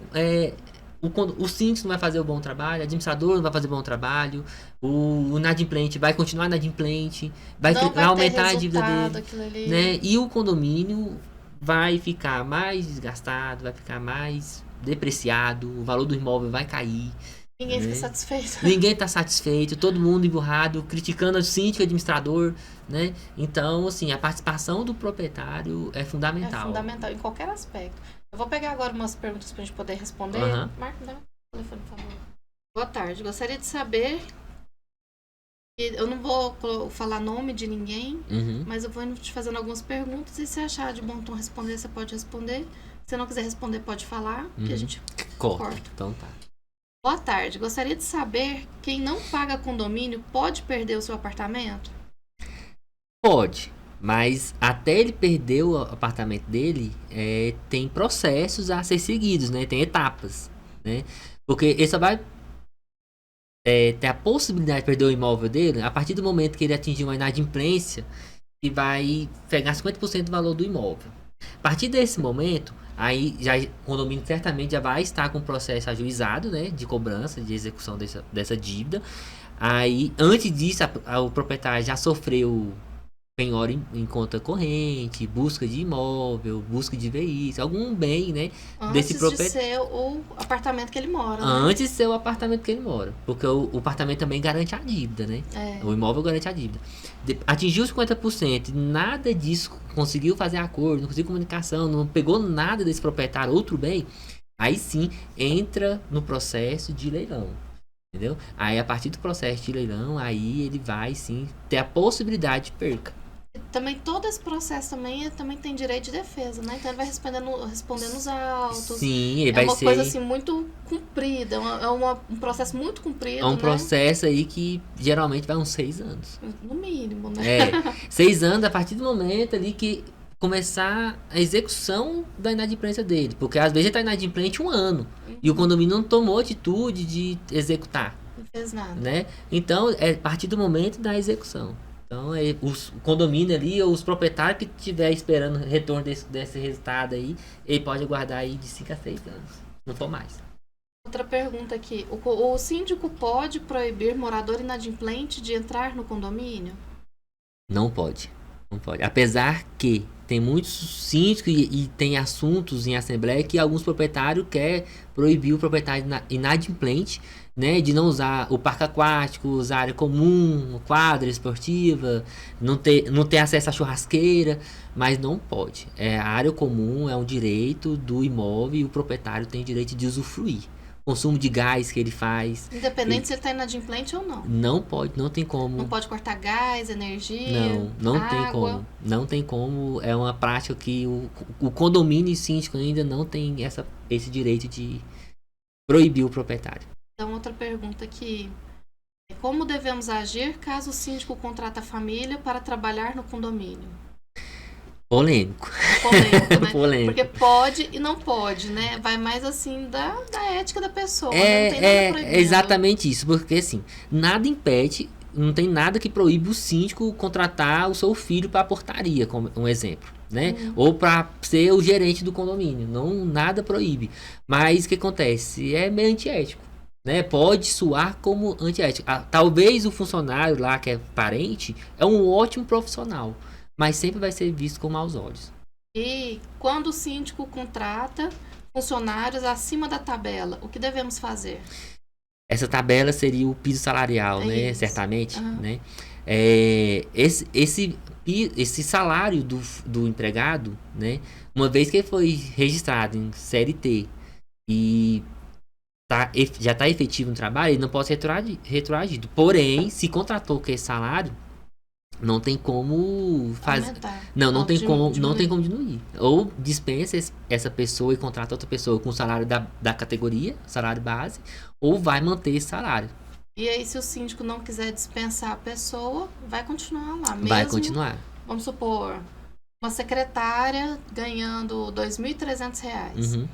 o síndico não vai fazer o bom trabalho, o administrador não vai fazer o bom trabalho, o inadimplente vai continuar inadimplente, vai aumentar a dívida dele, né? E o condomínio vai ficar mais desgastado, vai ficar mais depreciado, o valor do imóvel vai cair. Ninguém fica satisfeito. Ninguém está satisfeito, todo mundo emburrado, criticando o síndico e o administrador, né? Então, assim, a participação do proprietário é fundamental. É fundamental, em qualquer aspecto. Eu vou pegar agora umas perguntas para a gente poder responder. Marco, dá o telefone, por favor. Boa tarde, gostaria de saber... Eu não vou falar nome de ninguém, mas eu vou te fazendo algumas perguntas e se achar de bom tom responder, você pode responder. Se não quiser responder, pode falar, que a gente corta. Então tá. Boa tarde, gostaria de saber, quem não paga condomínio pode perder o seu apartamento? Pode, mas até ele perder o apartamento dele, tem processos a ser seguidos, né? Tem etapas, né? Porque ele só vai ter a possibilidade de perder o imóvel dele a partir do momento que ele atingir uma inadimplência e vai pegar 50% do valor do imóvel. A partir desse momento, aí o condomínio certamente já vai estar com o processo ajuizado, né, de cobrança, de execução dessa dívida. Aí, antes disso, o proprietário já sofreu penhora em conta corrente, busca de imóvel, busca de veículo, algum bem, né? Antes de ser o apartamento que ele mora. Antes de ser o apartamento que ele mora. Porque o apartamento também garante a dívida, né? O imóvel garante a dívida. Atingiu os 50%, nada disso, conseguiu fazer acordo, não conseguiu comunicação, não pegou nada desse proprietário, outro bem, aí sim entra no processo de leilão. Entendeu? Aí a partir do processo de leilão, aí ele vai sim ter a possibilidade de perca. Também todo esse processo também tem direito de defesa, né? Então ele vai respondendo os autos. Sim, ele vai ser... É uma coisa assim muito comprida, um processo muito comprido, É um processo aí que geralmente vai uns 6 anos. No mínimo, né? 6 anos a partir do momento ali que começar a execução da inadimplência dele. Porque às vezes ele está inadimplente 1 ano. E o condomínio não tomou atitude de executar. Não fez nada. Né? Então, é a partir do momento da execução. Então, o condomínio ali, ou os proprietários que estiver esperando retorno desse resultado aí, ele pode aguardar aí de 5 a 6 anos. Não for mais. Outra pergunta aqui. O síndico pode proibir morador inadimplente de entrar no condomínio? Não pode. Não pode. Apesar que tem muitos síndicos e tem assuntos em assembleia que alguns proprietários querem proibir o proprietário inadimplente, né, de não usar o parque aquático, usar área comum, quadra esportiva, não ter acesso à churrasqueira, mas não pode. A área comum é um direito do imóvel e o proprietário tem direito de usufruir. Consumo de gás que ele faz. Independente se ele está inadimplente ou não. Não pode, não tem como. Não pode cortar gás, energia, não água. Tem como. Não tem como. É uma prática que o condomínio e síndico ainda não tem esse direito de proibir o proprietário. Então, outra pergunta aqui. Como devemos agir caso o síndico contrata a família para trabalhar no condomínio? Polêmico, né? Polêmico. Porque pode e não pode, né? Vai mais assim da ética da pessoa. Não tem nada proibido. É exatamente isso, porque assim, nada impede, não tem nada que proíbe o síndico contratar o seu filho para a portaria, como um exemplo, né? Ou para ser o gerente do condomínio. Nada proíbe. Mas o que acontece? É meio antiético. Né? Pode soar como antiético. Talvez o funcionário lá que é parente é um ótimo profissional, mas sempre vai ser visto com maus olhos. E quando o síndico contrata funcionários acima da tabela, o que devemos fazer? Essa tabela seria o piso salarial, né? Isso. Certamente, né? Esse salário do empregado, né? Uma vez que ele foi registrado em CLT e já está efetivo no trabalho, ele não pode ser retroagido. Porém, se contratou com esse salário, não tem como fazer. Não tem como diminuir. Ou dispensa essa pessoa e contrata outra pessoa com o salário da categoria, salário base, ou vai manter esse salário. E aí, se o síndico não quiser dispensar a pessoa, vai continuar lá mesmo. Vai continuar. Vamos supor, uma secretária ganhando R$ 2.300. Uhum.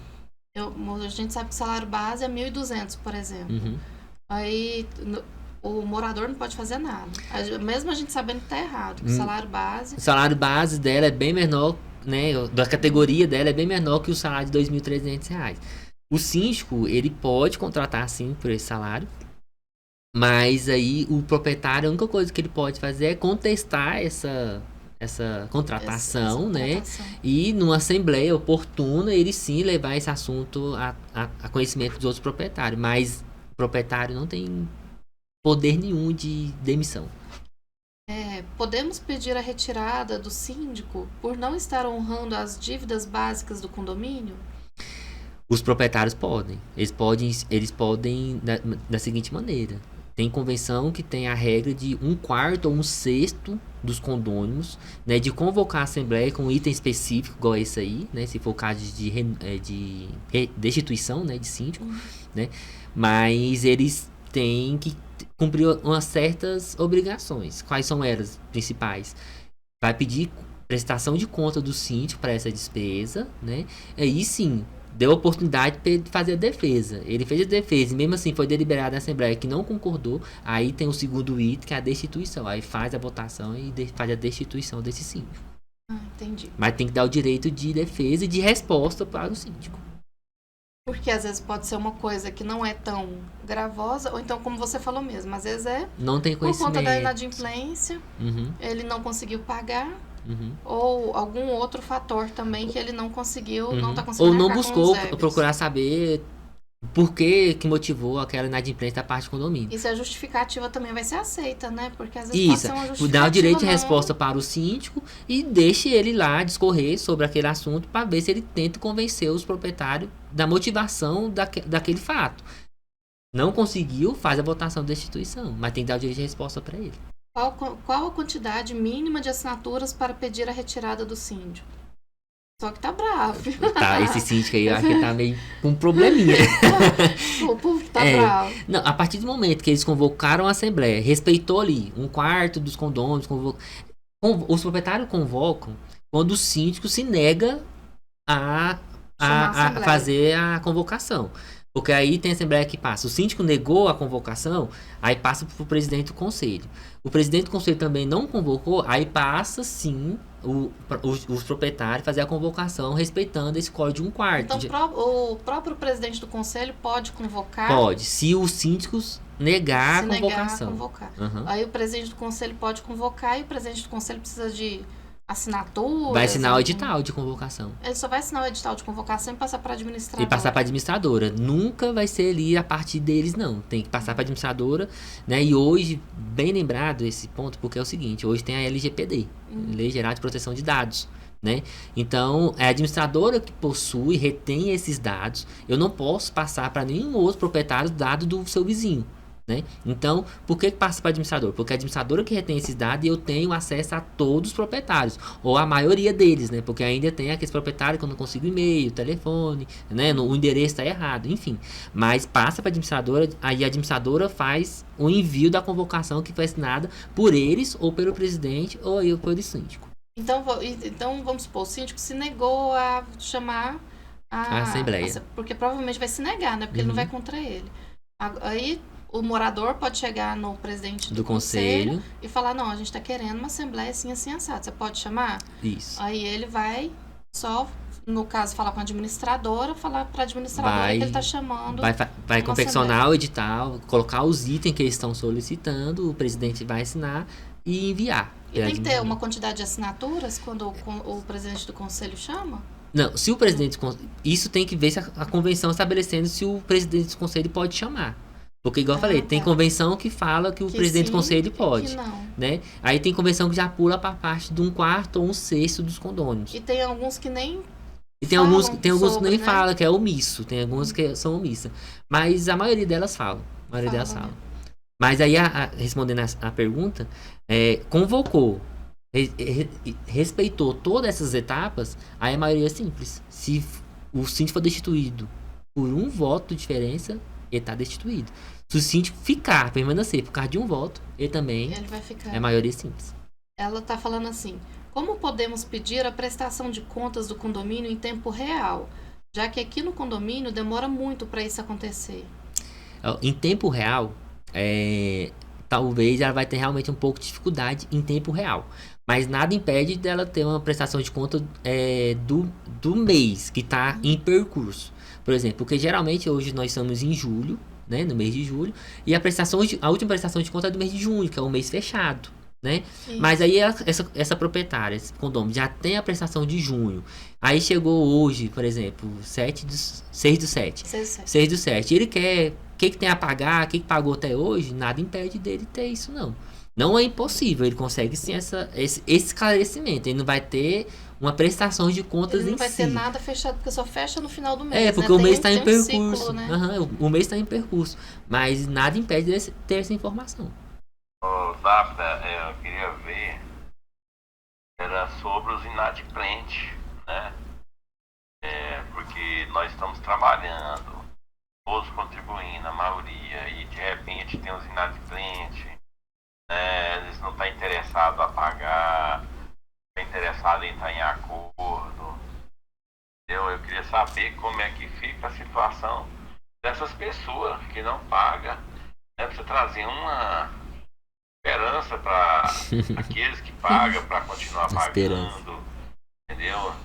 A gente sabe que o salário base é 1.200, por exemplo. Uhum. Aí o morador não pode fazer nada. Mesmo a gente sabendo que tá errado. O salário base... O salário base dela é bem menor, né? Da categoria dela é bem menor que o salário de R$ 2.300. O síndico, ele pode contratar sim por esse salário. Mas aí o proprietário, a única coisa que ele pode fazer é contestar essa contratação, né? E numa assembleia oportuna, ele sim levar esse assunto a conhecimento dos outros proprietários. Mas o proprietário não tem poder nenhum de demissão. Podemos pedir a retirada do síndico por não estar honrando as dívidas básicas do condomínio? Os proprietários podem. Eles podem da seguinte maneira. Tem convenção que tem a regra de 1/4 ou 1/6 dos condôminos, né, de convocar a assembleia com um item específico, igual esse aí, né, se for o caso de destituição, né, de síndico, né, mas eles têm que cumprir umas certas obrigações. Quais são elas principais? Vai pedir prestação de conta do síndico para essa despesa, né, aí sim deu a oportunidade para ele fazer a defesa. Ele fez a defesa e mesmo assim foi deliberado na Assembleia que não concordou. Aí tem o segundo item, que é a destituição. Aí faz a votação e faz a destituição desse síndico. Entendi. Mas tem que dar o direito de defesa e de resposta para o síndico. Porque às vezes pode ser uma coisa que não é tão gravosa, ou então, como você falou mesmo, às vezes não tem conhecimento. Por conta da inadimplência, ele não conseguiu pagar. Ou algum outro fator também que ele não conseguiu, não está conseguindo. Ou não buscou procurar saber por que motivou aquela inadimplência da parte do condomínio. E se a justificativa também vai ser aceita, né? Porque às vezes pode ser uma justificativa. Dá o direito de resposta para o síndico e deixe ele lá discorrer sobre aquele assunto para ver se ele tenta convencer os proprietários da motivação daquele fato. Não conseguiu, faz a votação de destituição, mas tem que dar o direito de resposta para ele. Qual a quantidade mínima de assinaturas para pedir a retirada do síndico? Só que tá bravo. Esse síndico aí, eu acho que tá meio com um probleminha. O povo tá bravo. Não, a partir do momento que eles convocaram a assembleia, respeitou ali 1/4 dos condôminos, os proprietários convocam quando o síndico se nega a fazer a convocação. Porque aí tem a assembleia que passa. O síndico negou a convocação, aí passa para o presidente do conselho. O presidente do conselho também não convocou, aí passa sim os proprietários fazer a convocação respeitando esse código de 1/4. Então o próprio presidente do conselho pode convocar? Pode, se os síndicos negar a convocação. Aí o presidente do conselho pode convocar e o presidente do conselho precisa de assinatura. Vai assinar o edital de convocação. Ele só vai assinar o edital de convocação e passar para a administradora. E passar para a administradora. Nunca vai ser ali a partir deles, não. Tem que passar para a administradora, né? E hoje, bem lembrado esse ponto, porque é o seguinte, hoje tem a LGPD, Lei Geral de Proteção de Dados, né? Então, é a administradora que possui, retém esses dados. Eu não posso passar para nenhum outro proprietário dado do seu vizinho. Né? Então, por que passa para a administradora? Porque a administradora que retém esses dados e eu tenho acesso a todos os proprietários, ou a maioria deles, né? Porque ainda tem aqueles proprietários que eu não consigo e-mail, telefone, né? O endereço está errado, enfim. Mas passa para a administradora, aí a administradora faz o envio da convocação que foi assinada por eles, ou pelo presidente, ou eu pelo síndico. Então vamos supor, o síndico se negou a chamar a assembleia. Porque provavelmente vai se negar, né? Porque ele não vai contra ele. Aí o morador pode chegar no presidente do conselho e falar, não, a gente está querendo uma assembleia assim, assim, assado. Você pode chamar? Isso. Aí ele vai só, no caso, falar com a administradora, falar para a administradora que ele está chamando. Vai confeccionar o edital, colocar os itens que eles estão solicitando, o presidente vai assinar e enviar. E tem que ter uma quantidade de assinaturas quando o presidente do conselho chama? Não, se o presidente... Isso tem que ver se a convenção estabelecendo se o presidente do conselho pode chamar. Porque, igual eu falei, tem convenção que fala que o presidente do conselho pode. Que não. Né? Aí tem convenção que já pula para parte de 1/4 ou 1/6 dos condôminos. E tem alguns que nem. E tem alguns que nem né? falam, que é omisso. Tem alguns que são omissas. Mas a maioria delas falam. Mas aí, respondendo a pergunta, convocou, respeitou todas essas etapas, aí a maioria é simples. Se o síndico for destituído por um voto de diferença, ele está destituído. Se o síndico permanecer por causa de um voto, ele vai ficar. É maioria simples. Ela está falando assim: como podemos pedir a prestação de contas do condomínio em tempo real, já que aqui no condomínio demora muito para isso acontecer? Em tempo real, talvez ela vai ter realmente um pouco de dificuldade em tempo real. Mas nada impede dela ter uma prestação de conta do mês que está em percurso. Por exemplo, porque geralmente hoje nós estamos em julho, né, no mês de julho, e a última prestação de conta é do mês de junho, que é o mês fechado, né? Mas aí essa proprietária, esse condomínio, já tem a prestação de junho. Aí chegou hoje, por exemplo, 6 do 7. Ele quer, o que tem a pagar, o que pagou até hoje, nada impede dele ter isso, não. Não é impossível, ele consegue sim esse esclarecimento. Ele não vai ter uma prestação de contas em si. Ele não vai ter nada fechado, porque só fecha no final do mês. Porque o mês está em percurso. Ciclo, né? O mês está em percurso. Mas nada impede de ter essa informação. Zapda, eu queria ver, era sobre os inadimplentes, né? Porque nós estamos trabalhando, todos contribuindo, a maioria, e de repente tem os inadimplentes. Eles não estão interessados a pagar, estão interessados em estar em acordo. Eu queria saber como é que fica a situação dessas pessoas que não pagam. Né? Precisa trazer uma esperança para aqueles que pagam, para continuar pagando. Entendeu?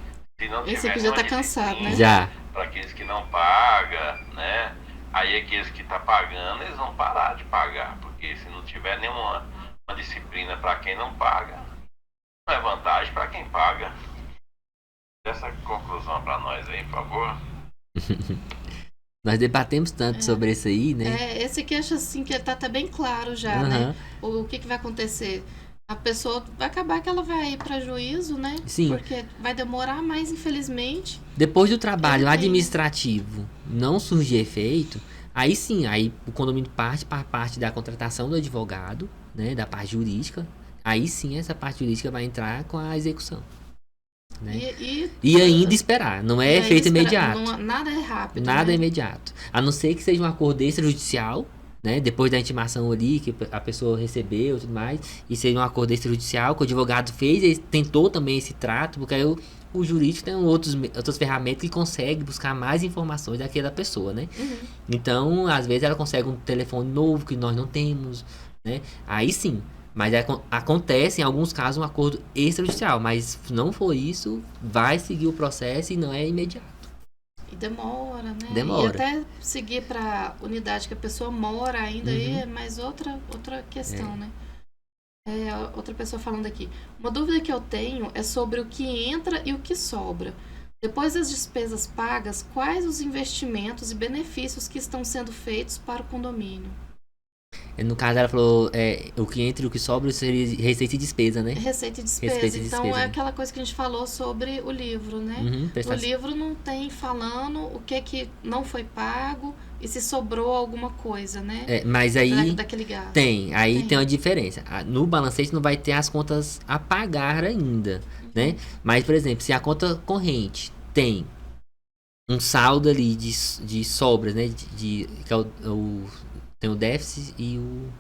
Se não esse aqui já está cansado, né? Já. Para aqueles que não pagam, né? Aí aqueles que estão pagando, eles vão parar de pagar. Porque se não tiver nenhuma disciplina para quem não paga, não é vantagem para quem paga. Essa conclusão para nós aí, por favor. Nós debatemos tanto sobre isso aí, né? Esse aqui acho assim que tá bem claro já, né? O que vai acontecer? A pessoa vai acabar que ela vai ir para juízo, né? Sim. Porque vai demorar mais, infelizmente. Depois do trabalho administrativo não surgir efeito, aí sim, aí o condomínio parte para a parte da contratação do advogado, né? Da parte jurídica. Aí sim essa parte jurídica vai entrar com a execução. Né? E ainda esperar, não é efeito imediato. Nada é rápido. Nada é imediato. A não ser que seja um acordo extrajudicial, né? Depois da intimação ali, que a pessoa recebeu e tudo mais, e seja um acordo extrajudicial que o advogado fez, ele tentou também esse trato, porque aí o jurídico tem outras ferramentas que consegue buscar mais informações daquela pessoa, né? Então, às vezes ela consegue um telefone novo que nós não temos, né? Aí sim. Mas acontece em alguns casos um acordo extrajudicial, mas se não for isso, vai seguir o processo e não é imediato. E demora, né? Demora. E até seguir para a unidade que a pessoa mora ainda aí é mais outra questão, né? Outra pessoa falando aqui. Uma dúvida que eu tenho é sobre o que entra e o que sobra. Depois das despesas pagas, quais os investimentos e benefícios que estão sendo feitos para o condomínio? No caso, ela falou o que entra e o que sobra seria receita e despesa, né? Receita e despesa. Então, é aquela coisa que a gente falou sobre o livro, né? O livro não tem falando o que não foi pago e se sobrou alguma coisa, né? Mas aí daquele gasto. Tem uma diferença. No balancete não vai ter as contas a pagar ainda, né? Mas, por exemplo, se a conta corrente tem um saldo ali de sobras, né? Que é tem o déficit e o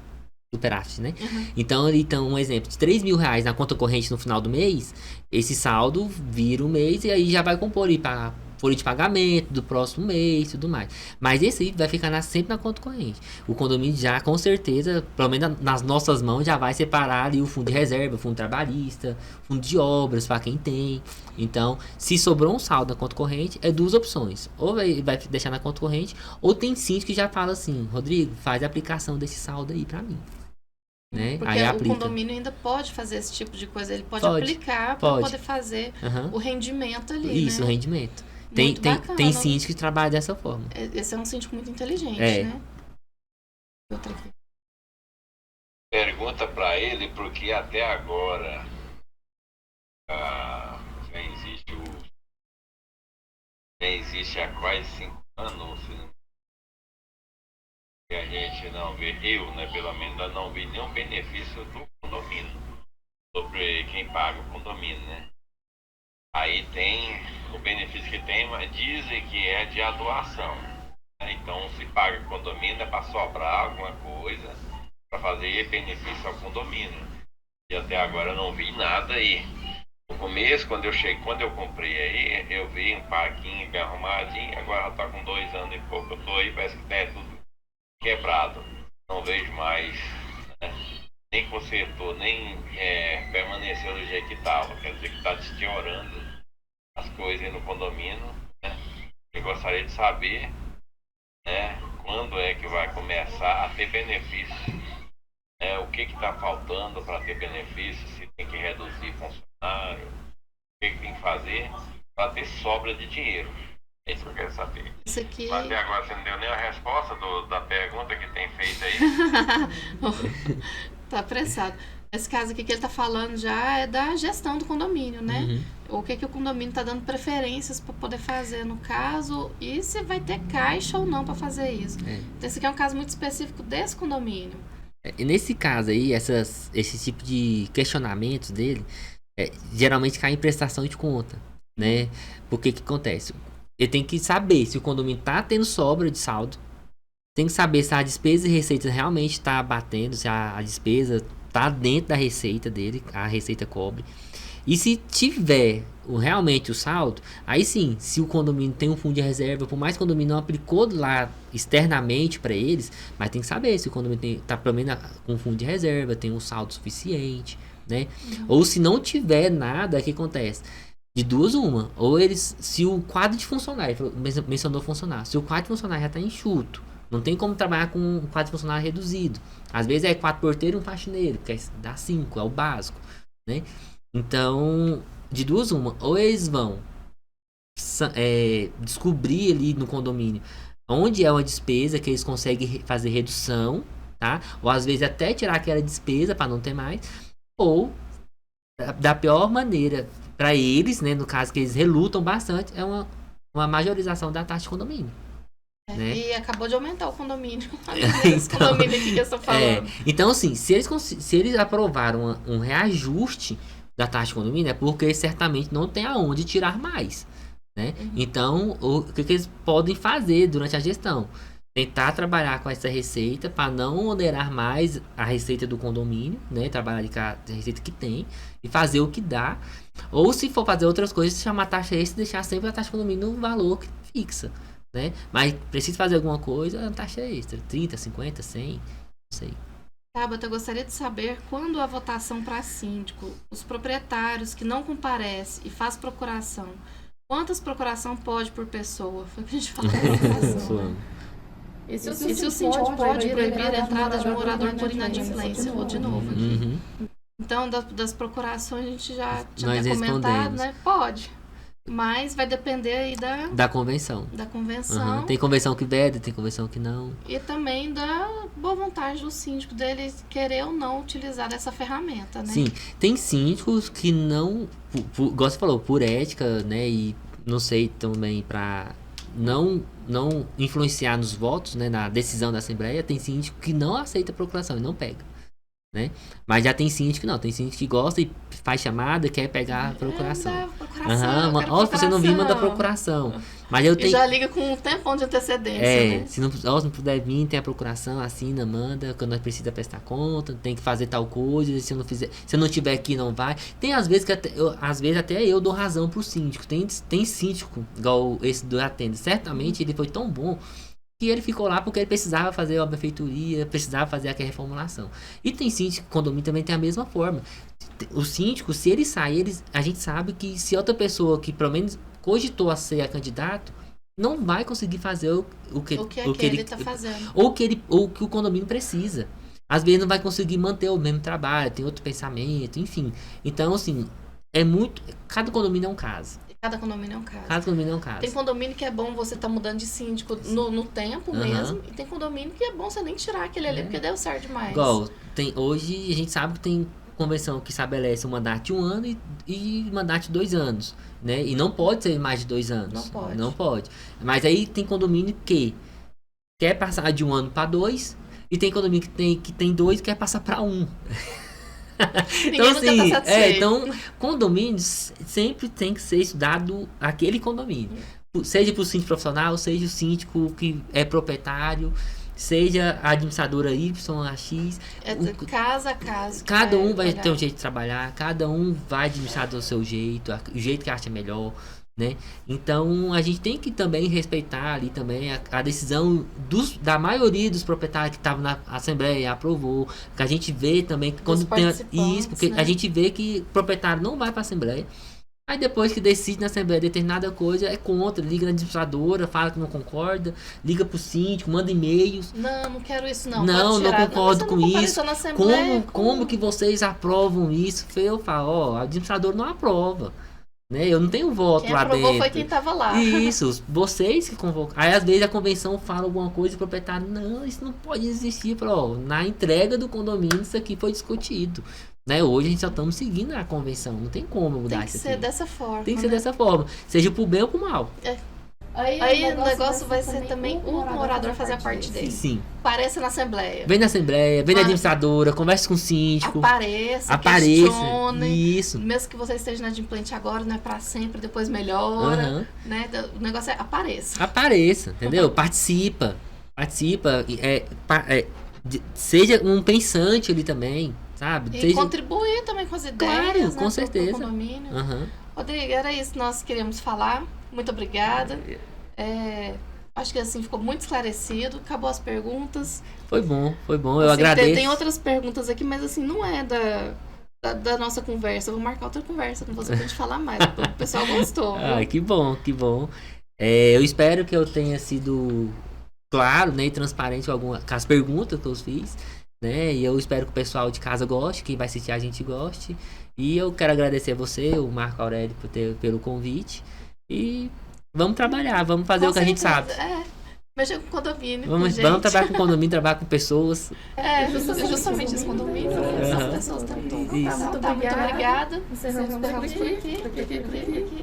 superávit, né? Então, um exemplo de R$3.000 na conta corrente no final do mês, esse saldo vira o mês e aí já vai compor ali para folha de pagamento do próximo mês e tudo mais. Mas esse aí vai ficar sempre na conta corrente. O condomínio já, com certeza, pelo menos nas nossas mãos, já vai separar ali o fundo de reserva, o fundo trabalhista, fundo de obras para quem tem. Então, se sobrou um saldo na conta corrente, é duas opções. Ou vai deixar na conta corrente, ou tem síndico que já fala assim, Rodrigo, faz a aplicação desse saldo aí para mim. Né? Porque aí o condomínio ainda pode fazer esse tipo de coisa. Ele pode aplicar para poder fazer o rendimento ali, Isso, né? O rendimento. Tem síndico que trabalha dessa forma. Esse é um síndico muito inteligente, né? Outra aqui. Pergunta para ele porque até agora já existe há quase 5 anos que a gente não vê, eu, né, pelo menos, ainda não vi nenhum benefício do condomínio sobre quem paga o condomínio, né? Aí tem o benefício que tem, mas dizem que é de doação, né? Então, se paga condomínio é para sobrar alguma coisa para fazer benefício ao condomínio. E até agora eu não vi nada aí. No começo, quando eu comprei aí, eu vi um parquinho bem arrumadinho, agora já tá com 2 anos e pouco, eu tô aí, parece que tá tudo quebrado. Não vejo mais, né? Nem consertou, nem permaneceu do jeito que estava. Quer dizer que está deteriorando as coisas aí no condomínio, né? Eu gostaria de saber, né, quando é que vai começar a ter benefício, né? O que está faltando para ter benefício, se tem que reduzir funcionário, o que tem que fazer para ter sobra de dinheiro. É isso que eu quero saber. Isso aqui... Mas até agora você não deu nem a resposta da pergunta que tem feito aí. Tá apressado. Esse caso aqui que ele tá falando já é da gestão do condomínio, né? O que o condomínio tá dando preferências para poder fazer no caso e se vai ter caixa ou não para fazer isso. Então, esse aqui é um caso muito específico desse condomínio. Nesse caso aí, esse tipo de questionamentos dele, geralmente cai em prestação de conta, né? Porque que acontece? Ele tem que saber se o condomínio tá tendo sobra de saldo, tem que saber se a despesa e receita realmente está batendo, se a despesa está dentro da receita dele, a receita cobre. E se tiver realmente o saldo, aí sim, se o condomínio tem um fundo de reserva, por mais que o condomínio não aplicou lá externamente para eles, mas tem que saber se o condomínio está pelo menos com um fundo de reserva, tem um saldo suficiente, né? Ou se não tiver nada, o que acontece? De duas uma, ou eles, se o quadro de funcionário, mencionou funcionário, se o quadro de funcionário já está enxuto, não tem como trabalhar com um quadro de funcionário reduzido. Às vezes é 4 porteiros e um faxineiro, que dá 5, é o básico, né? Então, de duas uma, ou eles vão descobrir ali no condomínio onde é uma despesa que eles conseguem fazer redução, tá? Ou às vezes até tirar aquela despesa para não ter mais, ou da pior maneira para eles, né, no caso que eles relutam bastante, é uma majorização da taxa de condomínio. Né? E acabou de aumentar o condomínio. Esse condomínio aqui que eu estou falando. Então, assim, se eles aprovaram um reajuste da taxa de condomínio, é porque eles certamente não tem aonde tirar mais. Né? Então, o que eles podem fazer durante a gestão? Tentar trabalhar com essa receita para não onerar mais a receita do condomínio, né? Trabalhar com a receita que tem e fazer o que dá. Ou se for fazer outras coisas, chamar a taxa extra e deixar sempre a taxa de condomínio no valor que fixa. Né? Mas precisa fazer alguma coisa, a taxa extra, 30, 50, 100, não sei. Tabata, eu gostaria de saber quando a votação para síndico, os proprietários que não comparecem e faz procuração, quantas procuração pode por pessoa? Foi o que a gente falou na votação, né? E se o síndico pode proibir a entrada de morador por inadimplência? Vou de novo aqui. Então, das procurações a gente já tinha comentado, né? Pode. Mas vai depender aí da convenção. Da convenção. Tem convenção que veda, tem convenção que não. E também da boa vontade do síndico dele querer ou não utilizar dessa ferramenta, né? Sim, tem síndicos que não, igual você falou, por ética, né? E não sei também para não influenciar nos votos, né? Na decisão da Assembleia, tem síndico que não aceita a procuração e não pega. Né? Mas já tem síndico que não, tem síndico que gosta e faz chamada, quer pegar a procuração. Você não viu, manda a procuração. Mas eu tenho... E já liga com um tempão de antecedência, né? Se não puder vir, tem a procuração, assina, manda, quando nós precisa prestar conta, tem que fazer tal coisa, se eu não tiver aqui, não vai. Tem às vezes que até eu dou razão pro síndico. Tem síndico, igual esse do Atenda, certamente ele foi tão bom que ele ficou lá porque ele precisava fazer a benfeitoria, precisava fazer aquela reformulação. E tem síndico, condomínio também tem a mesma forma. O síndico, se ele sair, a gente sabe que se outra pessoa que pelo menos cogitou a ser a candidato, não vai conseguir fazer o que ele está fazendo. Ou que o condomínio precisa. Às vezes não vai conseguir manter o mesmo trabalho, tem outro pensamento, enfim. Então, assim, cada condomínio é um caso. Cada condomínio é um caso. Cada condomínio é um caso. Tem condomínio que é bom você tá mudando de síndico no tempo mesmo. E tem condomínio que é bom você nem tirar aquele ali, porque deu certo demais. Igual, hoje a gente sabe que tem convenção que estabelece um mandato de 1 ano e mandato de 2 anos. Né? E não pode ser mais de 2 anos. Não pode. Não pode. Mas aí tem condomínio que quer passar de 1 ano para 2. E tem condomínio que tem 2 e quer passar para 1. Então, assim, então, condomínios sempre tem que ser estudado aquele condomínio. Seja para o síndico profissional, seja o síndico que é proprietário, seja a administradora Y, a X. Casa a casa. Cada um vai ter um jeito de trabalhar, cada um vai administrar do seu jeito, o jeito que acha melhor. Né? Então a gente tem que também respeitar ali também a decisão da maioria dos proprietários que estavam na Assembleia, aprovou, que a gente vê também que quando tem isso, porque a gente vê que o proprietário não vai para a Assembleia, aí depois que decide na Assembleia determinada coisa, é contra, liga na administradora, fala que não concorda, liga pro síndico, manda e-mails. Não quero isso não. Não concordo com isso. Como que vocês aprovam isso? Eu falo, a administradora não aprova. Né? Eu não tenho voto lá dentro. Quem aprovou foi quem tava lá. Isso, vocês que convocam. Aí às vezes a convenção fala alguma coisa e o proprietário, não, isso não pode existir. Na entrega do condomínio isso aqui foi discutido. Né? Hoje a gente só estamos seguindo a convenção, não tem como mudar isso. Tem que ser dessa forma. Tem que ser dessa forma, seja pro bem ou pro mal. Aí o negócio vai ser também o morador fazer a parte dele. Sim. Apareça na Assembleia. Vem na Assembleia, vem na administradora, converse com o síndico. Apareça. Questione. Isso. Mesmo que você esteja na adimplente agora, não é pra sempre, depois melhora. Né? O negócio é apareça. Apareça, entendeu? Participa. Seja um pensante ali também, sabe? E contribuir também com as ideias. Claro, com certeza. Do condomínio. Rodrigo, era isso que nós queríamos falar. Muito obrigada. Acho que assim ficou muito esclarecido. Acabou as perguntas. Foi bom. Eu agradeço. Tem outras perguntas aqui, mas assim, não é da nossa conversa. Eu vou marcar outra conversa com você pra gente falar mais. O pessoal gostou. Que bom. Eu espero que eu tenha sido claro, né, e transparente com as perguntas que eu fiz. Né? E eu espero que o pessoal de casa goste, quem vai assistir a gente goste. E eu quero agradecer a você, o Marco Aurélio, pelo convite. E vamos trabalhar, vamos fazer o que a gente sabe. Mexer com condomínio. Vamos trabalhar com condomínio, trabalhar com pessoas. Justamente esse condomínio. As pessoas estão. Muito obrigada. Encerramos por aqui.